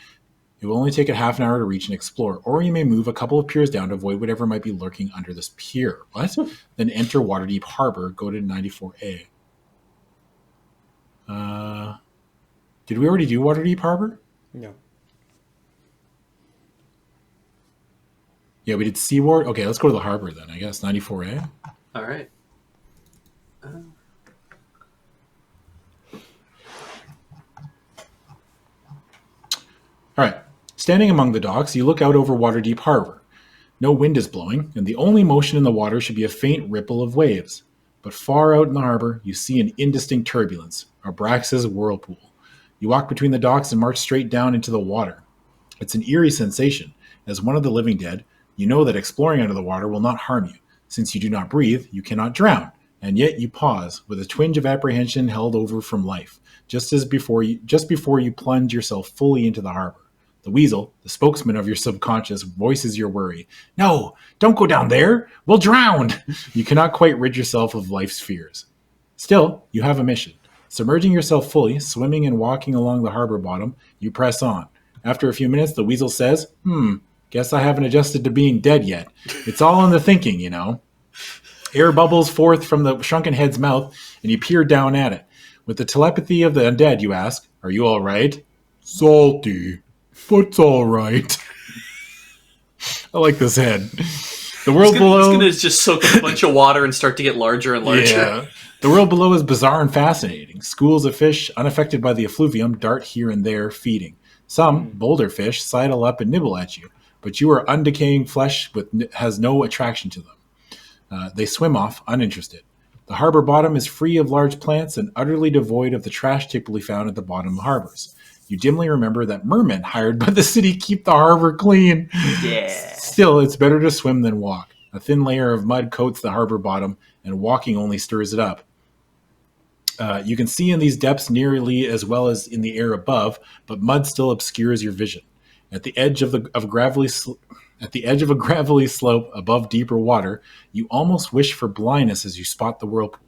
It will only take a half an hour to reach and explore, or you may move a couple of piers down to avoid whatever might be lurking under this pier. What? Then enter Waterdeep Harbor. Go to 94A. Did we already do Waterdeep Harbor? No. Yeah, we did Seaward. Okay, let's go to the harbor then, I guess. 94A. All right. All right. Standing among the docks, you look out over Waterdeep Harbor. No wind is blowing, and the only motion in the water should be a faint ripple of waves. But far out in the harbor, you see an indistinct turbulence, Abraxas whirlpool. You walk between the docks and march straight down into the water. It's an eerie sensation. As one of the living dead, you know that exploring under the water will not harm you. Since you do not breathe, you cannot drown, and yet you pause, with a twinge of apprehension held over from life, just before you plunge yourself fully into the harbor. The weasel, the spokesman of your subconscious, voices your worry. "No, don't go down there. We'll drown." You cannot quite rid yourself of life's fears. Still, you have a mission. Submerging yourself fully, swimming and walking along the harbor bottom, you press on. After a few minutes, the weasel says, "Guess I haven't adjusted to being dead yet. It's all in the thinking, you know." Air bubbles forth from the shrunken head's mouth, and you peer down at it. With the telepathy of the undead, you ask, "Are you all right?" "Salty, but it's all right." I like this head. The world below... It's going to just soak up a bunch of water and start to get larger and larger. Yeah. The world below is bizarre and fascinating. Schools of fish, unaffected by the effluvium, dart here and there, feeding. Some, bolder fish, sidle up and nibble at you, but you are undecaying flesh has no attraction to them. They swim off, uninterested. The harbor bottom is free of large plants and utterly devoid of the trash typically found at the bottom of harbors. You dimly remember that mermen hired by the city keep the harbor clean. Yeah. Still, it's better to swim than walk. A thin layer of mud coats the harbor bottom, and walking only stirs it up. You can see in these depths nearly as well as in the air above, but mud still obscures your vision. At the edge of a gravelly slope above deeper water, you almost wish for blindness as you spot the whirlpool.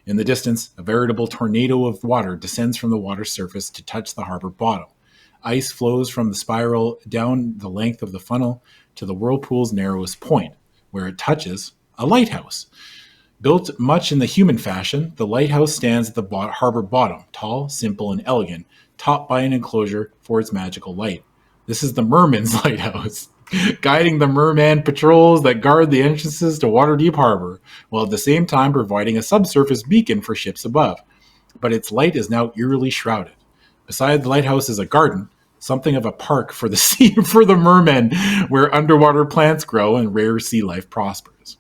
In the distance, a veritable tornado of water descends from the water's surface to touch the harbor bottom. Ice flows from the spiral down the length of the funnel to the whirlpool's narrowest point, where it touches a lighthouse. Built much in the human fashion, the lighthouse stands at the harbor bottom, tall, simple, and elegant, topped by an enclosure for its magical light. This is the Merman's Lighthouse, guiding the merman patrols that guard the entrances to Waterdeep Harbor, while at the same time providing a subsurface beacon for ships above. But its light is now eerily shrouded. Beside the lighthouse is a garden, something of a park for the sea for the mermen, where underwater plants grow and rare sea life prospers.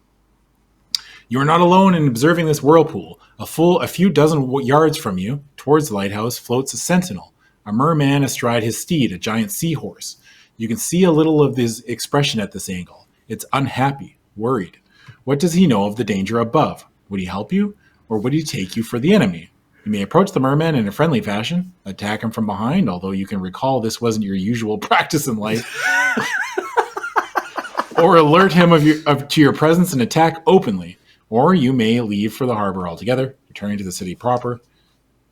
You are not alone in observing this whirlpool. A few dozen yards from you, towards the lighthouse, floats a sentinel, a merman astride his steed, a giant seahorse. You can see a little of his expression at this angle. It's unhappy, worried. What does he know of the danger above? Would he help you, or would he take you for the enemy? You may approach the merman in a friendly fashion, attack him from behind, although you can recall this wasn't your usual practice in life, or alert him to your presence and attack openly. Or you may leave for the harbor altogether, returning to the city proper,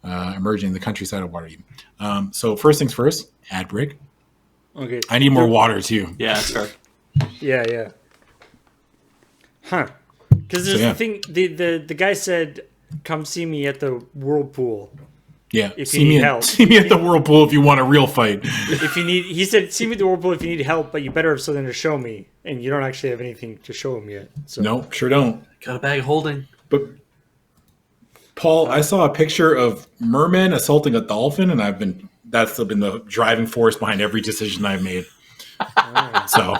emerging the countryside of Waterdeep. So first things first, ad break. Okay. I need more water too. Yeah, that's fair. Yeah. Huh. Because there's the thing, the guy said, come see me at the whirlpool. Yeah, if you need help. See me at the whirlpool if you want a real fight. He said, see me at the whirlpool if you need help, but you better have something to show me. And you don't actually have anything to show him yet. So. Nope, sure don't. Got a bag of holding. But Paul, I saw a picture of mermen assaulting a dolphin, and that's been the driving force behind every decision I've made. Right. So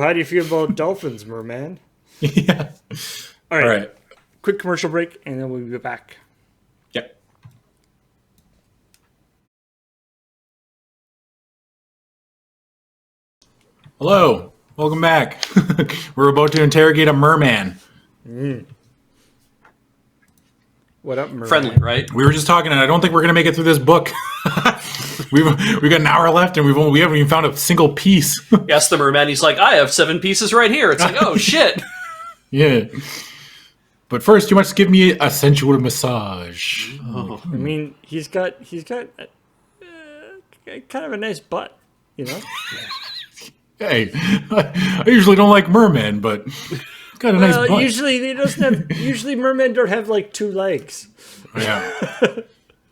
how do you feel about dolphins, merman? Yeah. All right. Quick commercial break, and then we'll be back. Yep. Hello. Welcome back. We're about to interrogate a merman. What up, merman? Friendly, right? We were just talking, and I don't think we're going to make it through this book. We've got an hour left, and we haven't even found a single piece. Yes, the merman. He's like, I have 7 pieces right here. It's like, oh shit. Yeah. But first, you must give me a sensual massage. Oh. I mean, he's got kind of a nice butt, you know. Hey, I usually don't like mermen, but he's got a nice butt. Usually mermen don't have like 2 legs. Yeah.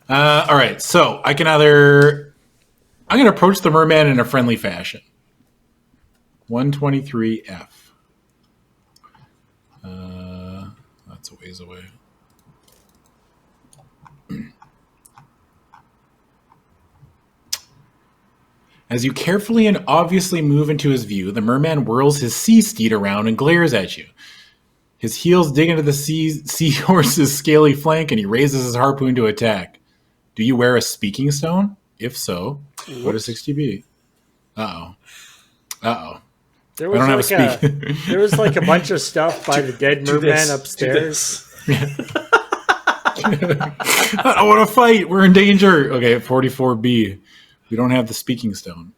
All right, so I'm gonna approach the merman in a friendly fashion. 123F. That's a ways away. As you carefully and obviously move into his view, the merman whirls his sea steed around and glares at you. His heels dig into the seahorse's scaly flank, and he raises his harpoon to attack. Do you wear a speaking stone? If so, what does 60 Uh-oh. There was there was like a bunch of stuff by the dead merman upstairs. I want to fight. We're in danger. Okay, 44B. We don't have the speaking stone.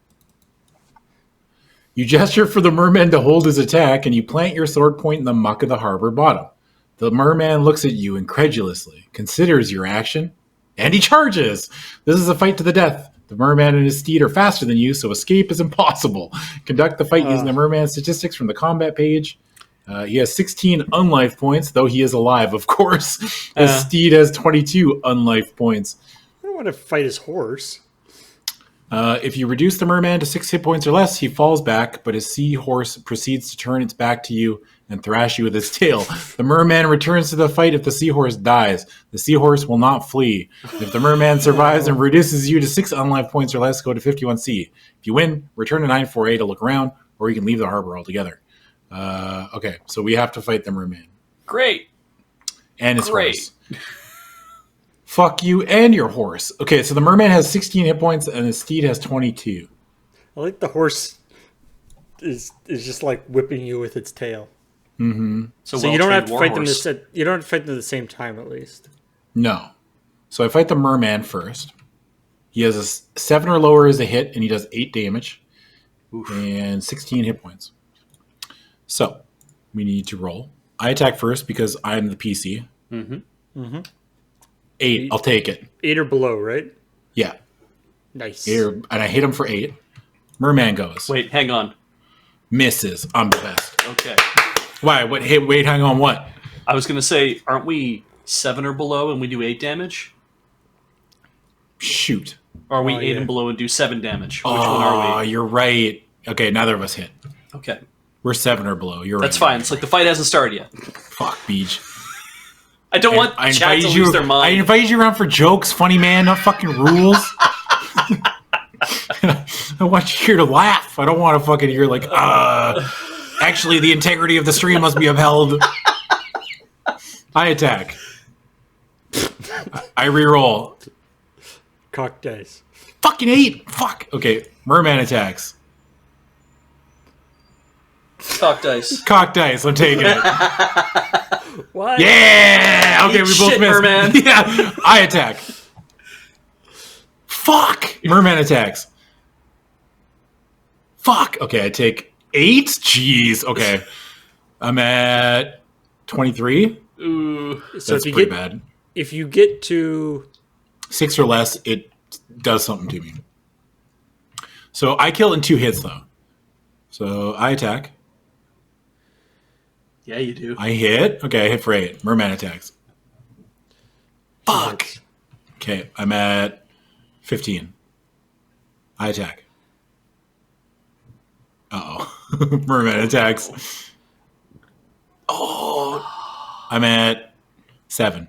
You gesture for the merman to hold his attack, and you plant your sword point in the muck of the harbor bottom. The merman looks at you incredulously, considers your action, and he charges. This is a fight to the death. The merman and his steed are faster than you, so escape is impossible. Conduct the fight using the merman statistics from the combat page. He has 16 unlife points, though he is alive, of course. His steed has 22 unlife points. I don't want to fight his horse. If you reduce the merman to 6 hit points or less, he falls back, but his seahorse proceeds to turn its back to you and thrash you with its tail. The merman returns to the fight if the seahorse dies. The seahorse will not flee. If the merman survives and reduces you to 6 unlife points or less, go to 51C. If you win, return to 948 to look around, or you can leave the harbor altogether. Okay, so we have to fight the merman. Great. And his horse. Fuck you and your horse. Okay, so the merman has 16 hit points and his steed has 22. I like the horse is just like whipping you with its tail. Mm-hmm. So you don't have to fight them. You don't have to fight them at the same time, at least. No. So I fight the merman first. He has a 7 or lower as a hit, and he does 8 damage. Oof. And 16 hit points. So we need to roll. I attack first because I'm the PC. Mm-hmm. 8. I'll take it. 8 or below, right? Yeah. Nice. And I hit him for 8. Merman goes. Wait, hang on. Misses. I'm the best. Okay. Why? What? Hey, wait, hang on. What? I was going to say, aren't we 7 or below and we do 8 damage? Shoot. Or are we 8 yeah. and below and do 7 damage? Which one are we? You're right. Okay, neither of us hit. Okay. We're 7 or below. You're right. That's fine. It's like the fight hasn't started yet. Fuck, Beej. I don't want chat to lose their I mind. invited you around for jokes, funny man, not fucking rules. I want you here to laugh. I don't want to fucking hear like, actually, the integrity of the stream must be upheld. I attack. I reroll. Cock dice. Fucking 8. Fuck. Okay, merman attacks. Cock dice. Cock dice. I'm taking it. What? Yeah. Okay, Eat we both shit, missed. merman. Yeah. I attack. Fuck. Merman attacks. Fuck. Okay, I take 8. Jeez. Okay. I'm at 23. Ooh. So That's if you pretty get bad. if you get to 6 or less, it does something to me. So I kill in 2 hits, though. So I attack. Yeah, you do. I hit. Okay, I hit for 8. Merman attacks. Fuck. Okay, I'm at 15. I attack. Uh-oh. Merman attacks. Oh. I'm at 7.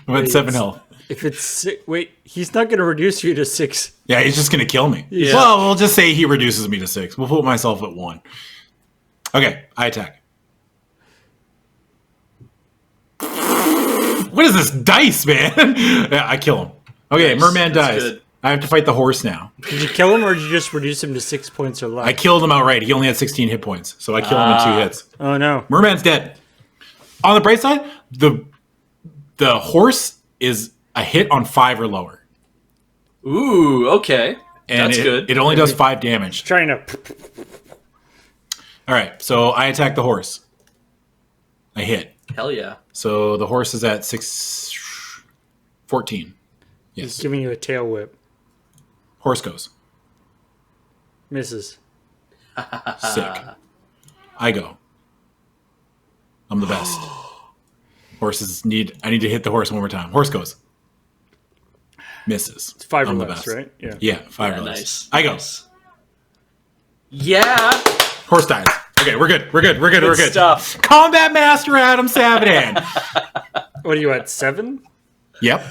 I'm at 7 health. if it's wait, he's not going to reduce you to 6. Yeah, he's just going to kill me. Yeah. Well, we'll just say he reduces me to 6. We'll put myself at 1. Okay, I attack. What is this dice, man? Yeah, I kill him. Okay, Nice. merman That's dies. good. I have to fight the horse now. Did you kill him or did you just reduce him to 6 points or less? I killed him outright. He only had 16 hit points, so I kill him in 2 hits. Oh no. Merman's dead. On the bright side, the horse is a hit on 5 or lower. Ooh, okay. And That's good. It only does 5 damage. Trying to All right, so I attack the horse. I hit. Hell yeah. So the horse is at 14. He's Yes. giving you a tail whip. Horse goes. Misses. Sick. I go. I'm the best. Horses need. I need to hit the horse one more time. Horse goes. Misses. It's 5 or I'm the less, best. right? Yeah. Yeah, 5 Yeah, or less. nice. I go. Nice. Yeah. Horse dies. Okay, we're good. We're good. We're good. We're good. Stuff. Combat Master Adam Sabadan. What are you at, 7? Yep.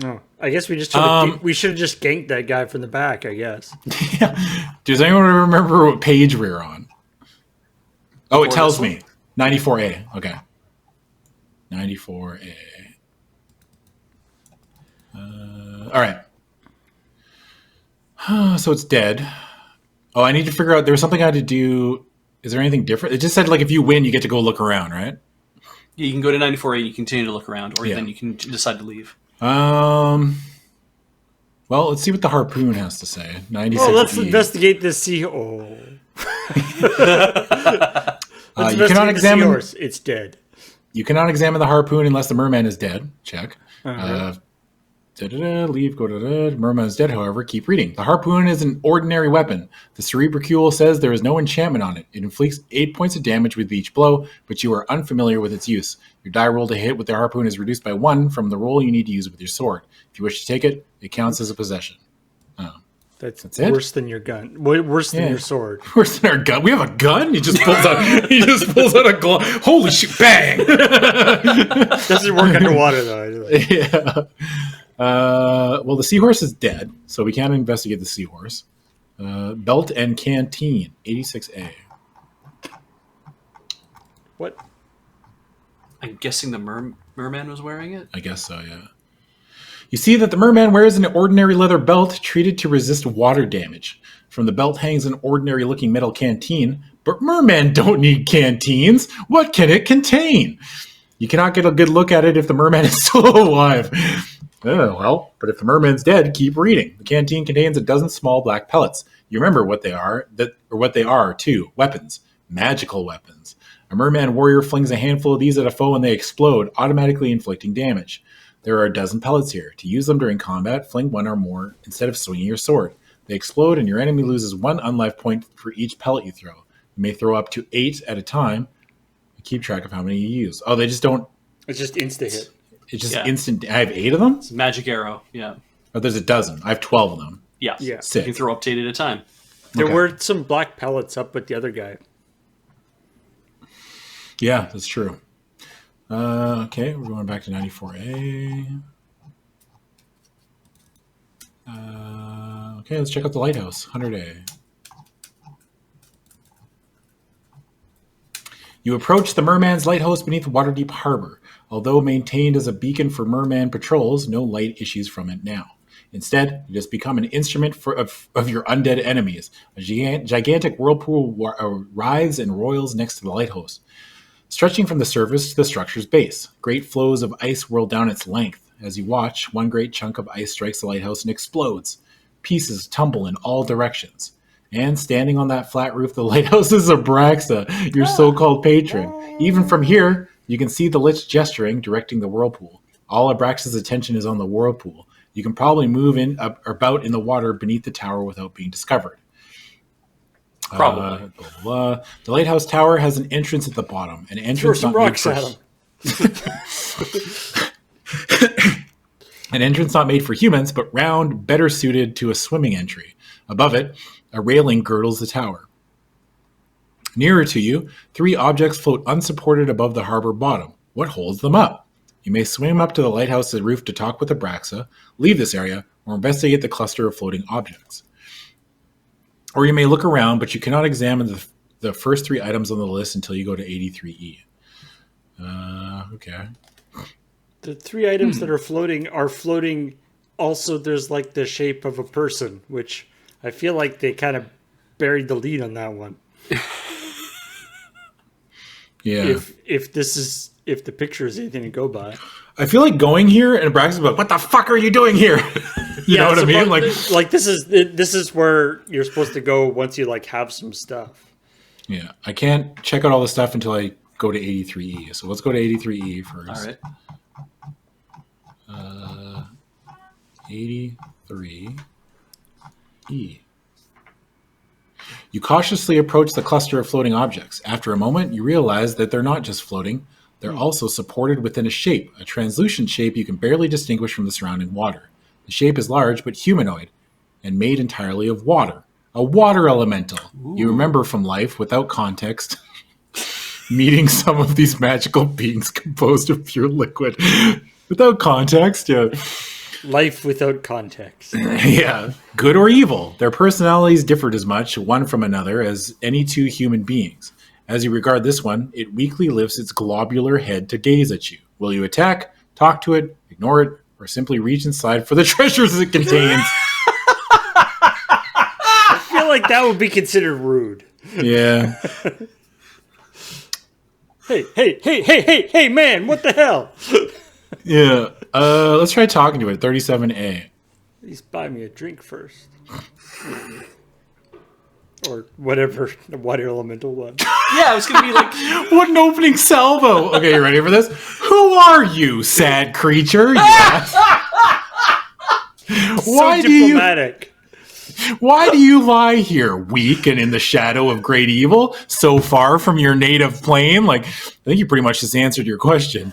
Oh, I guess we just we should have just ganked that guy from the back, I guess. Does anyone remember what page we were on? Oh, it For tells this me. 94A. Okay. 94A. All right. So it's dead. Oh, I need to figure out. There was something I had to do. Is there anything different? It just said like if you win, you get to go look around, right? You can go to 94A and you continue to look around, or Yeah. then you can decide to leave. Well, let's see what the harpoon has to say. 96. Oh, let's investigate this sea. Oh, let's You cannot investigate the examine. seahorse. It's dead. You cannot examine the harpoon unless the merman is dead. Check. Leave. Go to merman is dead. However, keep reading. The harpoon is an ordinary weapon. The cerebricule says there is no enchantment on it. It inflicts 8 points of damage with each blow, but you are unfamiliar with its use. Your die roll to hit with the harpoon is reduced by 1 from the roll you need to use with your sword. If you wish to take it, it counts as a possession. That's it? worse than your gun. Worse than Yeah. your sword. Where's our gun? We have a gun. He just pulls out. He just pulls out a glove. Holy shit! Bang! Doesn't work underwater though. Yeah. Well, the seahorse is dead, so we can't investigate the seahorse. Belt and canteen, 86A. What? I'm guessing the merman was wearing it. I guess so, yeah. You see that the merman wears an ordinary leather belt treated to resist water damage. From the belt hangs an ordinary-looking metal canteen, but mermen don't need canteens. What can it contain? You cannot get a good look at it if the merman is still alive. Oh, well, but if the merman's dead, keep reading. The canteen contains a dozen small black pellets. You remember what they are, too. Weapons. Magical weapons. A merman warrior flings a handful of these at a foe and they explode, automatically inflicting damage. There are a dozen pellets here. To use them during combat, fling one or more instead of swinging your sword. They explode and your enemy loses 1 unlife point for each pellet you throw. You may throw up to 8 at a time. Keep track of how many you use. Oh, they just don't... It's just insta-hit. It's just instant... I have 8 of them? It's a magic arrow, yeah. Oh, there's a dozen. I have 12 of them. Yeah. Sick. You can throw up to 8 at a time. There were some black pellets up with the other guy. Yeah, that's true. Okay, we're going back to 94A. Okay, let's check out the lighthouse. 100A. You approach the Merman's lighthouse beneath Waterdeep Harbor. Although maintained as a beacon for merman patrols, no light issues from it now. Instead, you just become an instrument of your undead enemies. A gigantic whirlpool writhes and roils next to the lighthouse, stretching from the surface to the structure's base. Great flows of ice whirl down its length. As you watch, one great chunk of ice strikes the lighthouse and explodes. Pieces tumble in all directions. And standing on that flat roof, the lighthouse is Abraxa, your so-called patron. Even from here, you can see the Lich gesturing, directing the whirlpool. All Abraxa's attention is on the whirlpool. You can probably move about in the water beneath the tower without being discovered. Probably. The lighthouse tower has an entrance at the bottom. An entrance Throw some rocks at him. An entrance not made for humans, but round, better suited to a swimming entry. Above it, a railing girdles the tower. Nearer to you, 3 objects float unsupported above the harbor bottom. What holds them up? You may swim up to the lighthouse's roof to talk with Abraxa, leave this area, or investigate the cluster of floating objects. Or you may look around, but you cannot examine the first 3 items on the list until you go to 83E. Okay. The 3 items that are floating also, there's like the shape of a person, which I feel like they kind of buried the lead on that one. Yeah. If the picture is anything to go by. I feel like going here and Abraxa's like, what the fuck are you doing here? You know what I mean? Like this is where you're supposed to go once you like have some stuff. Yeah. I can't check out all the stuff until I go to 83E. So let's go to 83E first. All right. 83E. You cautiously approach the cluster of floating objects. After a moment, you realize that they're not just floating. They're also supported within a shape, a translucent shape you can barely distinguish from the surrounding water. The shape is large but humanoid and made entirely of water. A water elemental. Ooh. You remember from life, without context, meeting some of these magical beings composed of pure liquid. Without context, yeah. Life without context. Yeah. Good or evil. Their personalities differed as much, one from another, as any 2 human beings. As you regard this one, it weakly lifts its globular head to gaze at you. Will you attack, talk to it, ignore it, or simply reach inside for the treasures it contains? I feel like that would be considered rude. Yeah. Hey, man, what the hell? Yeah. Let's try talking to it. 37A. Please buy me a drink first. Or whatever the water elemental was. Yeah, I was going to be like... What an opening salvo. Okay, you ready for this? Who are you, sad creature? Yes. Why diplomatic. Why do you lie here, weak and in the shadow of great evil, so far from your native plane? Like, I think you pretty much just answered your question.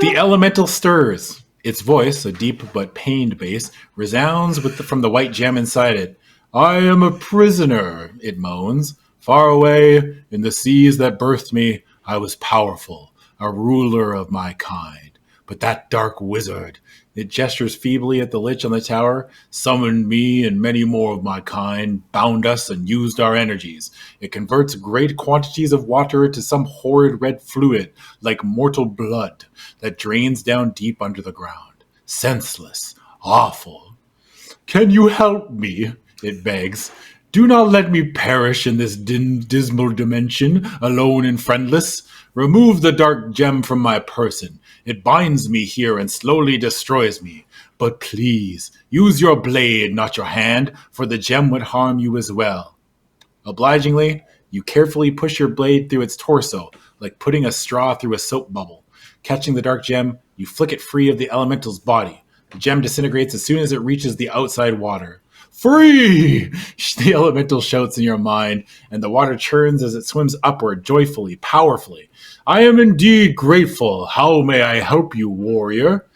The elemental stirs. Its voice, a deep but pained bass, resounds from the white gem inside it. I am a prisoner, it moans. Far away, in the seas that birthed me, I was powerful, a ruler of my kind. but that dark wizard, it gestures feebly at the lich on the tower, summoned me and many more of my kind, bound us and used our energies. It converts great quantities of water into some horrid red fluid, like mortal blood, that drains down deep under the ground. Senseless, awful. Can you help me? It begs. Do not let me perish in this dismal dimension, alone and friendless. Remove the dark gem from my person. It binds me here and slowly destroys me. But please, use your blade, not your hand, for the gem would harm you as well. Obligingly, you carefully push your blade through its torso, like putting a straw through a soap bubble. Catching the dark gem, you flick it free of the elemental's body. The gem disintegrates as soon as it reaches the outside water. Free! The elemental shouts in your mind, and the water churns as it swims upward joyfully, powerfully. I am indeed grateful. How may I help you, warrior?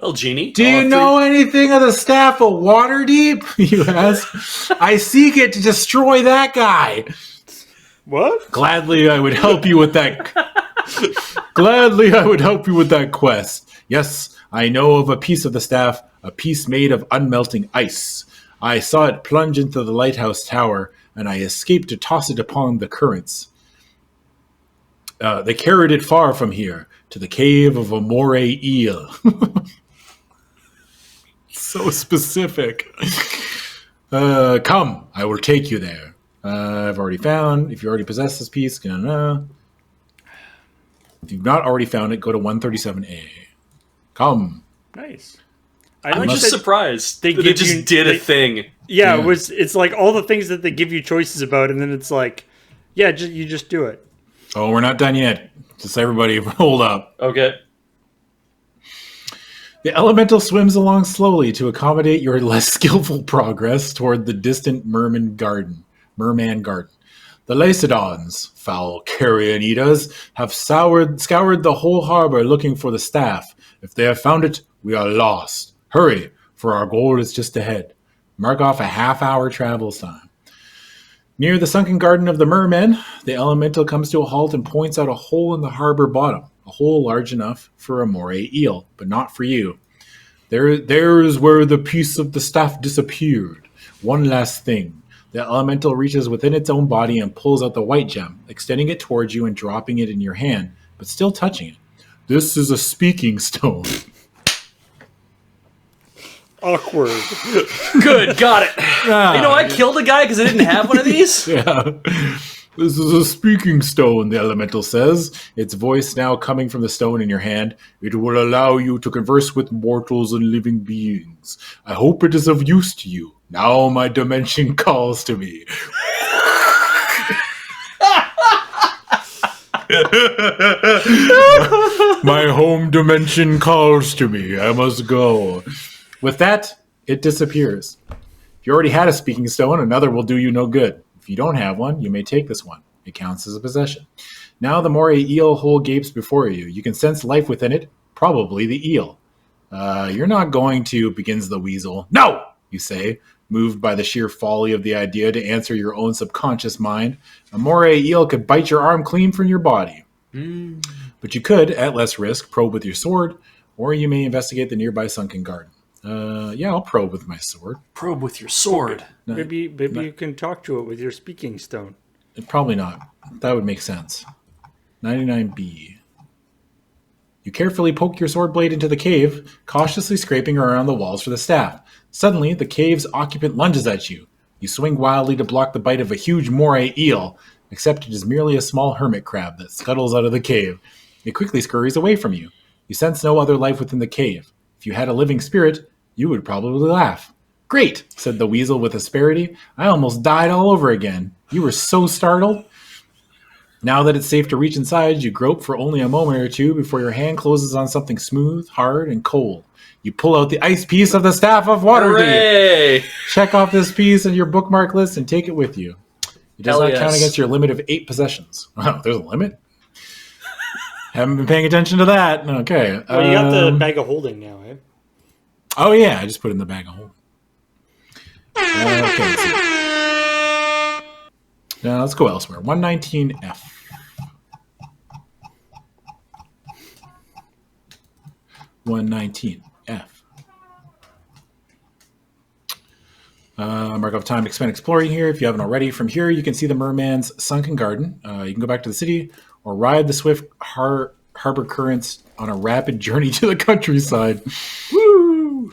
Well, Genie. Do you know anything of the Staff of Waterdeep? You ask. I seek it to destroy that guy. What? Gladly, I would help you with that. Gladly, I would help you with that quest. Yes, I know of a piece of the staff, a piece made of unmelting ice. I saw it plunge into the lighthouse tower, and I escaped to toss it upon the currents. They carried it far from here, to the cave of a moray eel. So specific. Come, I will take you there. I've already found. If you already possess this piece, if you've not already found it, go to 137A. Come. Nice. I'm just surprised they just did a thing. Yeah, it's like all the things that they give you choices about, and then it's like, yeah, you just do it. Oh, we're not done yet. Just everybody hold up. Okay. The elemental swims along slowly to accommodate your less skillful progress toward the distant merman garden. The Lacedons, foul carrion eaters, have scoured the whole harbor looking for the staff. If they have found it, we are lost. Hurry, for our goal is just ahead. Mark off a half-hour travel time. Near the sunken garden of the mermen, the elemental comes to a halt and points out a hole in the harbor bottom, a hole large enough for a moray eel, but not for you. There's where the piece of the staff disappeared. One last thing. The elemental reaches within its own body and pulls out the white gem, extending it towards you and dropping it in your hand, but still touching it. This is a speaking stone. Awkward. Good, got it. I killed a guy because I didn't have one of these? Yeah. This is a speaking stone, the elemental says, its voice now coming from the stone in your hand. It will allow you to converse with mortals and living beings. I hope it is of use to you. Now my dimension calls to me. My home dimension calls to me. I must go. With that, it disappears. If you already had a speaking stone, another will do you no good. If you don't have one, you may take this one. It counts as a possession. Now the moray eel hole gapes before you. You can sense life within it, probably the eel. You're not going to, begins the weasel. No, you say, moved by the sheer folly of the idea to answer your own subconscious mind. A moray eel could bite your arm clean from your body. But you could, at less risk, probe with your sword, or you may investigate the nearby sunken garden. I'll probe with my sword. Probe with your sword. Maybe you can talk to it with your speaking stone. Probably not. That would make sense. 99B. You carefully poke your sword blade into the cave, cautiously scraping around the walls for the staff. Suddenly, the cave's occupant lunges at you. You swing wildly to block the bite of a huge moray eel, except it is merely a small hermit crab that scuttles out of the cave. It quickly scurries away from you. You sense no other life within the cave. If you had a living spirit, you would probably laugh. Great, said the weasel with asperity. I almost died all over again. You were so startled. Now that it's safe to reach inside, you grope for only a moment or two before your hand closes on something smooth, hard, and cold. You pull out the ice piece of the Staff of Waterdeep. Hooray! Check off this piece on your bookmark list and take it with you. It does not count against your limit of 8 possessions. Wow, there's a limit? Haven't been paying attention to that. Okay. Well, you got the bag of holding now, eh? Oh, yeah, I just put it in the bag of holding. Okay, let's see. Now, let's go elsewhere. 119F. 119. F. Mark off time to expand exploring here. If you haven't already, from here you can see the merman's sunken garden. You can go back to the city or ride the swift harbor currents on a rapid journey to the countryside. Woo!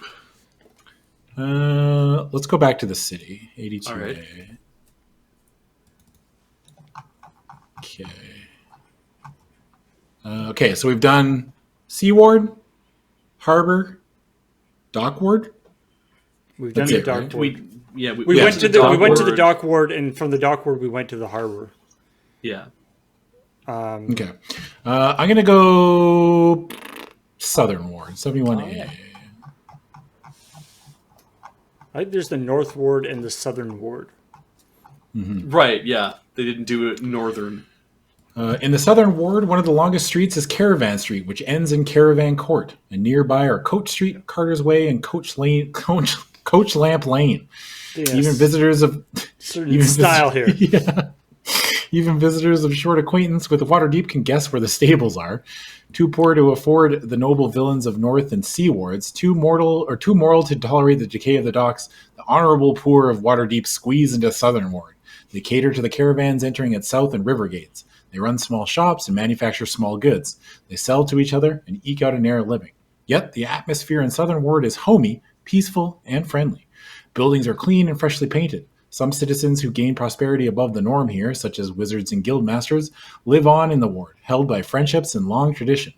Let's go back to the city. 82A. All right. Okay. Okay, so we've done Seaward, Harbor, Dock Ward. We've done the Dock right? Ward. We went to the Dock Ward, and from the Dock Ward we went to the Harbor. Yeah. Okay. I'm going to go Southern Ward, 71A. I think there's the North Ward and the Southern Ward. Mm-hmm. Right, yeah. They didn't do it Northern. In the Southern Ward, one of the longest streets is Caravan Street, which ends in Caravan Court. And nearby are Coach Street, Carter's Way, and Coach Lamp Lane. Yes. Even visitors of style here. Yeah. Even visitors of short acquaintance with Waterdeep can guess where the stables are. Too poor to afford the noble villains of North and Sea Wards, too moral to tolerate the decay of the docks, the honorable poor of Waterdeep squeeze into Southern Ward. They cater to the caravans entering at South and River Gates. They run small shops and manufacture small goods. They sell to each other and eke out a narrow living. Yet the atmosphere in Southern Ward is homey, peaceful, and friendly. Buildings are clean and freshly painted. Some citizens who gain prosperity above the norm here, such as wizards and guild masters, live on in the ward, held by friendships and long tradition.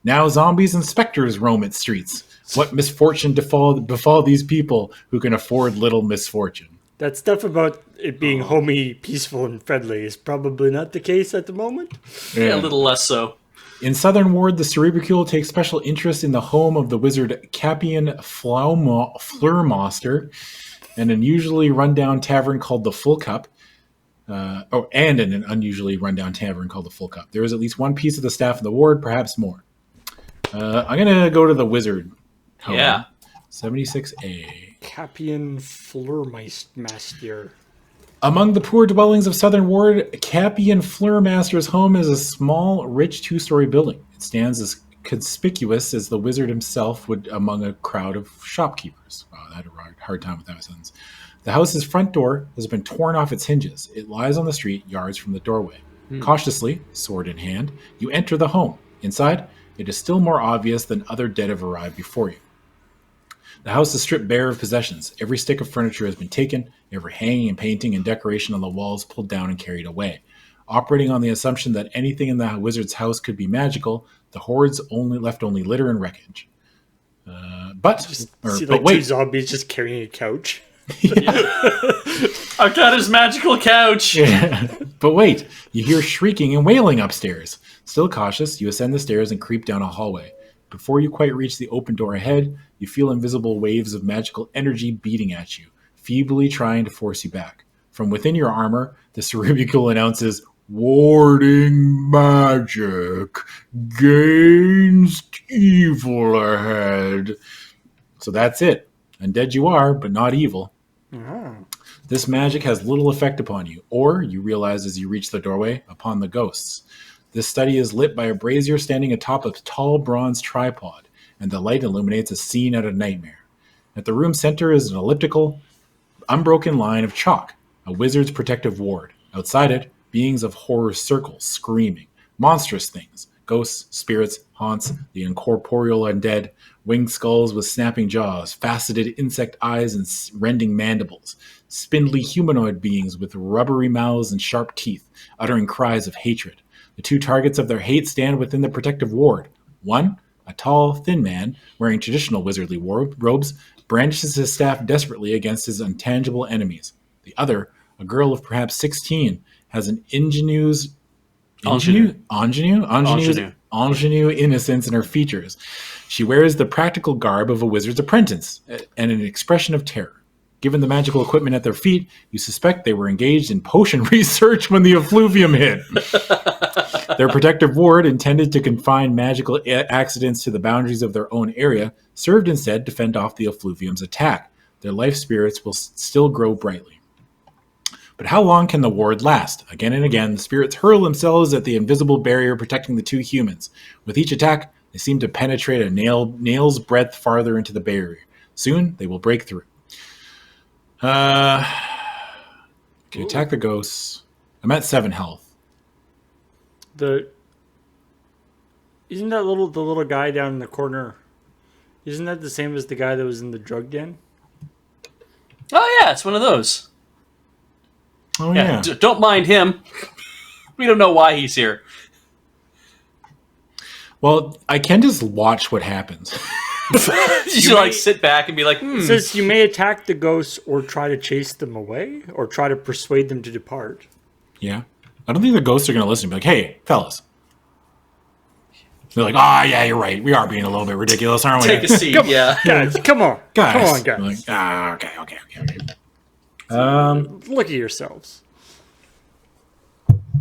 Now zombies and specters roam its streets. What misfortune befall these people who can afford little misfortune? That stuff about it being homey, peaceful, and friendly is probably not the case at the moment. Yeah, a little less so. In Southern Ward, the Cerebricule takes special interest in the home of the wizard Capian Flurmaster, an unusually rundown tavern called the Full Cup. And in an unusually rundown tavern called the Full Cup. There is at least one piece of the staff in the ward, perhaps more. I'm going to go to the wizard home. Yeah. 76A. Capian Flurmaster. Among the poor dwellings of Southern Ward, Capian Flurmaster's home is a small, rich two-story building. It stands as conspicuous as the wizard himself would among a crowd of shopkeepers. Wow, I had a hard time with that sentence. The house's front door has been torn off its hinges. It lies on the street, yards from the doorway. Cautiously, sword in hand, you enter the home. Inside, it is still more obvious than other dead have arrived before you. The house is stripped bare of possessions. Every stick of furniture has been taken, every hanging and painting and decoration on the walls pulled down and carried away. Operating on the assumption that anything in the wizard's house could be magical, the hordes left only litter and wreckage. But wait, two zombies just carrying a couch. I've got his magical couch. Yeah. But wait, you hear shrieking and wailing upstairs. Still cautious, you ascend the stairs and creep down a hallway. Before you quite reach the open door ahead, you feel invisible waves of magical energy beating at you, feebly trying to force you back. From within your armor, the Cerebricule announces, "Warding magic, gainst evil ahead." So that's it. Undead you are, but not evil. Mm-hmm. This magic has little effect upon you, or, you realize as you reach the doorway, upon the ghosts. This study is lit by a brazier standing atop a tall bronze tripod, and the light illuminates a scene out of Nightmare. At the room's center is an elliptical, unbroken line of chalk, a wizard's protective ward. Outside it, beings of horror circle, screaming. Monstrous things, ghosts, spirits, haunts, the incorporeal undead, winged skulls with snapping jaws, faceted insect eyes and rending mandibles, spindly humanoid beings with rubbery mouths and sharp teeth, uttering cries of hatred. The two targets of their hate stand within the protective ward. One, a tall, thin man, wearing traditional wizardly robes, brandishes his staff desperately against his intangible enemies. The other, a girl of perhaps 16, has an ingenue innocence in her features. She wears the practical garb of a wizard's apprentice and an expression of terror. Given the magical equipment at their feet, you suspect they were engaged in potion research when the effluvium hit. Their protective ward, intended to confine magical accidents to the boundaries of their own area, served instead to fend off the effluvium's attack. Their life spirits will still grow brightly. But how long can the ward last? Again and again, the spirits hurl themselves at the invisible barrier protecting the two humans. With each attack, They seem to penetrate a nail's breadth farther into the barrier. Soon, they will break through. Can attack the ghosts. I'm at 7 health. Isn't that the little guy down in the corner? Isn't that the same as the guy that was in the drug den? Oh yeah, it's one of those. Oh yeah. Don't mind him. We don't know why he's here. Well, I can just watch what happens. You should like sit back and be like, It says you may attack the ghosts or try to chase them away or try to persuade them to depart. Yeah. I don't think the ghosts are going to listen and be like, hey, fellas. They're like, yeah, you're right. We are being a little bit ridiculous, aren't we? take a seat. Yeah. Guys, come on. Guys. Come on, guys. Like, okay. Look at yourselves.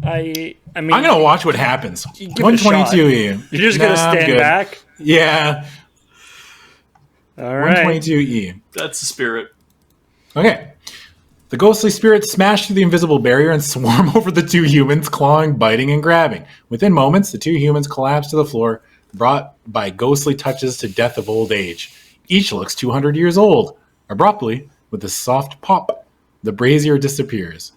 I mean, I'm going to watch what happens. Give it a shot. 122E. You're just going to stand back? Yeah. All right. 122E. That's the spirit. Okay. The ghostly spirits smash through the invisible barrier and swarm over the 2 humans, clawing, biting, and grabbing. Within moments, the 2 humans collapse to the floor, brought by ghostly touches to death of old age. Each looks 200 years old. Abruptly, with a soft pop, the brazier disappears.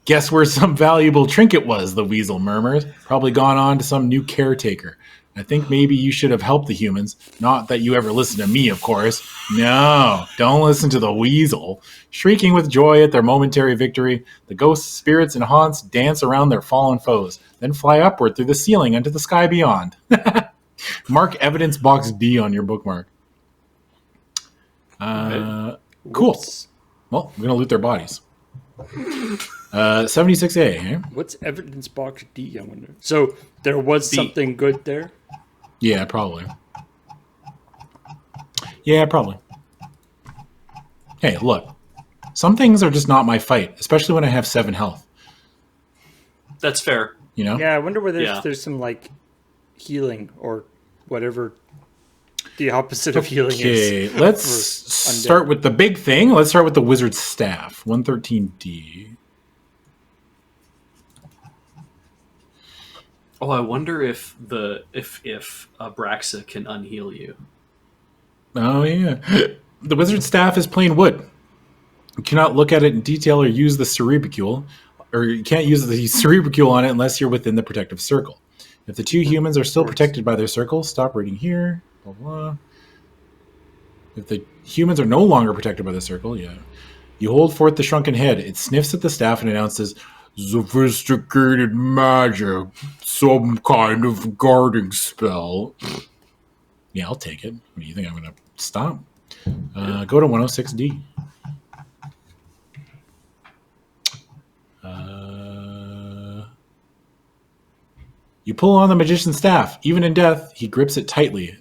Guess where some valuable trinket was, the weasel murmurs. Probably gone on to some new caretaker. I think maybe you should have helped the humans. Not that you ever listen to me, of course. No, don't listen to the weasel. Shrieking with joy at their momentary victory, the ghosts, spirits, and haunts dance around their fallen foes, then fly upward through the ceiling into the sky beyond. Mark evidence box D on your bookmark. Cool. Well, we're going to loot their bodies. 76A. Eh? What's evidence box D? I wonder. So there was something good there? Yeah, probably. Yeah, probably. Hey, look. Some things are just not my fight, especially when I have 7 health. That's fair. You know? Yeah, I wonder whether there's some like healing or whatever the opposite of healing is. Okay, let's start with the big thing. Let's start with the wizard's staff. 113D. Oh, I wonder if Abraxa can unheal you. Oh, yeah. The wizard's staff is plain wood. You cannot look at it in detail or use the cerebicule, or you can't use the cerebicule on it unless you're within the protective circle. If the 2 humans are still protected by their circle, stop reading here. Blah, blah. If the humans are no longer protected by the circle, you hold forth the shrunken head. It sniffs at the staff and announces, "Sophisticated magic, some kind of guarding spell." Yeah, I'll take it. What do you think? I'm going to stop? Go to 106D. You pull on the magician's staff. Even in death, he grips it tightly.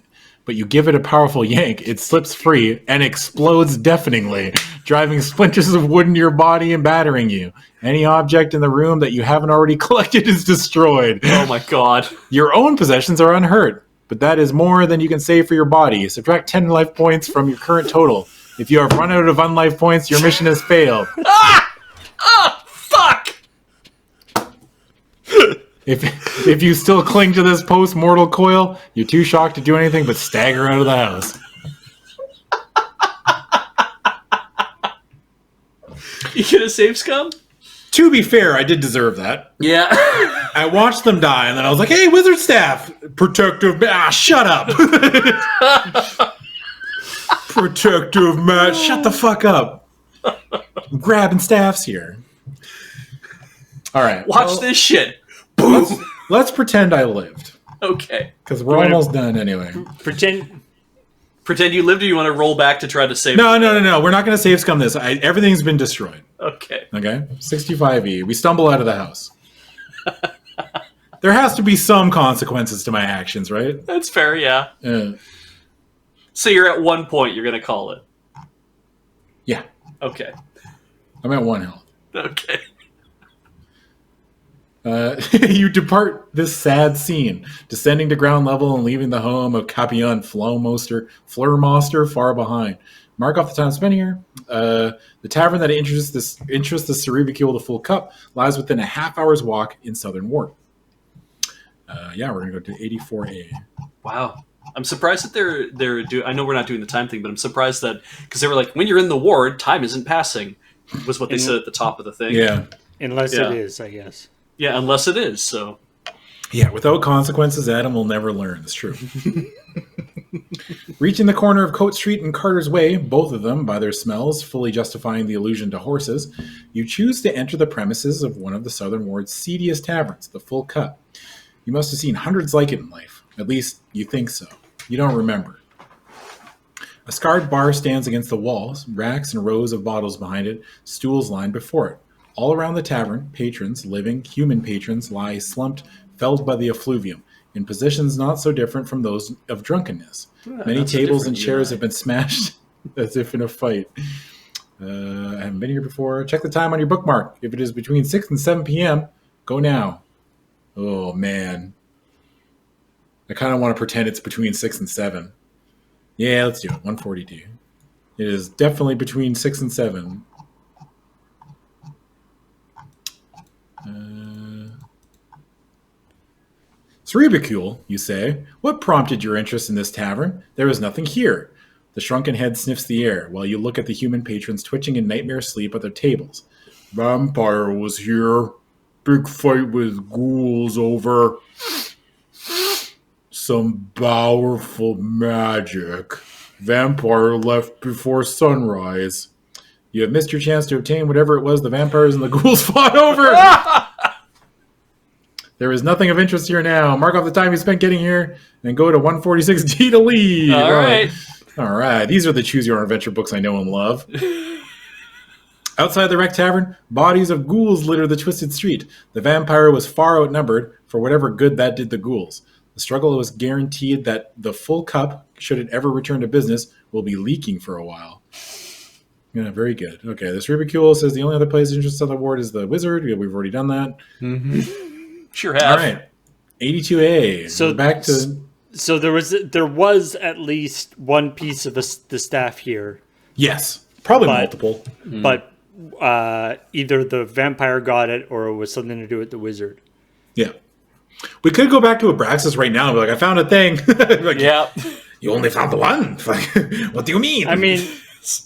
But you give it a powerful yank, it slips free and explodes deafeningly, driving splinters of wood into your body and battering you. Any object in the room that you haven't already collected is destroyed. Oh my god. Your own possessions are unhurt, but that is more than you can save for your body. Subtract 10 life points from your current total. If you have run out of unlife points, your mission has failed. Fuck! If you still cling to this post-mortal coil, you're too shocked to do anything but stagger out of the house. You gonna save scum? To be fair, I did deserve that. Yeah. I watched them die, and then I was like, hey, wizard staff! Protective... shut up! Protective mat. Shut the fuck up. I'm grabbing staffs here. All right. Watch this shit. Let's pretend I lived. Okay. Because we're almost done anyway. Pretend you lived, or you want to roll back to try to save? No. We're not going to save scum this. Everything's been destroyed. Okay. 65E. We stumble out of the house. There has to be some consequences to my actions, right? That's fair, yeah. So you're at 1 point, you're going to call it. Yeah. Okay. I'm at 1 health. Okay. You depart this sad scene, descending to ground level and leaving the home of Capion Flurmoster far behind. Mark off the time spent here. The tavern that interests the cerebicule, the full cup, lies within a half hour's walk in southern Ward. Yeah, we're going to go to 84A. Wow. I'm surprised that they're doing. I know we're not doing the time thing, but I'm surprised that because they were like, when you're in the ward, time isn't passing, was what they said at the top of the thing. Yeah. Unless Yeah. it is, I guess. Yeah, unless it is. So Yeah, without consequences, Adam will never learn. It's true. Reaching the corner of Coat Street and Carter's Way, both of them, by their smells, fully justifying the allusion to horses, you choose to enter the premises of one of the Southern Ward's seediest taverns, the Full Cup. You must have seen hundreds like it in life. At least, you think so. You don't remember. A scarred bar stands against the walls, racks and rows of bottles behind it, stools lined before it. All around the tavern, patrons, living, human patrons, lie slumped, felled by the effluvium, in positions not so different from those of drunkenness. Many tables and chairs have been smashed as if in a fight. I haven't been here before. Check the time on your bookmark. If it is between 6 and 7 p.m., go now. Oh, man. I kind of want to pretend it's between 6 and 7. Yeah, let's do it. 142. It is definitely between 6 and 7. Cerebicule, you say. What prompted your interest in this tavern? There is nothing here. The shrunken head sniffs the air, while you look at the human patrons twitching in nightmare sleep at their tables. Vampire was here. Big fight with ghouls over some powerful magic. Vampire left before sunrise. You have missed your chance to obtain whatever it was the vampires and the ghouls fought over. There is nothing of interest here now. Mark off the time you spent getting here and go to 146D to leave. All right. All right. These are the Choose Your Own Adventure books I know and love. Outside the Wreck Tavern, bodies of ghouls litter the twisted street. The vampire was far outnumbered for whatever good that did the ghouls. The struggle was guaranteed that the Full Cup, should it ever return to business, will be leaking for a while. Yeah, very good. Okay, this Rubicule says the only other place interested in the ward is the wizard. Yeah, we've already done that. Mm-hmm. Sure have. All right, 82A. So we're back to. So there was at least one piece of the staff here. Yes, probably But- multiple. But either the vampire got it or it was something to do with the wizard. Yeah, we could go back to Abraxas right now and be like, "I found a thing." Like, Yeah. you only found the one. What do you mean? I mean, it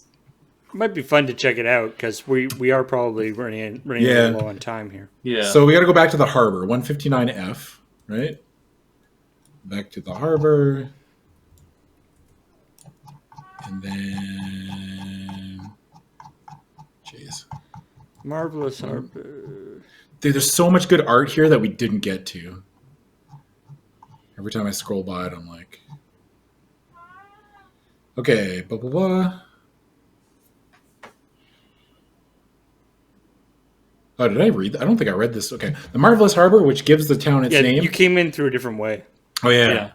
might be fun to check it out because we are probably running a Yeah. little low on time here. Yeah. So we got to go back to the harbor, 159F, right? Back to the harbor. And then... Jeez. Marvelous harbor. Dude, there's so much good art here that we didn't get to. Every time I scroll by it, I'm like... Okay, blah, blah, blah. Oh, did I read that? I don't think I read this. Okay. The Marvelous Harbor, which gives the town its Yeah, name. you came in through a different way. Oh, yeah. Yeah.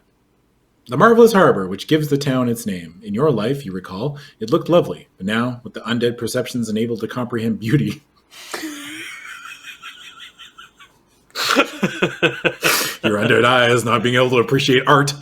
The Marvelous Harbor, which gives the town its name. In your life, you recall, it looked lovely, but now, with the undead perceptions unable to comprehend beauty, your undead eyes not being able to appreciate art,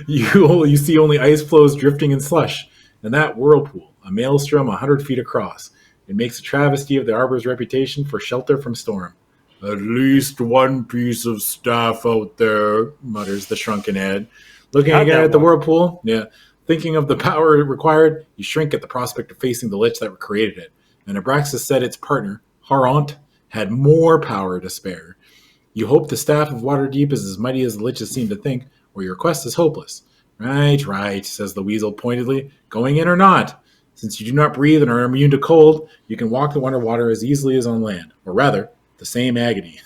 you see only ice floes drifting in slush, and that whirlpool, a maelstrom 100 feet across. It makes a travesty of the harbor's reputation for shelter from storm. At least one piece of staff out there, mutters the shrunken head. Looking How'd again that at the work? whirlpool, yeah. Thinking of the power it required, you shrink at the prospect of facing the lich that created it. And Abraxas said its partner, Haraunt, had more power to spare. You hope the staff of Waterdeep is as mighty as the liches seem to think, or your quest is hopeless. Right, says the weasel pointedly. Going in or not? Since you do not breathe and are immune to cold, you can walk the underwater as easily as on land. Or rather, the same agony.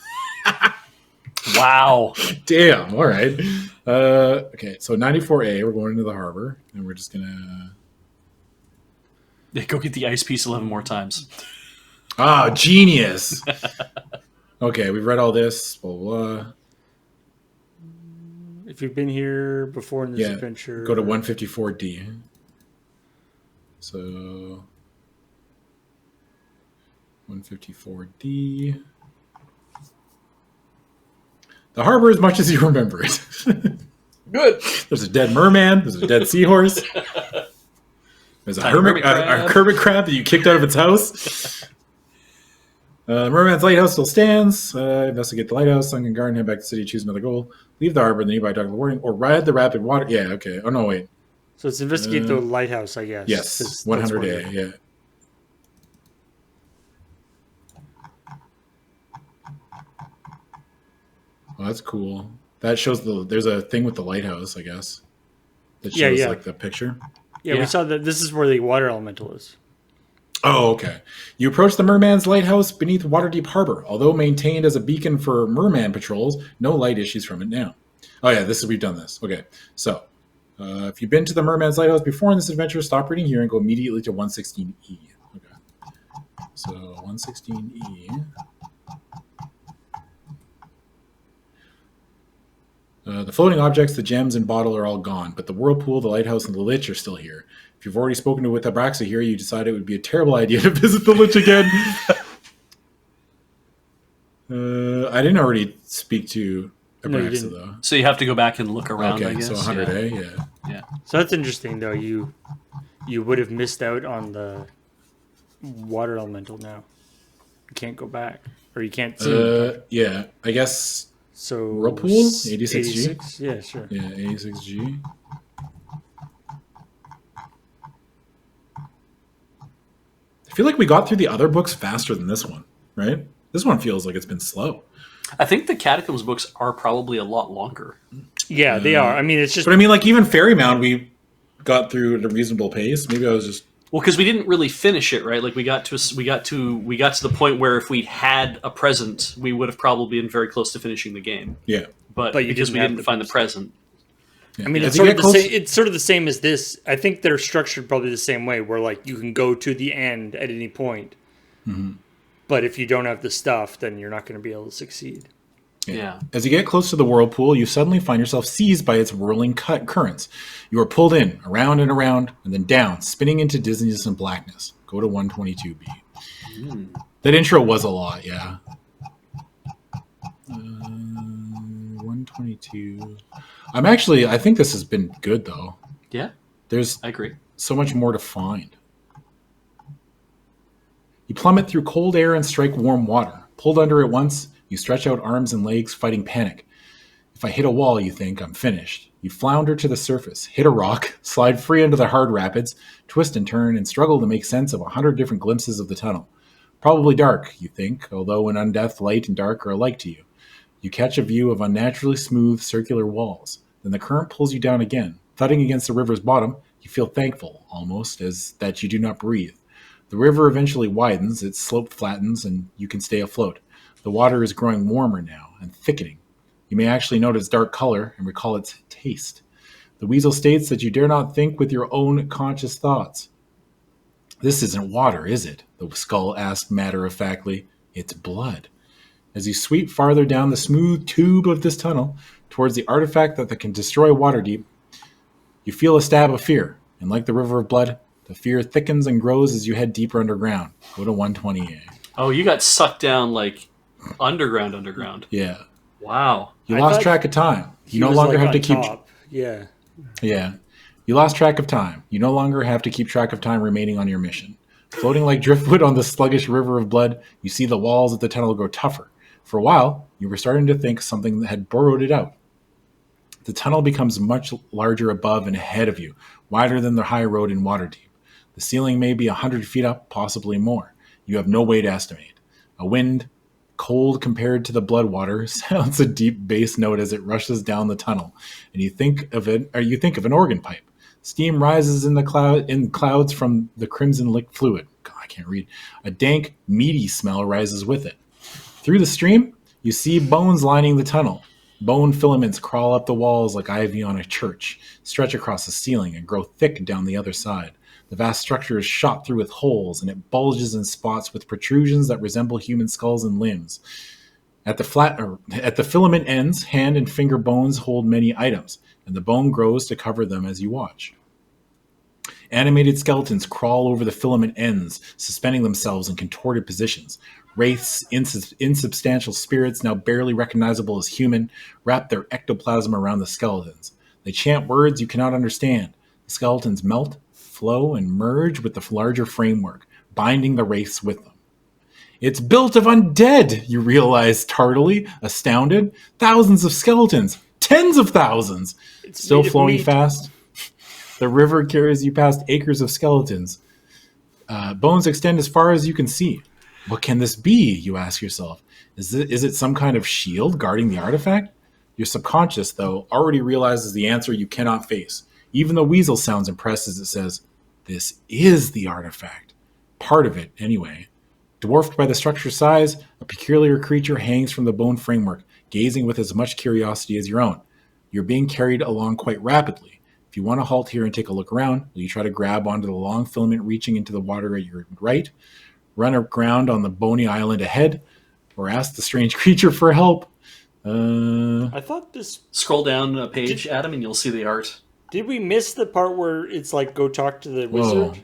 Wow. Damn, all right. Okay, so 94A, we're going into the harbor, and we're just gonna... Yeah, go get the ice piece 11 more times. Ah, genius! Okay, we've read all this, blah, blah, blah. If you've been here before in this adventure, Go to 154D. So... 154D... The harbor as much as you remember it. Good. There's a dead merman. There's a dead seahorse. There's a Tiny hermit crab that you kicked out of its house. Merman's lighthouse still stands. Investigate the lighthouse. Sunken Garden. Head back to the city. Choose another goal. Leave the harbor in the nearby dock of the warning, or ride the rapid water. Yeah, okay. Oh no, wait. So it's investigate the lighthouse, I guess. Yes, 100A. Yeah. Well, that's cool. That shows there's a thing with the lighthouse, I guess. That shows like the picture. Yeah, we saw that this is where the water elemental is. Oh, okay. You approach the Merman's lighthouse beneath Waterdeep Harbor. Although maintained as a beacon for merman patrols, no light issues from it now. Oh yeah, we've done this. Okay, so if you've been to the Merman's lighthouse before in this adventure, stop reading here and go immediately to 116E. Okay, so 116E. The floating objects, the gems, and bottle are all gone, but the whirlpool, the lighthouse, and the lich are still here. If you've already spoken to Abraxa here, you decide it would be a terrible idea to visit the lich again. I didn't already speak to Abraxa, though. So you have to go back and look around, okay, I guess. So 100A, yeah. So that's interesting, though. You would have missed out on the water elemental now. You can't go back. Or you can't see yeah, I guess... So whirlpool? 86G? 86? Yeah, sure. Yeah, 86G. I feel like we got through the other books faster than this one, right? This one feels like it's been slow. I think the Catacombs books are probably a lot longer. Yeah, they are. I mean, it's just... But I mean, like, even Fairy Mound, we got through at a reasonable pace. Maybe I was just... Well, because we didn't really finish it, right? Like we got to the point where if we had a present, we would have probably been very close to finishing the game. Yeah, but because we didn't find the present. Yeah. I mean, it's sort of the same as this. I think they're structured probably the same way, where like you can go to the end at any point. Mm-hmm. But if you don't have the stuff, then you're not going to be able to succeed. Yeah. As you get close to the whirlpool, you suddenly find yourself seized by its whirling currents. You are pulled in, around and around, and then down, spinning into dizziness and blackness. Go to 122B. That intro was a lot, yeah. 122. I think this has been good, though. Yeah. I agree. So much more to find. You plummet through cold air and strike warm water. Pulled under at once, you stretch out arms and legs, fighting panic. If I hit a wall, you think, I'm finished. You flounder to the surface, hit a rock, slide free into the hard rapids, twist and turn, and struggle to make sense of 100 different glimpses of the tunnel. Probably dark, you think, although in Undeath, light and dark are alike to you. You catch a view of unnaturally smooth, circular walls. Then the current pulls you down again. Thudding against the river's bottom, you feel thankful, almost, as that you do not breathe. The river eventually widens, its slope flattens, and you can stay afloat. The water is growing warmer now and thickening. You may actually note its dark color and recall its taste. The weasel states that you dare not think with your own conscious thoughts. This isn't water, is it? The skull asked matter-of-factly. It's blood. As you sweep farther down the smooth tube of this tunnel towards the artifact that can destroy Waterdeep, you feel a stab of fear, and like the river of blood, the fear thickens and grows as you head deeper underground. Go to 120A. Oh, you got sucked down like underground. Yeah. Wow. You lost track of time. You no longer have to keep... Yeah. Yeah. You lost track of time. You no longer have to keep track of time remaining on your mission. Floating like driftwood on the sluggish river of blood, you see the walls of the tunnel grow tougher. For a while, you were starting to think something had burrowed it out. The tunnel becomes much larger above and ahead of you, wider than the high road in Waterdeep. The ceiling may be 100 feet up, possibly more. You have no way to estimate. A wind, cold compared to the blood water, sounds a deep bass note as it rushes down the tunnel, and you think of an organ pipe. Steam rises in clouds from the crimson liquid fluid. God, I can't read. A dank, meaty smell rises with it. Through the stream, you see bones lining the tunnel. Bone filaments crawl up the walls like ivy on a church, stretch across the ceiling, and grow thick down the other side. The vast structure is shot through with holes, and it bulges in spots with protrusions that resemble human skulls and limbs. At the filament ends, hand and finger bones hold many items, and the bone grows to cover them as you watch. Animated skeletons crawl over the filament ends, suspending themselves in contorted positions. Wraiths, insubstantial spirits, now barely recognizable as human, wrap their ectoplasm around the skeletons. They chant words you cannot understand. The skeletons melt, flow, and merge with the larger framework, binding the wraiths with them. It's built of undead, you realize tardily, astounded. Thousands of skeletons. Tens of thousands. It's Still made of flowing meat. fast. The river carries you past acres of skeletons. Bones extend as far as you can see. What can this be, you ask yourself? Is it some kind of shield guarding the artifact? Your subconscious, though, already realizes the answer you cannot face. Even the weasel sounds impressed as it says, this is the artifact. Part of it, anyway. Dwarfed by the structure's size, a peculiar creature hangs from the bone framework, gazing with as much curiosity as your own. You're being carried along quite rapidly. If you want to halt here and take a look around, will you try to grab onto the long filament reaching into the water at your right, run aground on the bony island ahead, or ask the strange creature for help? I thought this... Scroll down a page, Adam, and you'll see the art. Did we miss the part where it's like, go talk to the wizard?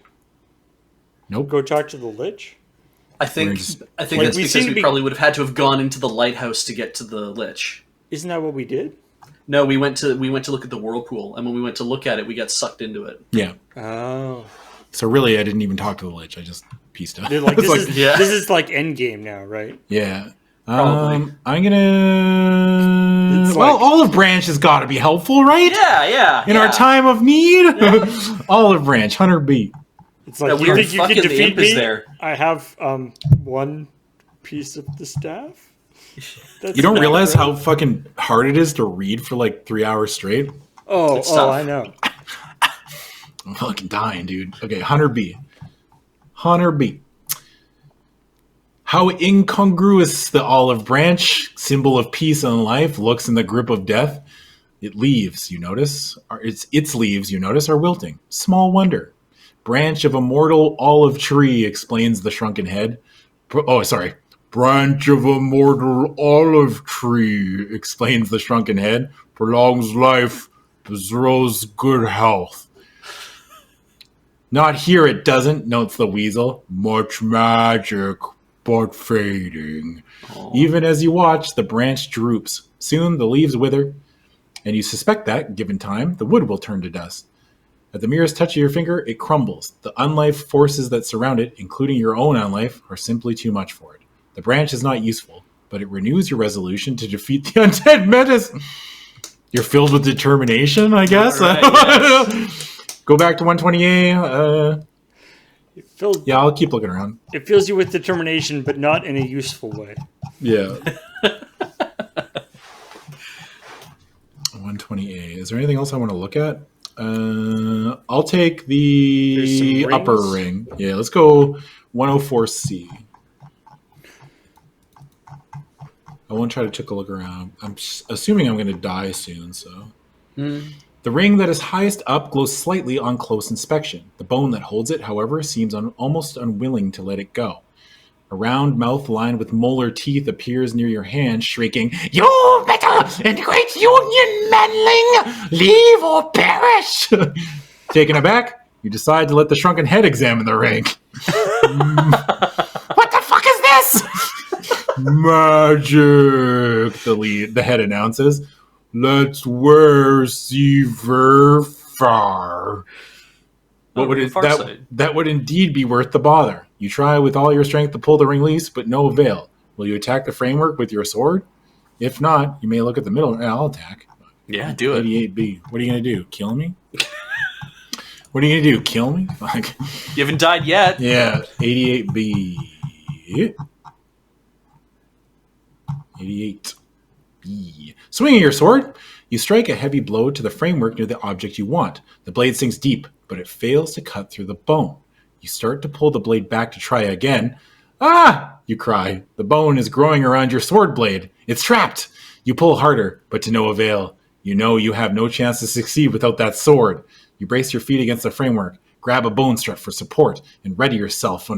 Nope. Go talk to the lich? I think Like, that's we because seem to we be- probably would have had to have gone into the lighthouse to get to the lich. Isn't that what we did? No, we went to look at the whirlpool, and when we went to look at it, we got sucked into it. Yeah. Oh. So really, I didn't even talk to the lich. I just pieced up. They're like, It's this is like endgame now, right? yeah. Probably. I'm gonna. It's Well, like- olive branch has got to be helpful, right? Yeah. In our time of need, olive branch, Hunter B. It's like, That you weird think you can fucking defeat imp is me? there. I have one piece of the staff. That's You don't not realize right. how fucking hard it is to read for like 3 hours straight? Oh, tough. I know. I'm fucking dying, dude. Okay, Hunter B. Hunter B. How incongruous the olive branch, symbol of peace and life, looks in the grip of death. Its leaves, you notice, are wilting. Small wonder. Branch of immortal olive tree, explains the shrunken head. Branch of immortal olive tree, explains the shrunken head. Prolongs life, preserves good health. Not here it doesn't, notes the weasel. Much magic, but fading. Aw. Even as you watch, the branch droops. Soon the leaves wither, and you suspect that, given time, the wood will turn to dust. At the merest touch of your finger, it crumbles. The unlife forces that surround it, including your own unlife, are simply too much for it. The branch is not useful, but it renews your resolution to defeat the undead menace. You're filled with determination, I guess. All right, Go back to 120A. Yeah, I'll keep looking around. it fills you with determination, but not in a useful way. Yeah. 120A. Is there anything else I want to look at? I'll take There's the some upper rings. ring. Yeah, let's go 104C. I won't try to take a look around. I'm assuming I'm going to die soon, so. The ring that is highest up glows slightly on close inspection. The bone that holds it, however, seems almost unwilling to let it go. A round mouth lined with molar teeth appears near your hand, shrieking, "You better in great union, manling! Leave or perish!" Taken aback, you decide to let the shrunken head examine the ring. What the fuck is this? Magic, the head announces. Let's wear Seaver far. What would it, Far that, side. that would indeed be worth the bother. You try with all your strength to pull the ring loose, but no avail. Will you attack the framework with your sword? If not, you may look at the middle. I'll attack. Yeah, do it. 88B. What are you going to do? Kill me? What are you going to do? Kill me? Fuck. You haven't died yet. Yeah, 88B. 88B. Swinging your sword, you strike a heavy blow to the framework near the object you want. The blade sinks deep, but it fails to cut through the bone. You start to pull the blade back to try again. Ah! You cry. The bone is growing around your sword blade. It's trapped. You pull harder, but to no avail. You know you have no chance to succeed without that sword. You brace your feet against the framework, grab a bone strut for support, and ready yourself for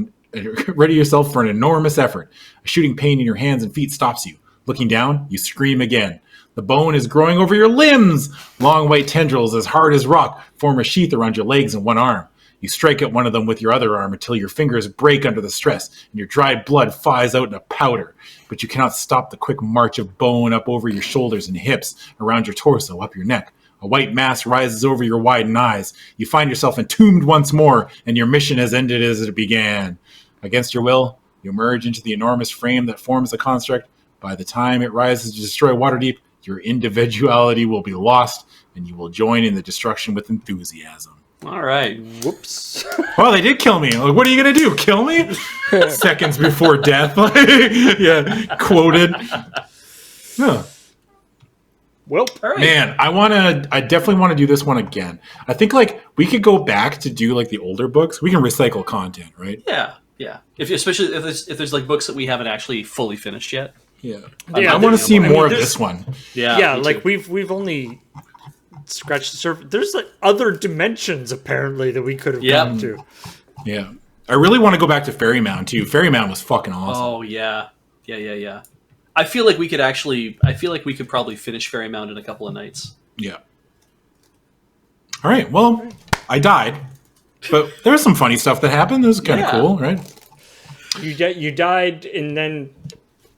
an enormous effort. A shooting pain in your hands and feet stops you. Looking down, you scream again. The bone is growing over your limbs. Long white tendrils as hard as rock form a sheath around your legs and one arm. You strike at one of them with your other arm until your fingers break under the stress and your dried blood flies out in a powder. But you cannot stop the quick march of bone up over your shoulders and hips, around your torso, up your neck. A white mass rises over your widened eyes. You find yourself entombed once more, and your mission has ended as it began. Against your will, You emerge into the enormous frame that forms the construct. By the time it rises to destroy Waterdeep, your individuality will be lost, and you will join in the destruction with enthusiasm. All right. Whoops. Well, they did kill me. Like, what are you going to do? Kill me? Seconds before death. Yeah, quoted. Huh. Well, All right. Man, I definitely want to do this one again. I think like we could go back to do like the older books. We can recycle content, right? Yeah. Especially if there's like books that we haven't actually fully finished yet. Yeah. Yeah, I want to see I mean, more of there's- this one. yeah, me like too. we've only scratched the surface. There's like other dimensions apparently that we could have gone to. Yeah. I really want to go back to Fairy Mound too. Fairy Mound was fucking awesome. Oh yeah. I feel like we could probably finish Fairy Mound in a couple of nights. Yeah. All right. Well, I died, but there was some funny stuff that happened. It was kind of Yeah. cool, right? You died, and then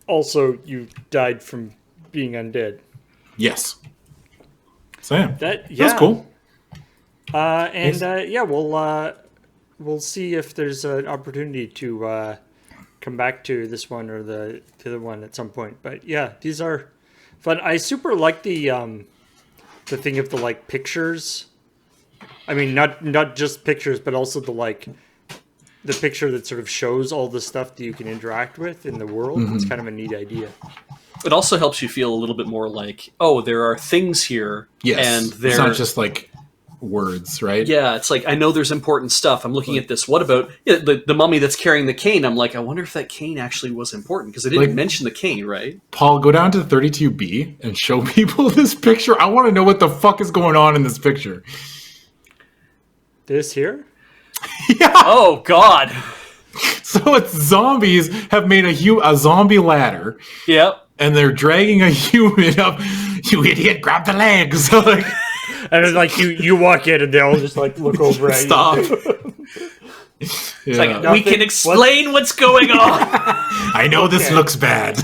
also you died from being undead. Yes. So yeah, That was cool. We'll see if there's an opportunity to come back to this one or the other one at some point. But yeah, these are fun. I super like the thing of the like pictures. I mean, not just pictures, but also the picture that sort of shows all the stuff that you can interact with in the world. It's kind of a neat idea. It also helps you feel a little bit more like, oh, there are things here. Yes. And It's they're not just like words, right? yeah, it's like I know there's important stuff. I'm looking at this. What about the mummy that's carrying the cane? I'm like, I wonder if that cane actually was important because I didn't Like- mention the cane, right? Paul, go down to 32B and show people this picture. I want to know what the fuck is going on in this picture. This here? Oh God. So it's zombies have made a zombie ladder, Yep. and they're dragging a human up. You idiot! Grab the legs. Like, And then like you walk in and they all just like look over at stop. you. Yeah. Like, we Nothing- can explain what's going on. I know this Okay. looks bad.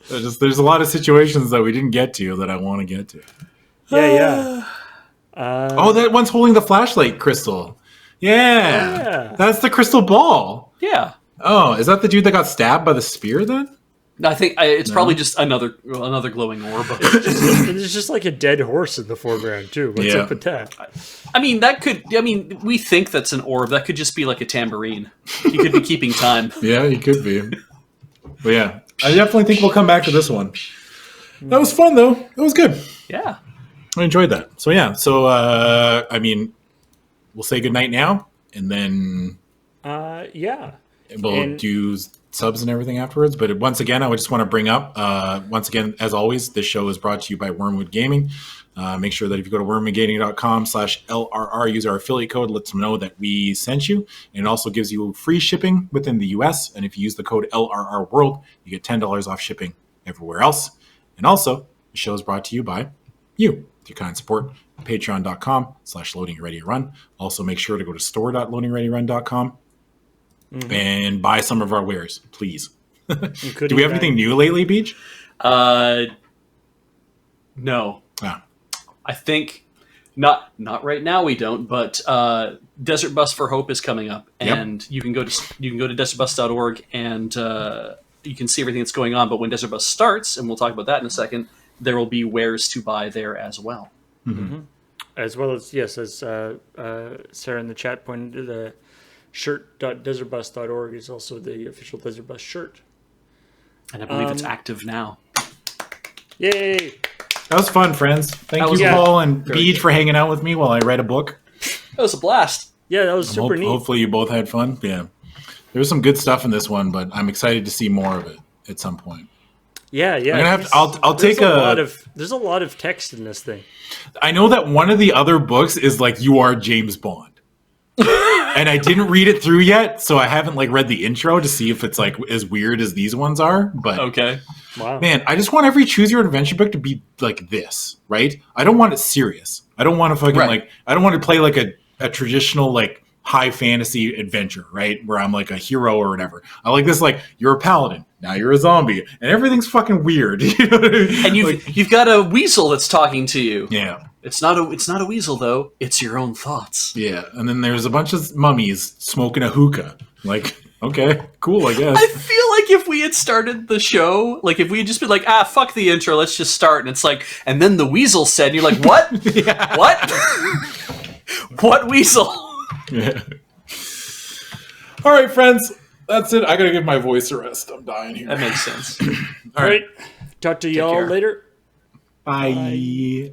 There's a lot of situations that we didn't get to that I want to get to. Yeah. Oh, that one's holding the flashlight crystal. Yeah. Yeah. That's the crystal ball. Yeah. Oh, is that the dude that got stabbed by the spear then? I think it's probably just another glowing orb. And there's just like a dead horse in the foreground too. What's Yeah. up with that? I mean, we think that's an orb. That could just be like a tambourine. You could be keeping time. Yeah, he could be. But yeah, I definitely think we'll come back to this one. That was fun though. That was good. Yeah. I enjoyed that. So yeah, I mean, we'll say goodnight now, and then Yeah. we'll And- do subs and everything afterwards. But once again, I would just want to bring up, once again, as always, this show is brought to you by Wormwood Gaming. Make sure that if you go to wormwoodgaming.com/LRR, use our affiliate code, lets them know that we sent you. And it also gives you free shipping within the US. And if you use the code LRR World, you get $10 off shipping everywhere else. And also, the show is brought to you by you. Your kind support, patreon.com/loadingreadyrun. Also, make sure to go to store.loadingreadyrun.com and buy some of our wares, please. Do we have anything new lately, Beej? No. Ah, I think not right now. We don't. But Desert Bus for Hope is coming up, Yep. and you can go to desertbus.org and you can see everything that's going on. But when Desert Bus starts, and we'll talk about that in a second, there will be wares to buy there as well. As well as yes, as Sarah in the chat pointed to, the shirt.desertbus.org is also the official Desert Bus shirt. And I believe it's active now. Yay! that was fun, friends. Thank That you, was Paul and very Beej, good. for hanging out with me while I read a book. That was a blast. Yeah, that was super neat. Hopefully, you both had fun. Yeah, there was some good stuff in this one, but I'm excited to see more of it at some point. Yeah. I'm gonna have to- I'll there's take a- there's a lot of text in this thing. I know that one of the other books is like "You Are James Bond," and I didn't read it through yet, so I haven't like read the intro to see if it's like as weird as these ones are. But Okay. Wow. man, I just want every choose your own adventure book to be like this, right? I don't want it serious. I don't want to fucking Right. like. I don't want to play like a traditional like high fantasy adventure, right? Where I'm like a hero or whatever. I like this like you're a paladin, now you're a zombie, and everything's fucking weird. You know what I mean? And Like, you've got a weasel that's talking to you. yeah. It's not a weasel though. It's your own thoughts. Yeah, and then there's a bunch of mummies smoking a hookah. Like, okay, cool, I guess. I feel like if we had started the show, like if we had just been like, fuck the intro, let's just start, and it's like, and then the weasel said, and you're like, what? What? What weasel? Yeah. All right, friends, that's it. I gotta give my voice a rest. I'm dying here. That makes sense. All right. Talk to y'all care. later. Bye.